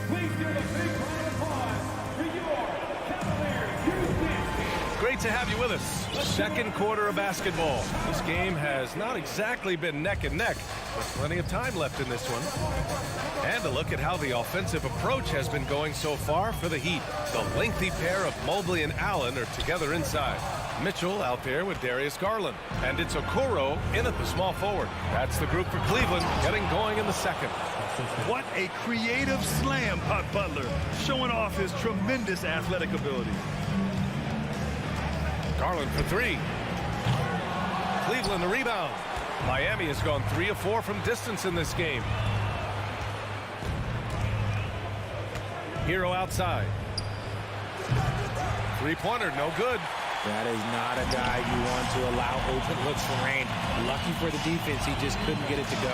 D: Please give a big round of applause for your Cavaliers.
A: Great to have you with us. Second quarter of basketball. This game has not exactly been neck and neck, but plenty of time left in this one. And a look at how the offensive approach has been going so far for the Heat. The lengthy pair of Mobley and Allen are together inside. Mitchell out there with Darius Garland. And it's Okoro in at the small forward. That's the group for Cleveland getting going in the second.
C: What a creative slam by Butler, showing off his tremendous athletic ability.
A: Garland for three. Cleveland the rebound. Miami has gone 3 of 4 from distance in this game. Hero outside. Three-pointer, no good.
L: That is not a guy you want to allow open looks for rain. Lucky for the defense, he just couldn't get it to go.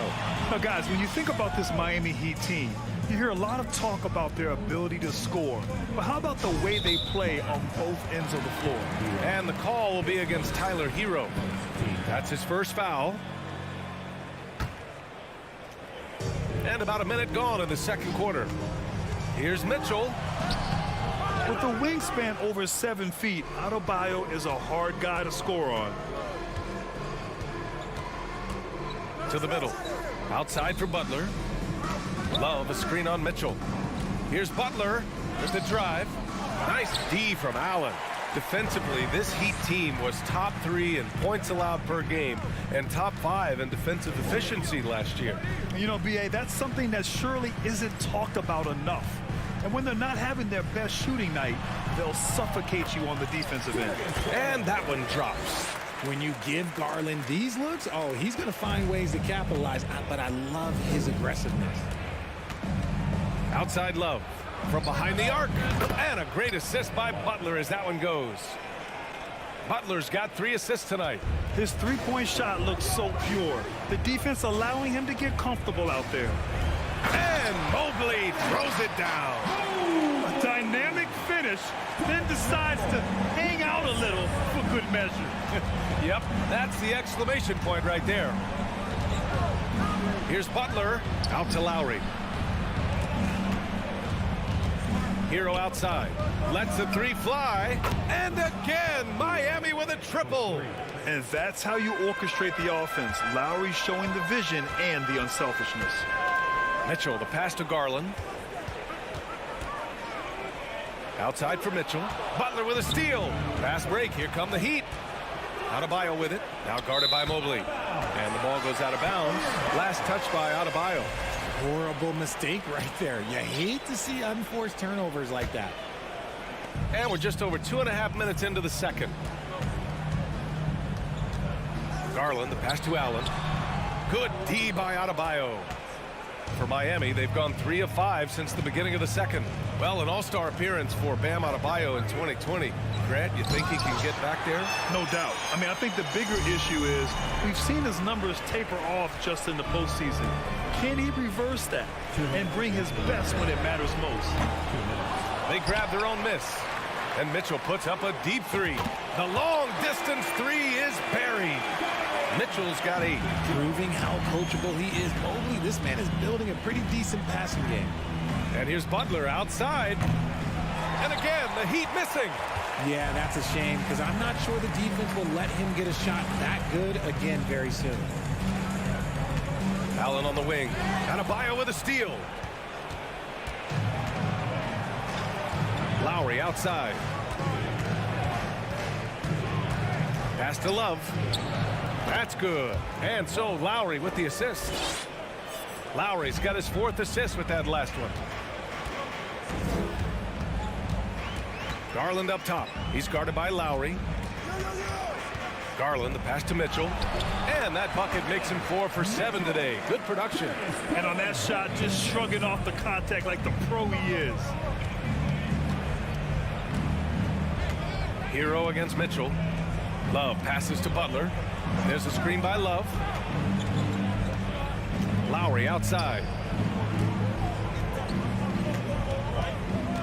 C: Now, guys, when you think about this Miami Heat team, you hear a lot of talk about their ability to score. But how about the way they play on both ends of the floor?
A: And the call will be against Tyler Hero. That's his first foul. And about a minute gone in the second quarter. Here's Mitchell.
C: With a wingspan over 7 feet, Adebayo is a hard guy to score on.
A: To the middle. Outside for Butler. Love a screen on Mitchell. Here's Butler. There's the drive. Nice D from Allen. Defensively, this Heat team was top 3 in points allowed per game and top 5 in defensive efficiency last year.
C: You know, B.A., that's something that surely isn't talked about enough. And when they're not having their best shooting night, they'll suffocate you on the defensive end.
A: And that one drops.
L: When you give Garland these looks, oh, he's going to find ways to capitalize, but I love his aggressiveness.
A: Outside Love from behind the arc. And a great assist by Butler as that one goes. Butler's got 3 assists tonight.
C: His three-point shot looks so pure. The defense allowing him to get comfortable out there.
A: And Mobley throws it down.
C: A dynamic finish, then decides to hang out a little for good measure.
A: Yep, that's the exclamation point right there. Here's Butler out to Lowry. Hero outside. Lets the 3 fly. And again, Miami with a triple.
C: And that's how you orchestrate the offense. Lowry showing the vision and the unselfishness.
A: Mitchell, the pass to Garland. Outside for Mitchell. Butler with a steal. Fast break. Here come the Heat. Adebayo with it. Now guarded by Mobley. And the ball goes out of bounds. Last touch by Adebayo.
L: Horrible mistake right there. You hate to see unforced turnovers like that.
A: And we're just over 2.5 minutes into the second. Garland, the pass to Allen. Good D by Adebayo. For Miami, they've gone 3 of 5 since the beginning of the second. Well, an all-star appearance for Bam Adebayo in 2020. Grant, you think he can get back there?
C: No doubt. I mean, I think the bigger issue is we've seen his numbers taper off just in the postseason. Can he reverse that and bring his best when it matters most?
A: They grab their own miss. And Mitchell puts up a deep three. The long-distance three is buried. Mitchell's got 8.
L: Proving how coachable he is. Mobley, this man is building a pretty decent passing game.
A: And here's Butler outside. And again, the Heat missing.
L: Yeah, that's a shame because I'm not sure the defense will let him get a shot that good again very soon.
A: Allen on the wing. Adebayo with a steal. Lowry outside. Pass to Love. That's good. And so Lowry with the assist. Lowry's got his 4th assist with that last one. Garland up top. He's guarded by Lowry. Garland, the pass to Mitchell. And that bucket makes him 4 for 7 today. Good production.
C: And on that shot, just shrugging off the contact like the pro he is.
A: Hero against Mitchell. Love passes to Butler. There's a screen by Love. Lowry outside.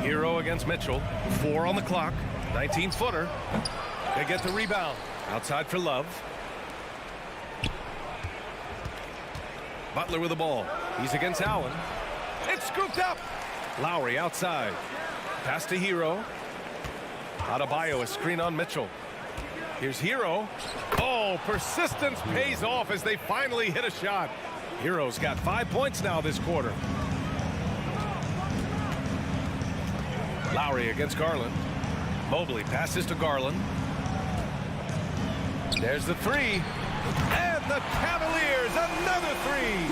A: Hero against Mitchell. 4 on the clock. 19-footer. They get the rebound. Outside for Love. Butler with the ball. He's against Allen. It's scooped up. Lowry outside. Pass to Hero. Adebayo, a screen on Mitchell. Here's Hero. Oh, persistence pays off as they finally hit a shot. Hero's got 5 points now this quarter. Lowry against Garland. Mobley passes to Garland. There's the three. And the Cavaliers, another three.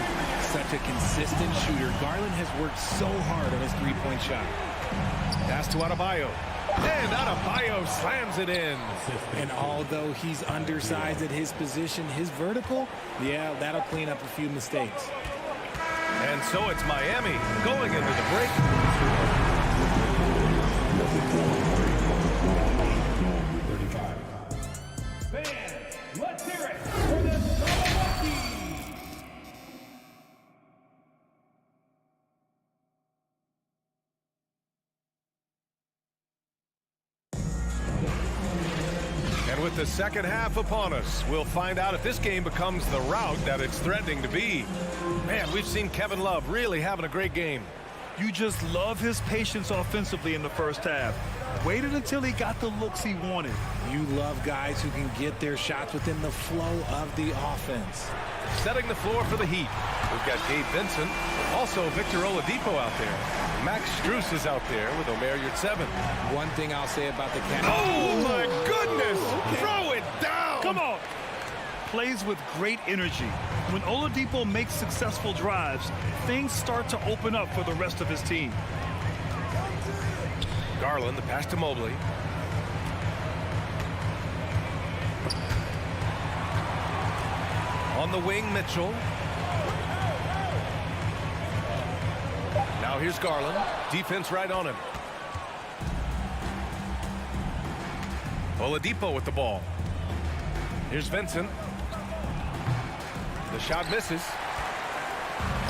L: Such a consistent shooter. Garland has worked so hard on his three-point shot.
A: Pass to Adebayo. And Adebayo slams it in.
L: And although he's undersized at his position, his vertical, yeah, that'll clean up a few mistakes.
A: And so it's Miami going into the break.
D: Fans, let's hear it for the Milwaukee.
A: And with the second half upon us, we'll find out if this game becomes the rout that it's threatening to be. Man, we've seen Kevin Love really having a great game.
C: You just love his patience offensively in the first half. Waited until he got the looks he wanted.
L: You love guys who can get their shots within the flow of the offense.
A: Setting the floor for the Heat. We've got Gabe Vincent, also Victor Oladipo out there. Max Strus is out there with Omer Yurtseven.
L: One thing I'll say about the Cavs.
A: Oh, my goodness! Okay. Throw it down!
C: Come on! Plays with great energy. When Oladipo makes successful drives, things start to open up for the rest of his team.
A: Garland, the pass to Mobley. On the wing, Mitchell. Now here's Garland. Defense right on him. Oladipo with the ball. Here's Vincent. The shot misses.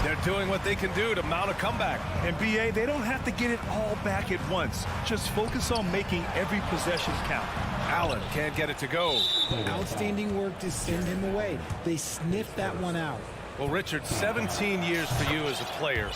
A: They're doing what they can do to mount a comeback.
C: And BA, they don't have to get it all back at once. Just focus on making every possession count.
A: Allen can't get it to go.
L: Outstanding work to send him away. They sniffed that one out.
A: Well, Richard, 17 years for you as a player.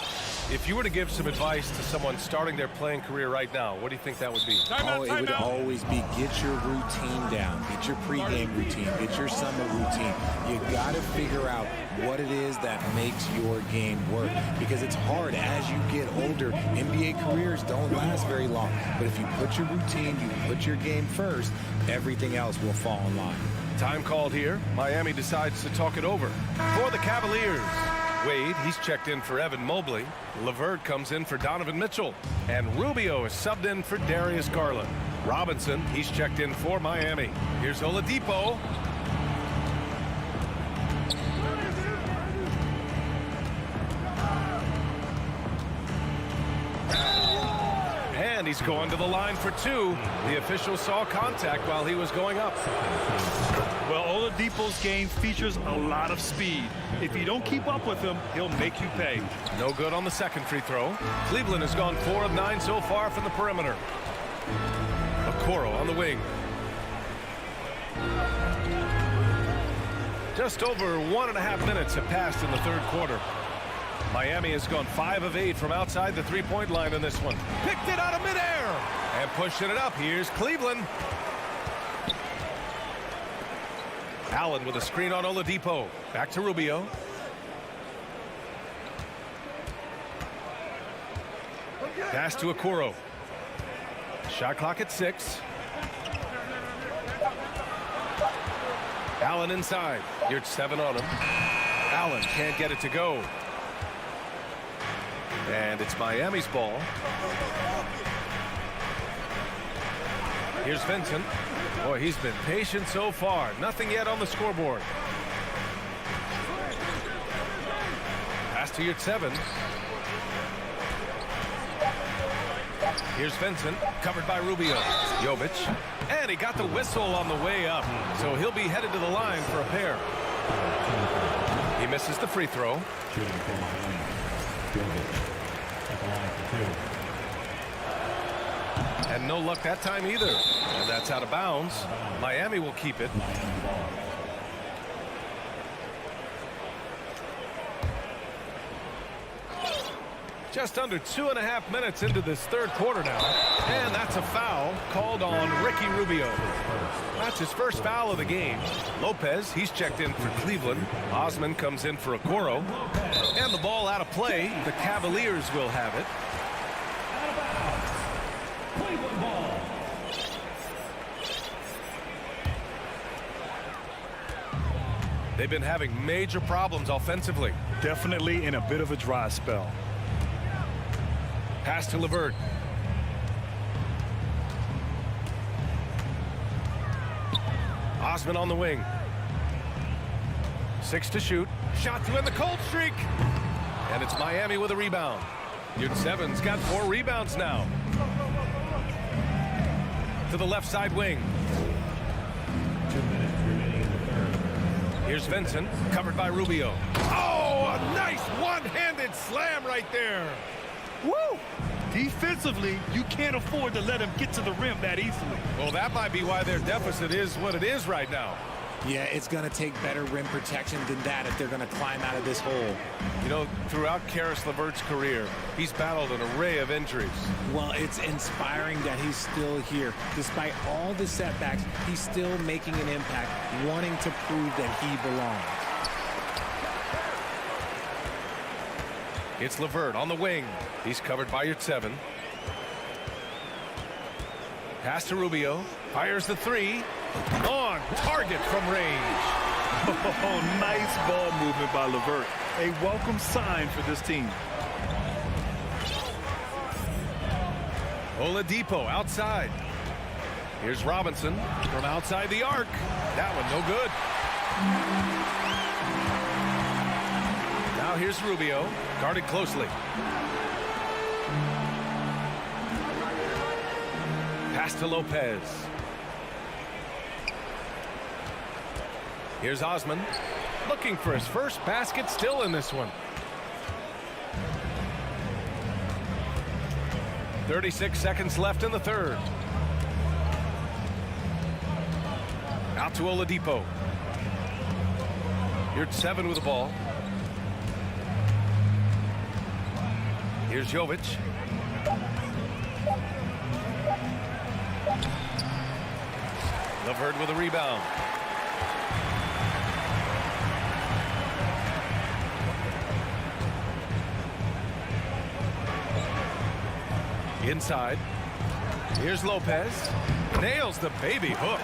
A: If you were to give some advice to someone starting their playing career right now, what do you think that would be?
L: It would always be get your routine down. Get your pregame routine. Get your summer routine. You got to figure out what it is that makes your game work. Because it's hard as you get older. NBA careers don't last very long. But if you put your routine, you put your game first, everything else will fall in line.
A: Time called here. Miami decides to talk it over. For the Cavaliers, Wade, he's checked in for Evan Mobley. LeVert comes in for Donovan Mitchell. And Rubio is subbed in for Darius Garland. Robinson, he's checked in for Miami. Here's Oladipo. he's going to the line for two. The official saw contact while he was going up.
C: Well, Oladipo's game features a lot of speed. If you don't keep up with him, he'll make you pay.
A: No good on the second free throw. Cleveland has gone 4 of 9 so far from the perimeter. Okoro on the wing. Just over 1.5 minutes have passed in the third quarter. Miami has gone 5 of 8 from outside the three-point line in this one. Picked it out of midair and pushing it up. Here's Cleveland. Allen with a screen on Oladipo. Back to Rubio. Pass to Okoro. Shot clock at 6. Allen inside. You're 7 on him. Allen can't get it to go. And it's Miami's ball. Here's Vincent. Boy, he's been patient so far. Nothing yet on the scoreboard. Pass to your 7. Here's Vincent, covered by Rubio. Jovic, and he got the whistle on the way up, so he'll be headed to the line for a pair. He misses the free throw. And no luck that time either. And that's out of bounds. Miami will keep it. Just under 2.5 minutes into this third quarter now. And that's a foul called on Ricky Rubio. That's his first foul of the game. Lopez, he's checked in for Cleveland. Osman comes in for Okoro. And the ball out of play. The Cavaliers will have it.
D: Cleveland ball.
A: They've been having major problems offensively.
C: Definitely in a bit of a dry spell.
A: Pass to LeVert. Osman on the wing. 6 to shoot. Shot to end the cold streak. And it's Miami with a rebound. Your 7's got 4 rebounds now. To the left side wing.
D: 2 minutes remaining in the third.
A: Here's Vincent, covered by Rubio. Oh, a nice one-handed slam right there.
C: Woo! Defensively, you can't afford to let him get to the rim that easily.
A: Well, that might be why their deficit is what it is right now.
L: Yeah, it's going to take better rim protection than that if they're going to climb out of this hole.
A: You know, throughout Karis LeVert's career, he's battled an array of injuries.
L: Well, it's inspiring that he's still here. Despite all the setbacks, he's still making an impact, wanting to prove that he belongs.
A: It's LeVert on the wing. He's covered by your 7. Pass to Rubio. Fires the 3. On target from range.
C: Oh, nice ball movement by LeVert. A welcome sign for this team.
A: Oladipo outside. Here's Robinson from outside the arc. That one no good. Now here's Rubio, guarded closely. Pass to Lopez. Here's Osman, looking for his first basket, still in this one. 36 seconds left in the third. Out to Oladipo. You're 7 with the ball. Here's Jovic. LeVert with a rebound. Inside. Here's Lopez. Nails the baby hook.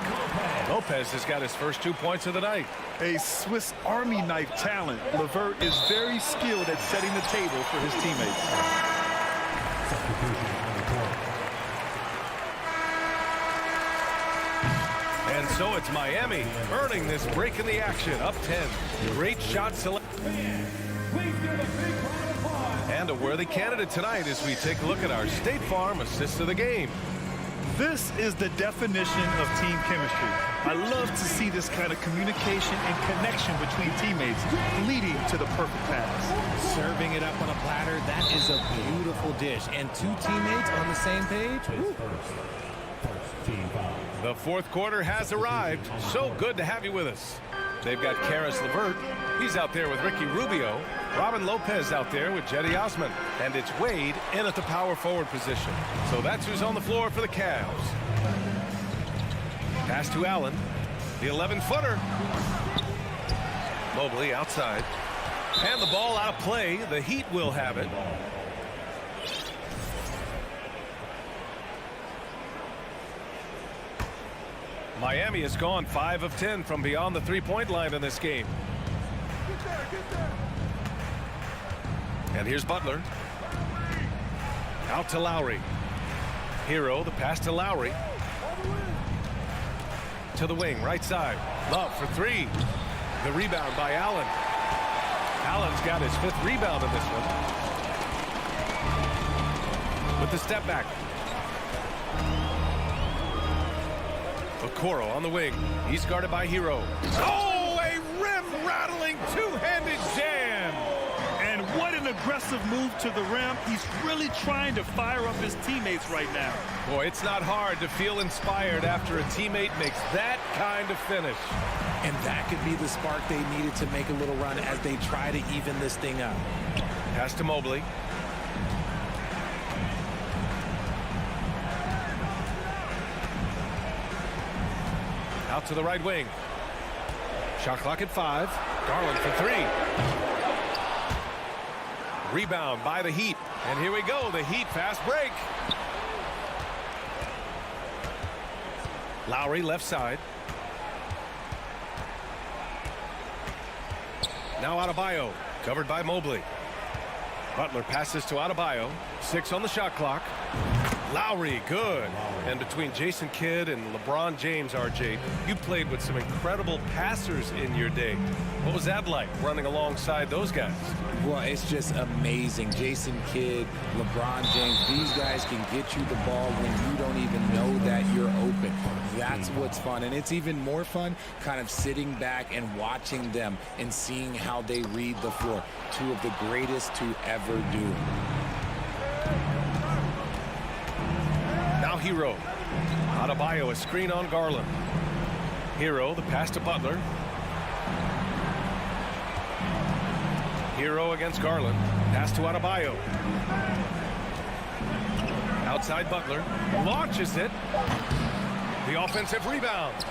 A: Lopez has got his first 2 points of the night.
C: A Swiss Army knife talent. LeVert is very skilled at setting the table for his teammates.
D: Substitution on the court.
A: And so it's Miami earning this break in the action. Up 10. Great shot selection.
D: Please give a big round of applause
A: And a worthy candidate tonight as we take a look at our State Farm assist of the game.
C: This is the definition of team chemistry. I love to see this kind of communication and connection between teammates leading to the perfect pass.
L: Serving it up on a platter, that is a beautiful dish. And two teammates on the same page. Woo.
A: The fourth quarter has arrived. So good to have you with us. They've got Karis LeVert. He's out there with Ricky Rubio. Robin Lopez out there with Jetty Osman. And it's Wade in at the power forward position. So that's who's on the floor for the Cavs. Pass to Allen. The 11-footer. Mobley outside. And the ball out of play. The Heat will have it. Miami has gone 5 of 10 from beyond the three-point line in this game. And here's Butler. Out to Lowry. Hero, the pass to Lowry. To the wing, right side. Love for three. The rebound by Allen. Allen's got his 5th rebound in this one. With the step back. Okoro on the wing. He's guarded by Hero. Oh, a rim-rattling two-handed jam.
C: And what an aggressive move to the rim. He's really trying to fire up his teammates right now.
A: Boy, it's not hard to feel inspired after a teammate makes that kind of finish.
L: And that could be the spark they needed to make a little run as they try to even this thing up.
A: Pass to Mobley. Out to the right wing. Shot clock at 5. Garland for 3. Rebound by the Heat. And here we go. The Heat fast break. Lowry left side. Now Adebayo. Covered by Mobley. Butler passes to Adebayo. 6 on the shot clock. Lowry, good. And between Jason Kidd and LeBron James, RJ, you played with some incredible passers in your day. What was that like, running alongside those guys?
L: Well, it's just amazing. Jason Kidd, LeBron James, these guys can get you the ball when you don't even know that you're open. That's what's fun. And it's even more fun kind of sitting back and watching them and seeing how they read the floor. Two of the greatest to ever do.
A: Now Hero. Adebayo, a screen on Garland. Hero, the pass to Butler. Hero against Garland. Pass to Adebayo. Outside Butler. Launches it. The offensive rebound.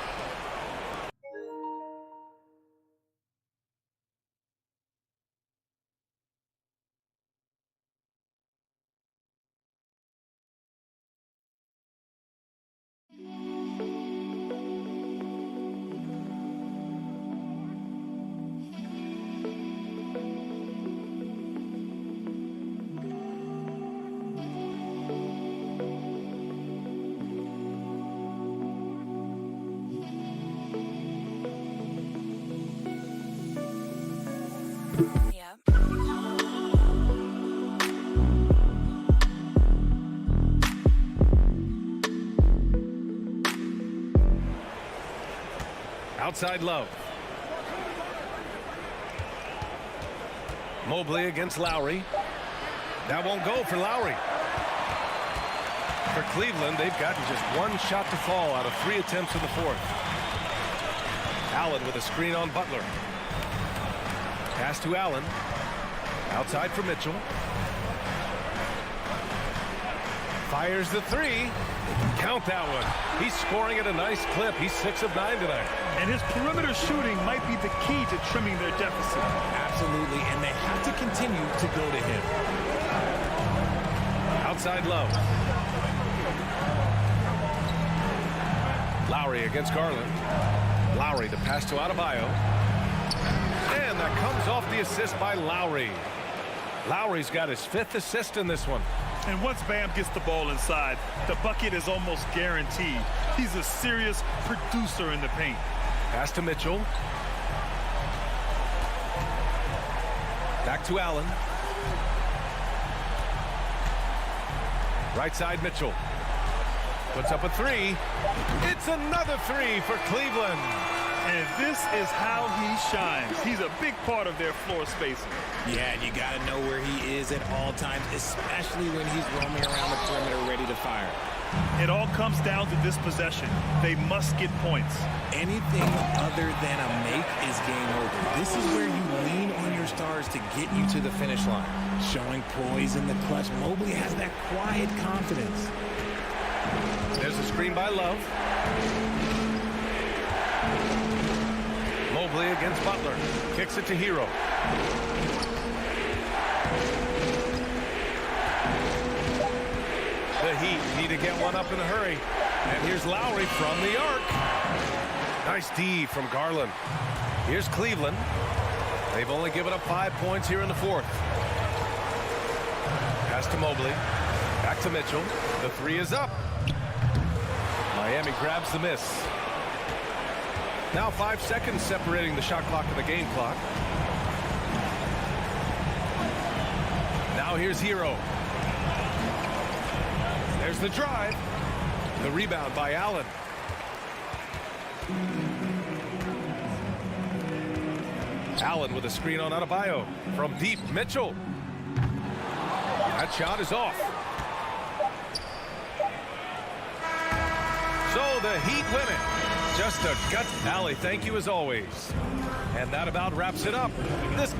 A: Outside Love. Mobley against Lowry. That won't go for Lowry. For Cleveland, they've gotten just 1 shot to fall out of 3 attempts in the 4th. Allen with a screen on Butler. Pass to Allen. Outside for Mitchell. Fires the 3. Count that one. He's scoring at a nice clip. He's 6 of 9 tonight.
C: And his perimeter shooting might be the key to trimming their deficit.
L: Absolutely, and they have to continue to go to him.
A: Outside Love. Lowry against Garland. Lowry, the pass to Adebayo. And that comes off the assist by Lowry. Lowry's got his 5th assist in this one.
C: And once Bam gets the ball inside, the bucket is almost guaranteed. He's a serious producer in the paint.
A: Pass to Mitchell. Back to Allen. Right side, Mitchell. Puts up a three. It's another three for Cleveland.
C: And this is how he shines. He's a big part of their floor spacing.
L: Yeah, and you got to know where he is at all times, especially when he's roaming around the perimeter ready to fire.
C: It all comes down to this possession. They must get points.
L: Anything other than a make is game over. This is where you lean on your stars to get you to the finish line. Showing poise in the clutch, Mobley has that quiet confidence.
A: There's a screen by Love. Mobley against Butler. Kicks it to Hero. The Heat need to get one up in a hurry. And here's Lowry from the arc. Nice D from Garland. Here's Cleveland. They've only given up 5 points here in the fourth. Pass to Mobley. Back to Mitchell. The three is up. Miami grabs the miss. Now 5 seconds separating the shot clock and the game clock. Now here's Hero. There's the drive. The rebound by Allen. Allen with a screen on Adebayo. From deep, Mitchell. That shot is off. So the Heat win it. Just a gut. Allie, thank you as always. And that about wraps it up. This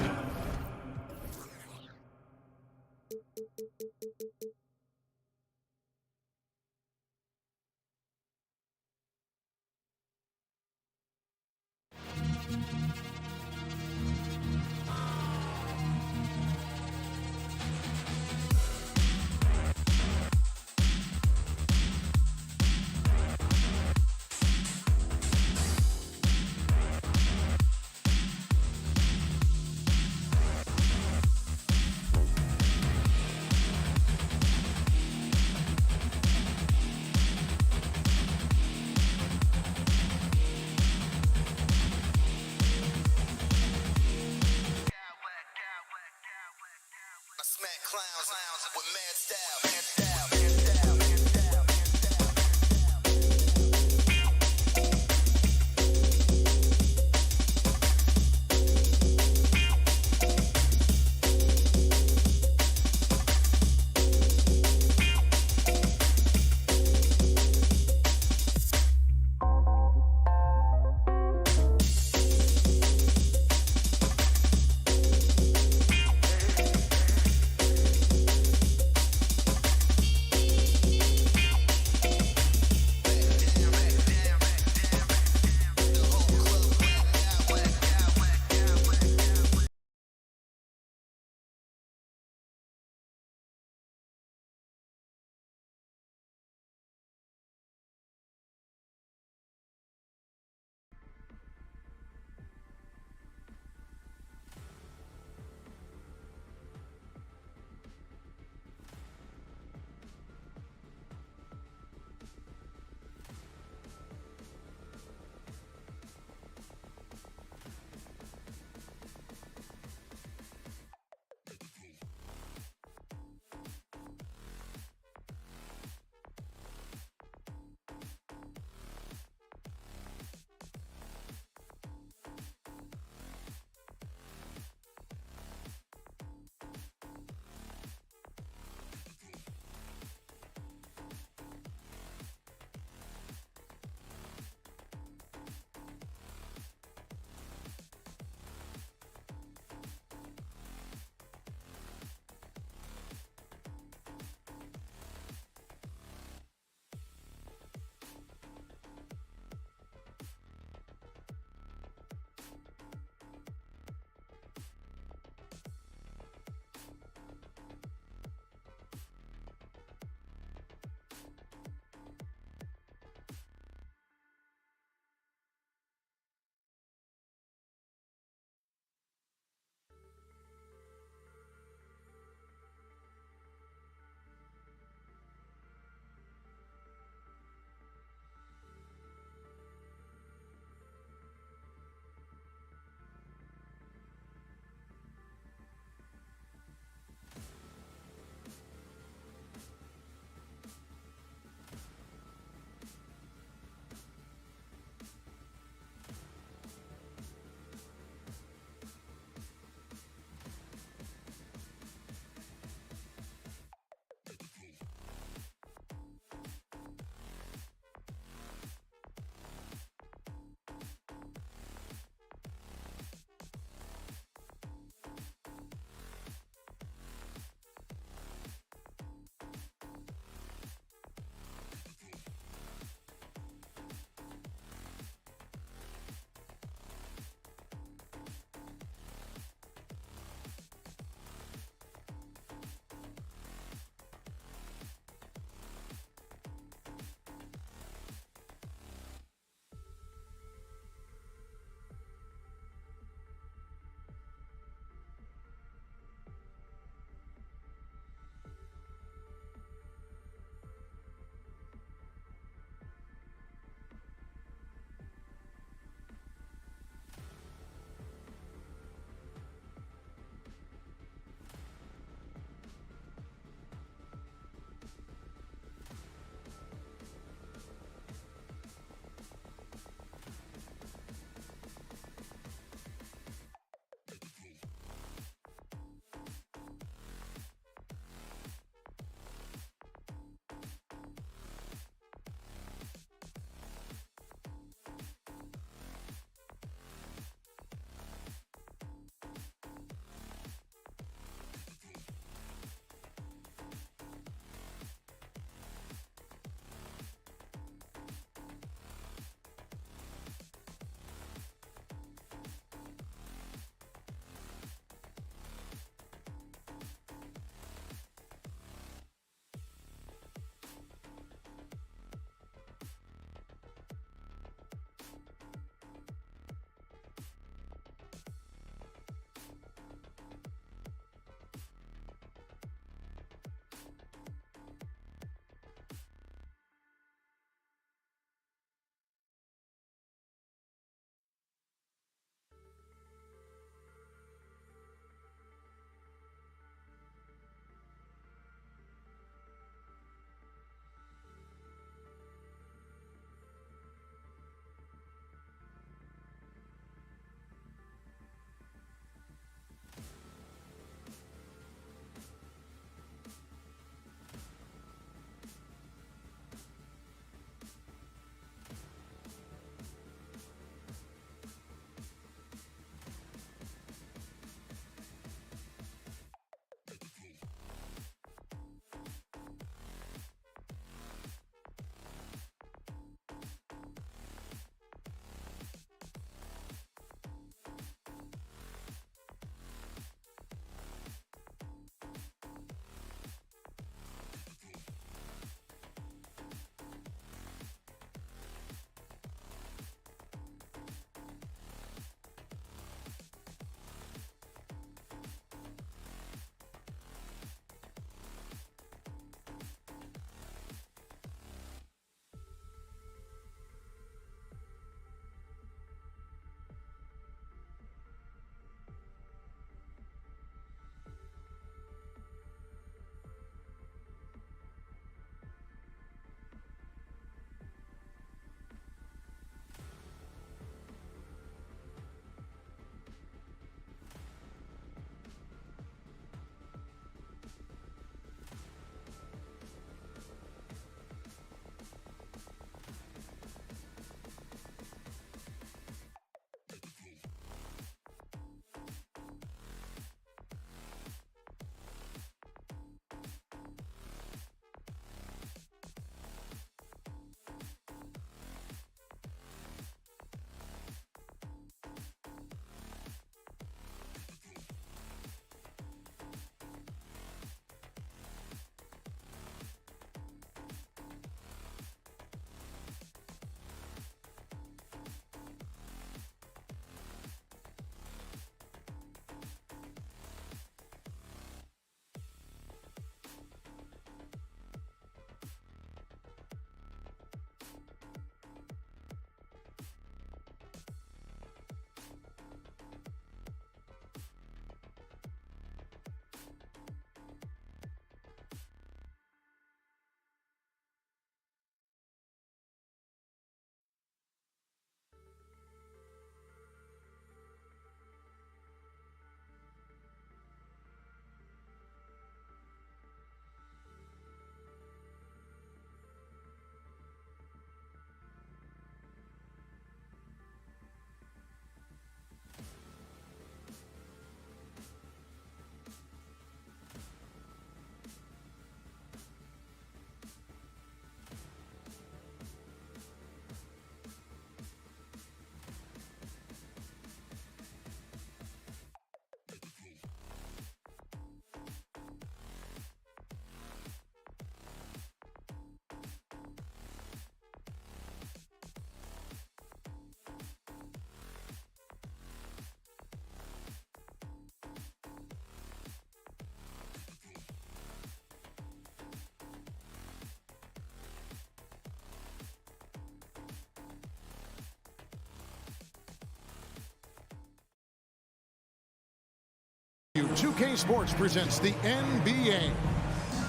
E: 2K Sports presents the NBA.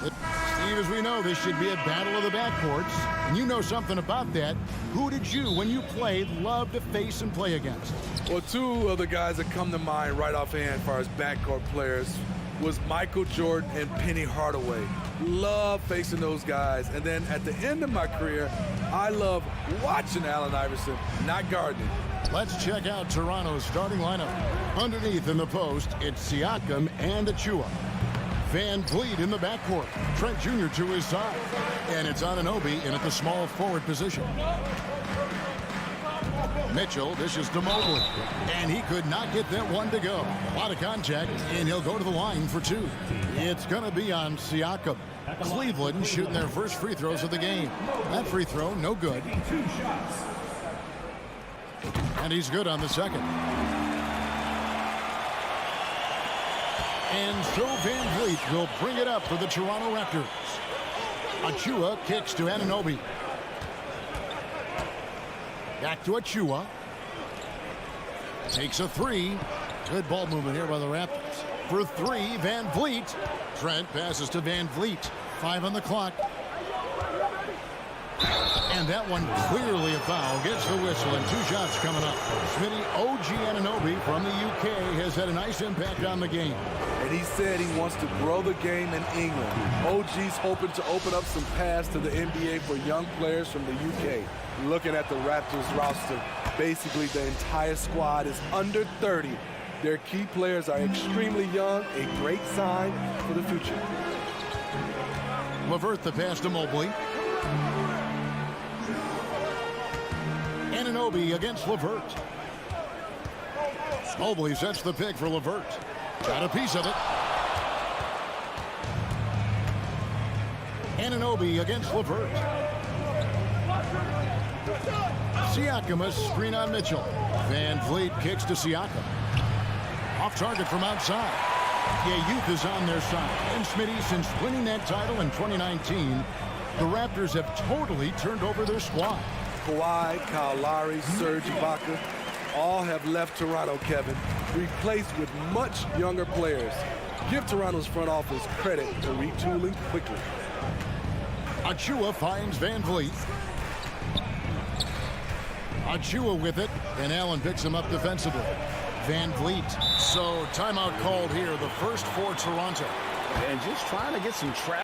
E: Steve, as we know, this should be a battle of the backcourts, and you know something about that. Who did you, when you played, love to face and play against?
G: Well, two of the guys that come to mind right offhand as far as backcourt players was Michael Jordan and Penny Hardaway. Love facing those guys. And then at the end of my career, I love watching Allen Iverson, not guarding him.
E: Let's check out Toronto's starting lineup. Underneath in the post, it's Siakam and Achua. Van Vliet in the backcourt. Trent Jr. to his side. And it's Anunoby in at the small forward position. Mitchell dishes to Mobley. And he could not get that one to go. A lot of contact, and he'll go to the line for two. It's going to be on Siakam. Cleveland shooting their first free throws of the game. That free throw, no good. And he's good on the second. And so Van Vliet will bring it up for the Toronto Raptors. Achua kicks to Anunoby. Back to Achua. Takes a three. Good ball movement here by the Raptors. For three, Van Vliet. Trent passes to Van Vliet. 5 on the clock. And that one clearly a foul. Gets the whistle and 2 shots coming up. Smitty, OG Anunoby from the UK has had a nice impact on the game.
G: And he said he wants to grow the game in England. OG's hoping to open up some paths to the NBA for young players from the UK. Looking at the Raptors roster, basically the entire squad is under 30. Their key players are extremely young, a great sign for the future.
E: LeVert the pass to Mobley. Anunoby against LeVert. Mobley sets the pick for LeVert. Got a piece of it. Anunoby against LeVert. Siakam a screen on Mitchell. Van Vliet kicks to Siakam. Off target from outside. Yeah, youth is on their side. And Smitty, since winning that title in 2019, the Raptors have totally turned over their squad.
G: Kawhi, Kyle Lowry, Serge Ibaka, all have left Toronto, Kevin, replaced with much younger players. Give Toronto's front office credit for retooling quickly.
E: Achua finds Van Vliet. Achua with it, and Allen picks him up defensively. Van Vliet. So timeout called here, the first for Toronto.
H: And just trying to get some trap.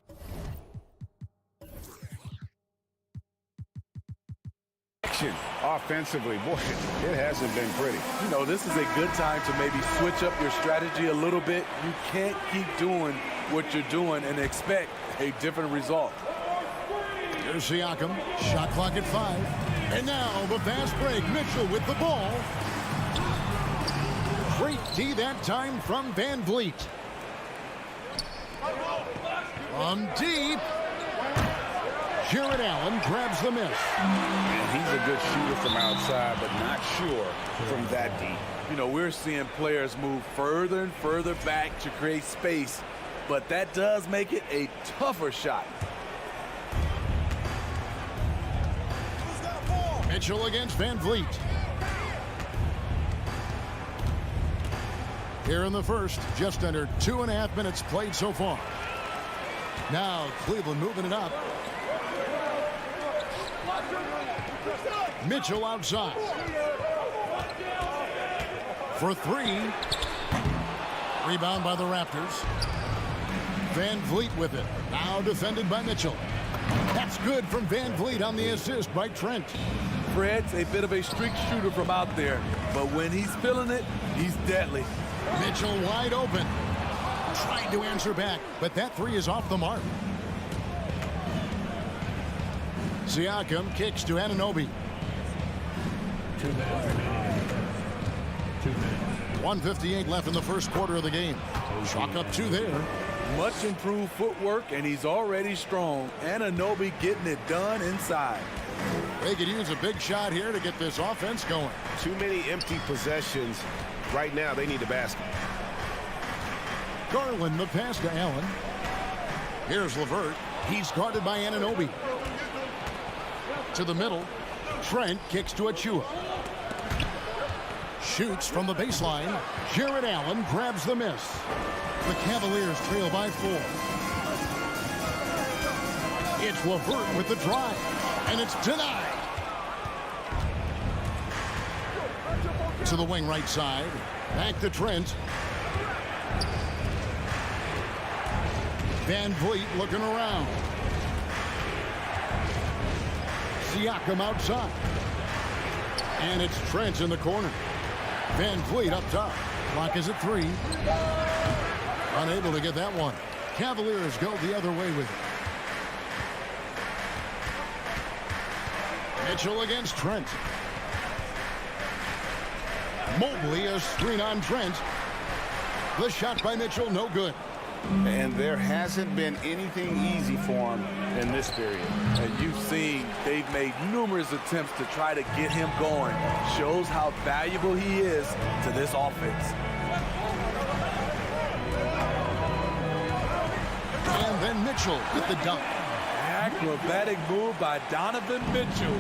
H: Offensively, boy, it hasn't been pretty.
G: You know, this is a good time to maybe switch up your strategy a little bit. You can't keep doing what you're doing and expect a different result.
E: Here's Siakam. Shot clock at 5. And now the fast break. Mitchell with the ball. Great D that time from Van Vliet. From deep. Jared Allen grabs the miss.
H: And he's a good shooter from outside, but not sure from that deep.
G: You know, we're seeing players move further and further back to create space, but that does make it a tougher shot.
E: Mitchell against Van Vliet. Here in the first, just under 2.5 minutes played so far. Now Cleveland moving it up. Mitchell outside. For 3. Rebound by the Raptors. Van Vliet with it. Now defended by Mitchell. That's good from Van Vliet on the assist by Trent.
G: Fred's a bit of a streak shooter from out there, but when he's feeling it, he's deadly.
E: Mitchell wide open. Tried to answer back, but that 3 is off the mark. Siakam kicks to Anunoby. 1:58 left in the first quarter of the game. Chalk up 2 there.
G: Much improved footwork, and he's already strong. Anunoby getting it done inside.
E: They could use a big shot here to get this offense going.
F: Too many empty possessions. Right now, they need a basket.
E: Garland the pass to Allen. Here's LeVert. He's guarded by Anunoby. To the middle. Trent kicks to Achua. Shoots from the baseline. Jared Allen grabs the miss. The Cavaliers trail by 4. It's LeVert with the drive, and it's denied. To the wing right side. Back to Trent. Van Vliet looking around. Siakam outside. And it's Trent in the corner. Van Vliet up top. Clock is at 3. Unable to get that one. Cavaliers go the other way with it. Mitchell against Trent. Mobley, a screen on Trent. The shot by Mitchell, no good.
H: And there hasn't been anything easy for him in this period.
G: And you've seen they've made numerous attempts to try to get him going. Shows how valuable he is to this offense.
E: And then Mitchell with the dunk.
G: Acrobatic move by Donovan Mitchell,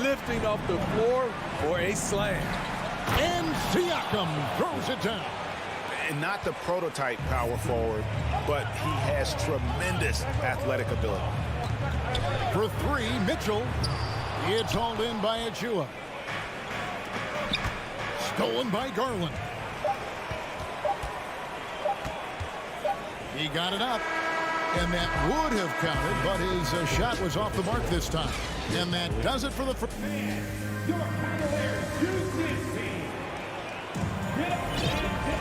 G: lifting off the floor for a slam.
E: And Siakam throws it down.
H: And not the prototype power forward, but he has tremendous athletic ability.
E: For 3, Mitchell. It's hauled in by Achua. Stolen by Garland. He got it up. And that would have counted, but his shot was off the mark this time. And that does it for the...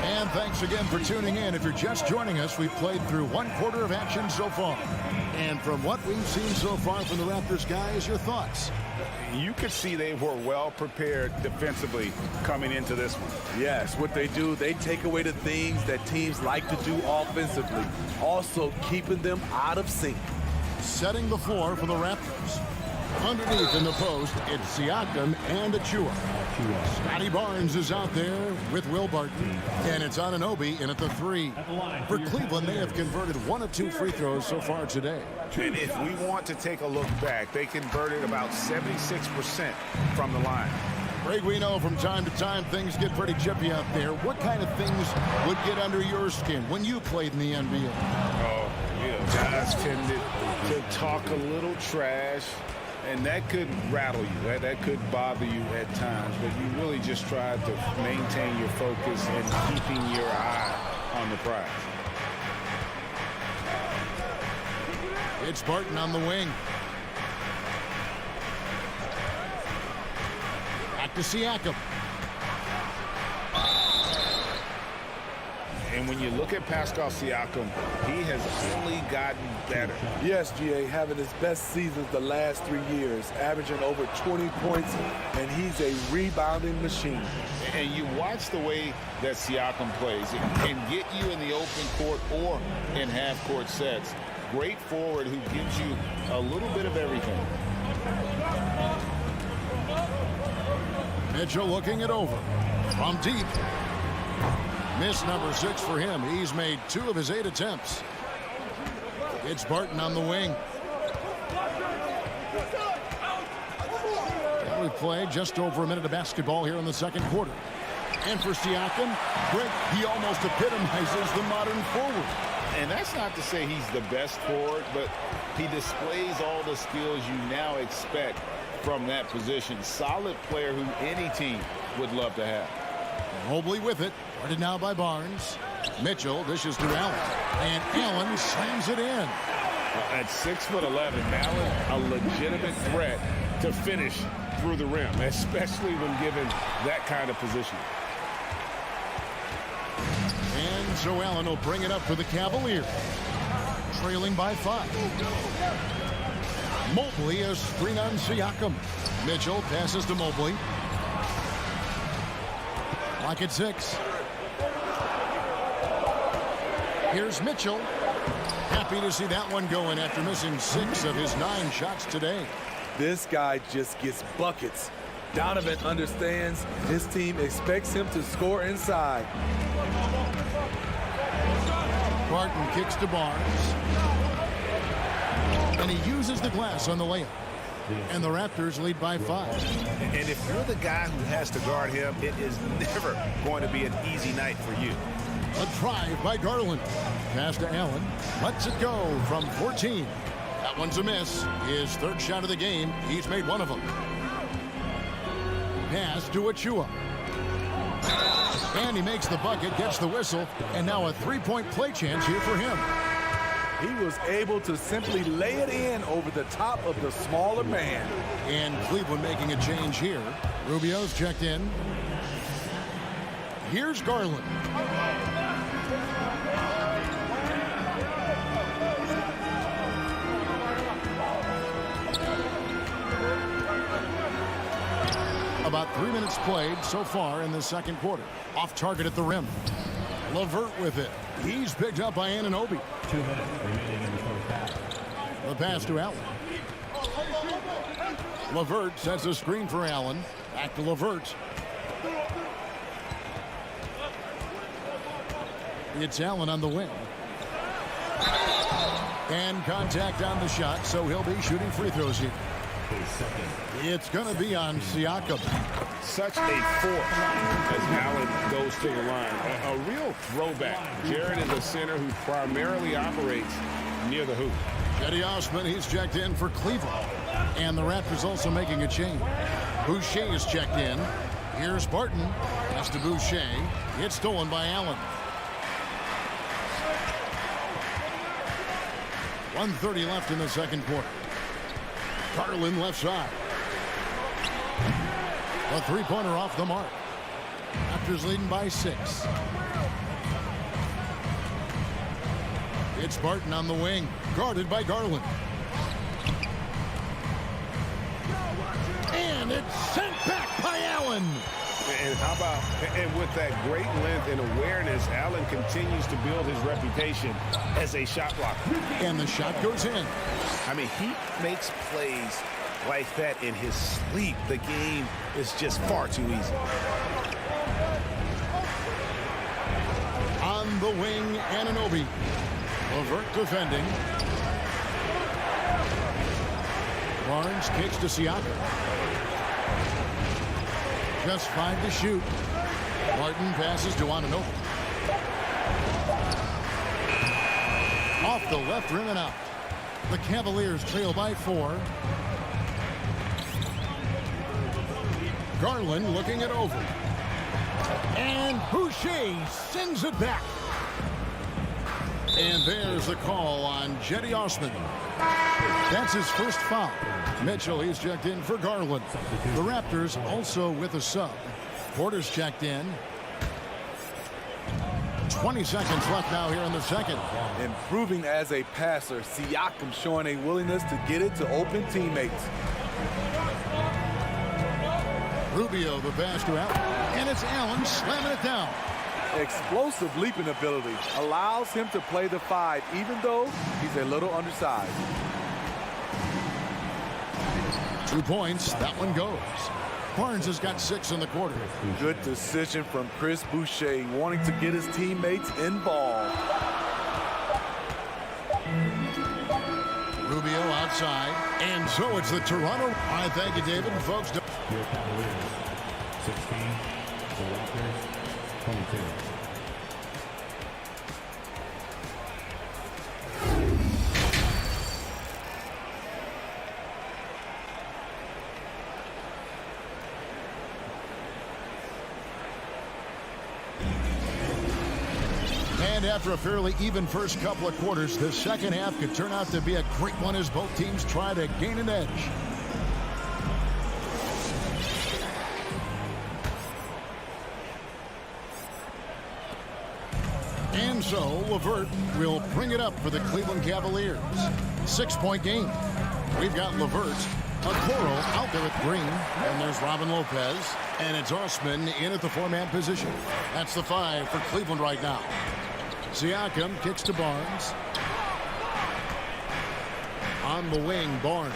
E: And thanks again for tuning in. If you're just joining us, we've played through 1 quarter of action so far. And from what we've seen so far from the Raptors guys, your thoughts?
H: You could see they were well prepared defensively coming into this one.
G: Yes, what they do, they take away the things that teams like to do offensively. Also keeping them out of sync.
E: Setting the floor for the Raptors. Underneath in the post, it's Siakam and Achua. Scotty Barnes is out there with Will Barton. And it's Anunoby in at the 3. For Cleveland, they have converted 1 of 2 free throws so far today.
H: And if we want to take a look back, they converted about 76% from the line.
E: Greg, we know from time to time things get pretty chippy out there. What kind of things would get under your skin when you played in the NBA?
H: Oh, guys tended to talk a little trash. And that could rattle you. That could bother you at times. But you really just try to maintain your focus and keeping your eye on the prize.
E: It's Barton on the wing. Back to Siakam.
H: And when you look at Pascal Siakam, he has only gotten better.
G: Yes, GA, having his best seasons the last 3 years, averaging over 20 points, and he's a rebounding machine.
H: And you watch the way that Siakam plays. It can get you in the open court or in half-court sets. Great forward who gives you a little bit of everything.
E: Mitchell looking it over. From deep. Miss number 6 for him. He's made 2 of his 8 attempts. It's Barton on the wing. And we've played just over a minute of basketball here in the second quarter. And for Siakam, Greg, he almost epitomizes the modern forward.
H: And that's not to say he's the best forward, but he displays all the skills you now expect from that position. Solid player who any team would love to have.
E: Mobley with it. Guarded now by Barnes. Mitchell dishes to Allen. And Allen slams it in.
H: At 6'11", Allen, a legitimate threat to finish through the rim, especially when given that kind of position.
E: And so Allen will bring it up for the Cavaliers. Trailing by 5. Mobley, a screen on Siakam. Mitchell passes to Mobley. Clock at 6. Here's Mitchell. Happy to see that one going after missing 6 of his 9 shots today.
G: This guy just gets buckets. Donovan understands his team expects him to score inside.
E: Barton kicks to Barnes. And he uses the glass on the layup. And the Raptors lead by 5.
H: And if you're the guy who has to guard him, it is never going to be an easy night for you.
E: A drive by Garland. Pass to Allen. Lets it go from 14. That one's a miss. His third shot of the game. He's made one of them. Pass to Achua. And he makes the bucket, gets the whistle, and now a three-point play chance here for him.
G: He was able to simply lay it in over the top of the smaller man.
E: And Cleveland making a change here. Rubio's checked in. Here's Garland. About 3 minutes played so far in the second quarter. Off target at the rim. LeVert with it. He's picked up by Anunoby.
D: 2 minutes remaining in the first half.
E: The pass to Allen. LeVert sets a screen for Allen. Back to LeVert. It's Allen on the wing. And contact on the shot, so he'll be shooting free throws here. It's going to be on Siakam.
F: Such a force as Allen goes to the line. A real throwback. Jared is a center who primarily operates near the hoop.
E: Cedi Osman, he's checked in for Cleveland. And the Raptors also making a change. Boucher is checked in. Here's Barton. Pass to Boucher. It's stolen by Allen. 1:30 left in the second quarter. Garland left side. A three-pointer off the mark. Raptors leading by 6. It's Barton on the wing, guarded by Garland. And it's sent back by Allen.
F: And how about, and with that great length and awareness, Allen continues to build his reputation as a shot blocker.
E: And the shot goes in.
F: I mean, he makes plays like that in his sleep. The game is just far too easy.
E: On the wing, Anunoby. LeVert defending. Barnes kicks to Siakam. Just 5 to shoot. Martin passes to Anunoby. Off the left rim and out. The Cavaliers trail by 4. Garland looking it over. And Boucher sends it back. And there's the call on Cedi Osman. That's his first foul. Mitchell, he's checked in for Garland. The Raptors also with a sub. Porter's checked in. 20 seconds left now here in the second.
G: Improving as a passer, Siakam showing a willingness to get it to open teammates.
E: Rubio, the pass to Allen. And it's Allen slamming it down.
G: Explosive leaping ability allows him to play the 5, even though he's a little undersized.
E: 2 points. That one goes. Barnes has got 6 in the quarter.
G: Good decision from Chris Boucher, wanting to get his teammates involved.
E: Rubio outside. And so it's the Toronto. All right, thank you, David. And folks,
D: Your Cavaliers, 16. The Raptors, 22.
E: And after a fairly even first couple of quarters, the second half could turn out to be a great one as both teams try to gain an edge. And so LeVert will bring it up for the Cleveland Cavaliers. 6-point game. We've got LeVert, Okoro out there with Green, and there's Robin Lopez, and it's Osman in at the 4-man position. That's the 5 for Cleveland right now. Siakam kicks to Barnes. On the wing, Barnes.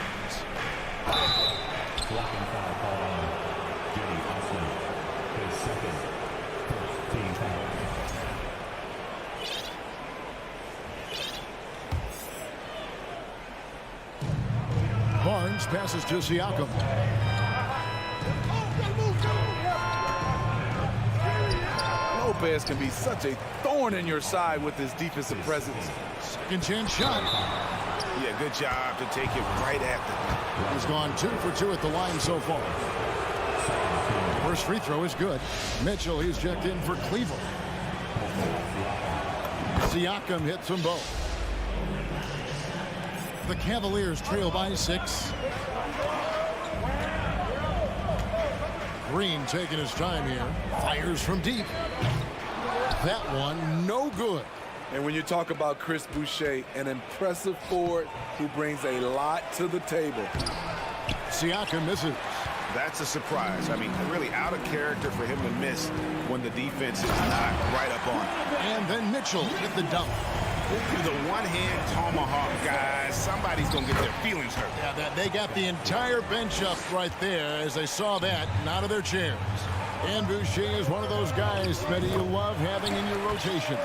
D: Blocking foul called on Cedi Osman. His second first team foul.
E: Barnes passes to Siakam.
G: Lopez can be such a thorn in your side with his defensive presence.
E: Second chance shot.
F: Yeah, good job to take it right after.
E: He's gone 2 for 2 at the line so far. First free throw is good. Mitchell, he's checked in for Cleveland. Siakam hits them both. The Cavaliers trail by 6. Green taking his time here. Fires from deep. That one, no good.
G: And when you talk about Chris Boucher, an impressive forward who brings a lot to the table.
E: Siakam misses.
F: That's a surprise. I mean, really out of character for him to miss when the defense is not right up on him.
E: And then Mitchell with the dunk.
F: The one-hand tomahawk, guys. Somebody's going to get their feelings hurt.
E: Yeah, they got the entire bench up right there as they saw that and out of their chairs. And Boucher is one of those guys that you love having in your rotation.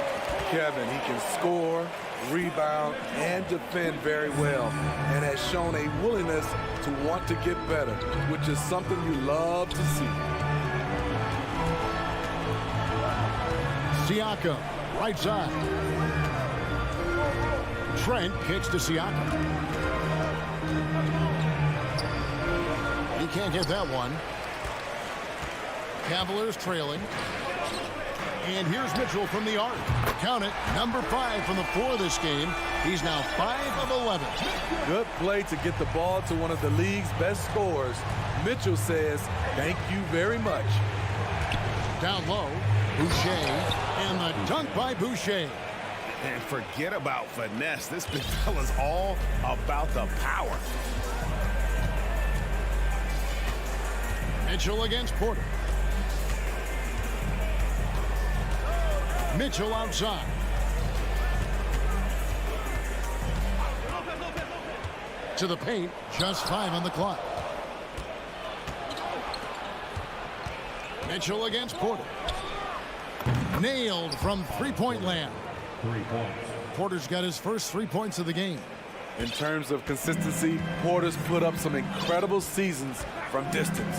G: Kevin, he can score, rebound, and defend very well, and has shown a willingness to want to get better, which is something you love to see.
E: Siakam, right side. Trent kicks to Siakam. He can't get that one. Cavaliers trailing. And here's Mitchell from the arc. Count it, number 5 from the floor this game. He's now 5 of 11.
G: Good play to get the ball to one of the league's best scorers. Mitchell says, thank you very much.
E: Down low, Boucher, and the dunk by Boucher.
F: And forget about finesse. This big fella's all about the power.
E: Mitchell against Porter. Mitchell outside. To the paint, just 5 on the clock. Mitchell against Porter. Nailed from three-point land.
D: 3 points.
E: Porter's got his first 3 points of the game.
G: In terms of consistency, Porter's put up some incredible seasons from distance.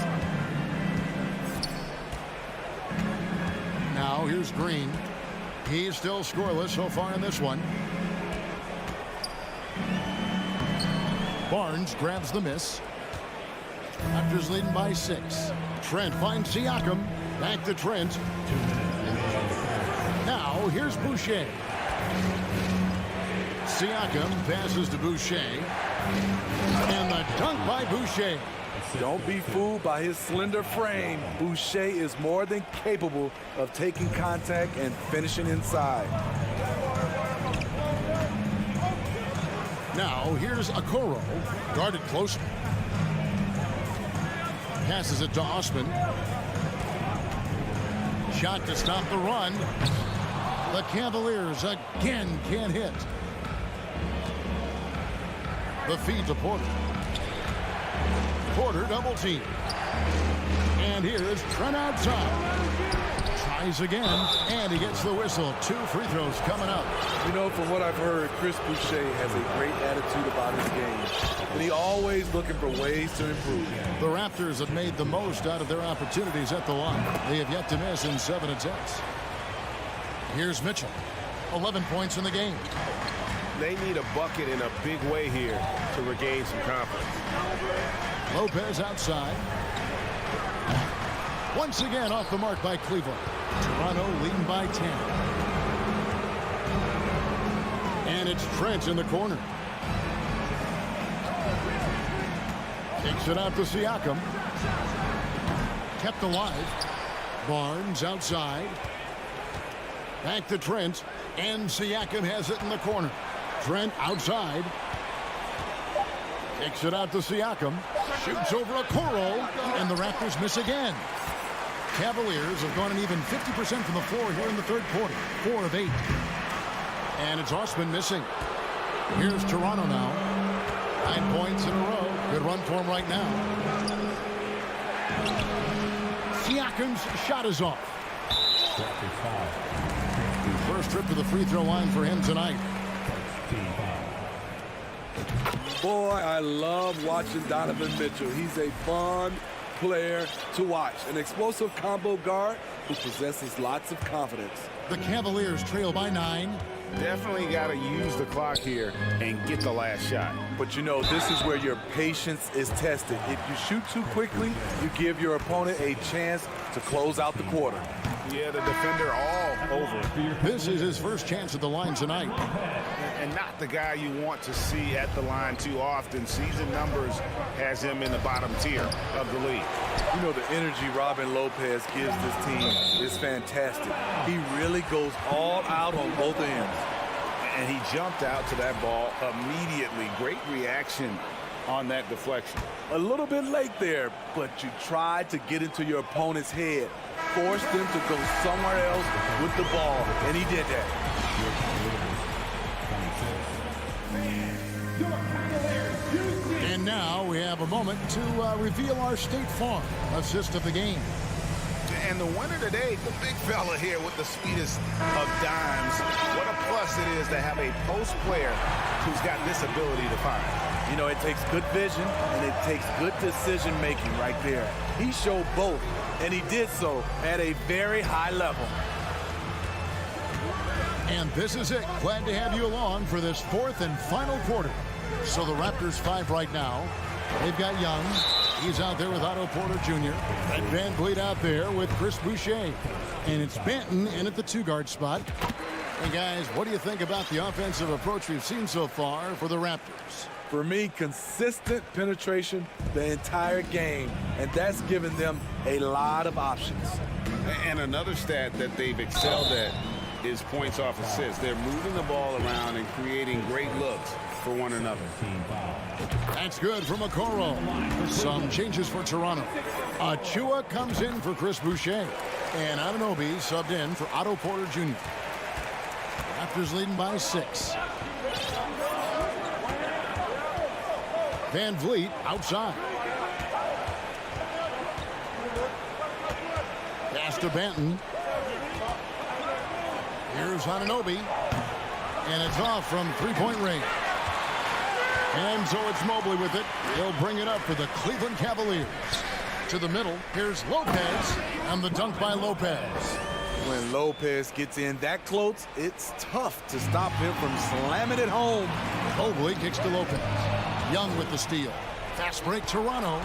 E: Now here's Green. He's still scoreless so far in this one. Barnes grabs the miss. Raptors leading by 6. Trent finds Siakam. Back to Trent. Now here's Boucher. Siakam passes to Boucher. And the dunk by Boucher.
G: Don't be fooled by his slender frame. Boucher is more than capable of taking contact and finishing inside.
E: Now here's Okoro, guarded closely. Passes it to Osman. Shot to stop the run. The Cavaliers again can't hit. The feed to Porter. Porter double team. And here's Trent outside. Tries again, and he gets the whistle. 2 free throws coming up.
G: You know, from what I've heard, Chris Boucher has a great attitude about his game. And he's always looking for ways to improve.
E: The Raptors have made the most out of their opportunities at the line. They have yet to miss in 7 attempts. Here's Mitchell. 11 points in the game.
F: They need a bucket in a big way here to regain some confidence.
E: Lopez outside. Once again off the mark by Cleveland. Toronto leading by 10. And it's Trent in the corner. Takes it out to Siakam. Kept alive. Barnes outside. Back to Trent. And Siakam has it in the corner. Trent outside. Takes it out to Siakam. Shoots over Okoro. And the Raptors miss again. Cavaliers have gone an even 50% from the floor here in the third quarter. 4 of 8. And it's Osman missing. Here's Toronto now. 9 points in a row. Good run for him right now. Siakam's shot is off. First trip to the free throw line for him tonight.
G: Boy, I love watching Donovan Mitchell. He's a fun player to watch. An explosive combo guard who possesses lots of confidence.
E: The Cavaliers trail by 9.
H: Definitely got to use the clock here and get the last shot.
G: But you know, this is where your patience is tested. If you shoot too quickly, you give your opponent a chance to close out the quarter.
H: Yeah, the defender all over.
E: This is his first chance at the line tonight.
H: And not the guy you want to see at the line too often. Season numbers has him in the bottom tier of the league.
G: You know, the energy Robin Lopez gives this team is fantastic. He really goes all out on both ends.
H: And he jumped out to that ball immediately. Great reaction on that deflection.
G: A little bit late there, but you tried to get into your opponent's head. Force them to go somewhere else with the ball, and he did that.
E: And now we have a moment to reveal our State Farm assist of the game.
H: And the winner today, the big fella here with the sweetest of dimes. What a plus it is to have a post player who's got this ability to find.
G: You know, it takes good vision and it takes good decision making right there. He showed both, and he did so at a very high level.
E: And this is it. Glad to have you along for this fourth and final quarter. So the Raptors 5 right now. They've got Young. He's out there with Otto Porter Jr. And Van Vliet out there with Chris Boucher. And it's Benton in at the 2-guard spot. And guys, what do you think about the offensive approach we've seen so far for the Raptors?
G: For me, consistent penetration the entire game, and that's given them a lot of options.
H: And another stat that they've excelled at is points off assists. They're moving the ball around and creating great looks for one another.
E: That's good from Okoro. Some changes for Toronto. Achua comes in for Chris Boucher. And Anunoby subbed in for Otto Porter Jr. Raptors leading by 6. Van Vliet outside. Pass to Benton. Here's Anunoby. And it's off from three-point range. And so it's Mobley with it. He'll bring it up for the Cleveland Cavaliers. To the middle, here's Lopez. And the dunk by Lopez.
G: When Lopez gets in that close, it's tough to stop him from slamming it home.
E: Mobley kicks to Lopez. Young with the steal. Fast break, Toronto.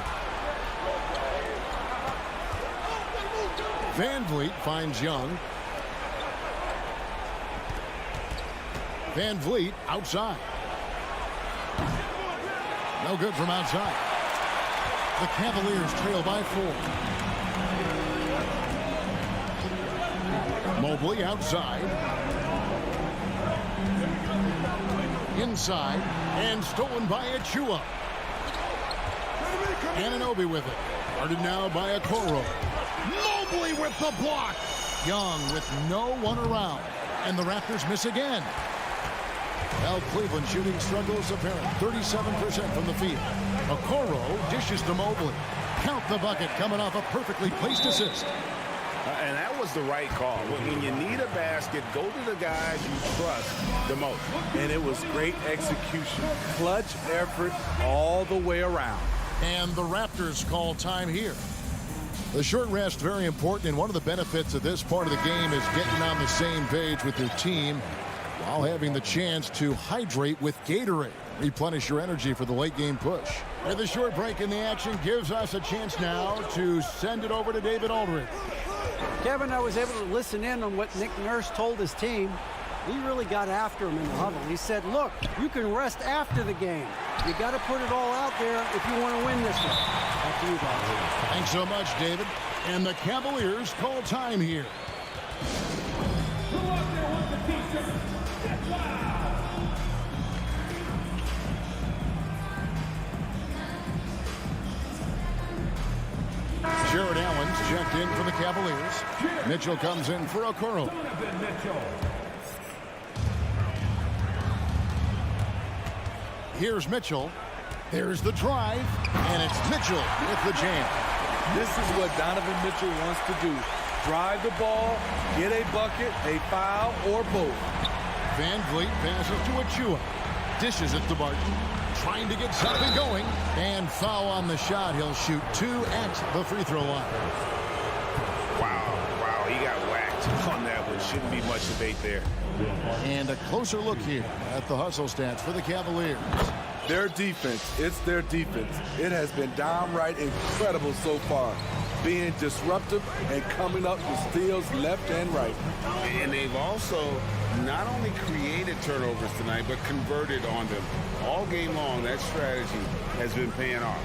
E: Van Vliet finds Young. Van Vliet outside. No good from outside. The Cavaliers trail by 4. Mobley outside. Inside. And stolen by Achua. Anunoby with it. Guarded now by Okoro. Mobley with the block. Young with no one around. And the Raptors miss again. Well, Cleveland shooting struggles apparent. 37% from the field. Okoro dishes to Mobley. Count the bucket coming off a perfectly placed assist.
H: And that was the right call. When you need a basket, go to the guys you trust the most.
G: And it was great execution. Clutch effort all the way around.
E: And the Raptors call time here. The short rest, very important, and one of the benefits of this part of the game is getting on the same page with your team while having the chance to hydrate with Gatorade. Replenish your energy for the late game push. With a short break in the action gives us a chance now to send it over to David Aldridge.
I: Kevin, I was able to listen in on what Nick Nurse told his team. He really got after him in the huddle. He said, look, you can rest after the game. You got to put it all out there if you want to win this one. Back to you guys.
E: Thanks so much, David. And the Cavaliers call time here. Jared Allen's checked in for the Cavaliers. Mitchell comes in for Okoro. Here's Mitchell. There's the drive. And it's Mitchell with the jam.
G: This is what Donovan Mitchell wants to do. Drive the ball, get a bucket, a foul, or both.
E: Van Vliet passes to Achua. dishes it to Barton. Trying to get something going. And foul on the shot. He'll shoot 2 at the free throw line.
H: Wow, he got whacked on that one. Shouldn't be much debate there.
E: And a closer look here at the hustle stats for the Cavaliers.
G: Their defense, it's their defense. It has been downright incredible so far, being disruptive and coming up with steals left and right.
H: And they've also not only created turnovers tonight, but converted on them. All game long, that strategy has been paying off.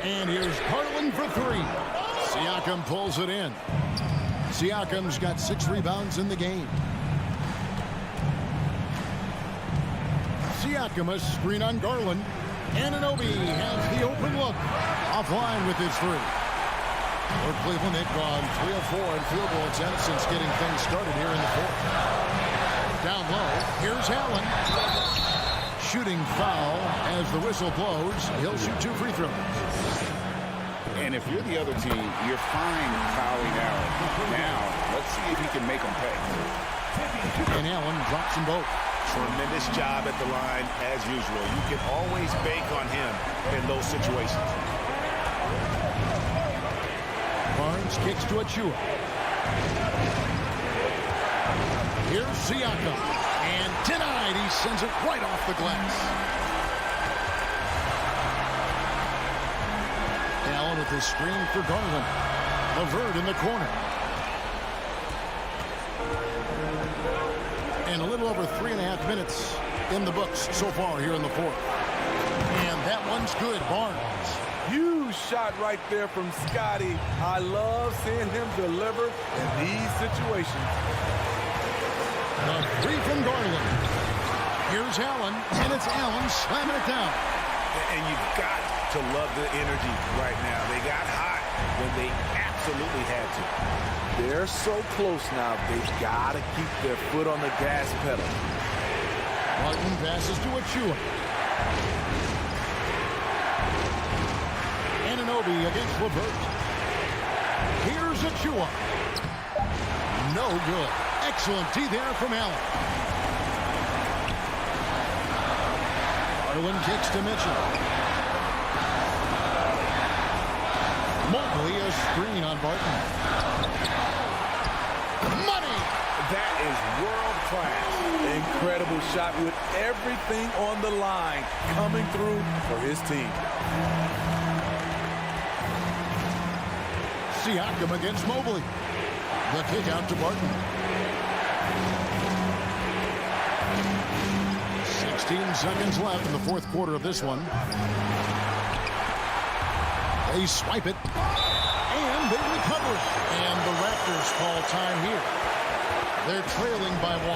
E: And here's Garland for 3. Siakam pulls it in. Siakam's got 6 rebounds in the game. Siakam, a screen on Garland. Anunoby has the open look. Offline with his 3. For Cleveland, they've gone 3 of 4 in field goal attempts since getting things started here in the 4th. Down low, here's Allen. Shooting foul as the whistle blows. He'll shoot 2 free throws.
H: And if you're the other team, you're fine fouling Allen. Now, let's see if he can make them pay.
E: And Allen drops them both.
H: Tremendous job at the line, as usual. You can always bank on him in those situations.
E: Barnes kicks to Achua. Here's Siakam. And denied. He sends it right off the glass. Allen with the screen for Garland. LeVert in the corner. And a little over 3.5 minutes in the books so far here in the 4th. And that one's good. Barnes.
G: Huge shot right there from Scotty. I love seeing him deliver in these situations.
E: The 3 from Garland. Here's Allen, and it's Allen slamming it down.
H: And you've got to love the energy right now. They got hot when they absolutely had to.
G: They're so close now. They've got to keep their foot on the gas pedal.
E: Martin passes to Achua. Anunoby against LeVert. Here's Achua. No good. Excellent D there from Allen. Garland kicks to Mitchell. Mobley a screen on Barton. Money!
H: That is world class.
G: Incredible shot with everything on the line coming through for his team.
E: Siakam against Mobley. The kick out to Barton. 16 seconds left in the 4th quarter of this one. They swipe it. And they recover it. And the Raptors call time here. They're trailing by 1.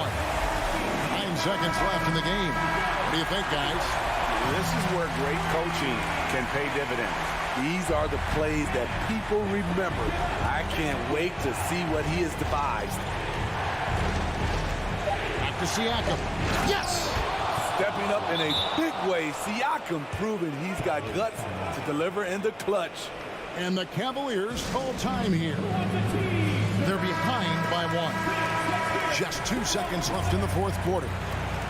E: 9 seconds left in the game. What do you think, guys?
H: This is where great coaching can pay dividends.
G: These are the plays that people remember. I can't wait to see what he has devised.
E: Back to Siakam. Yes!
G: Stepping up in a big way, Siakam proving he's got guts to deliver in the clutch.
E: And the Cavaliers call time here. They're behind by 1. Just 2 seconds left in the 4th quarter.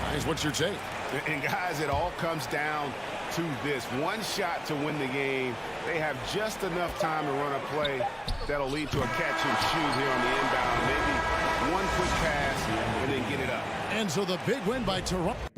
E: Guys, what's your take?
H: And guys, it all comes down to this. One shot to win the game. They have just enough time to run a play that'll lead to a catch and shoot here on the inbound. Maybe one quick pass and then get it up.
E: And so the big win by Toronto.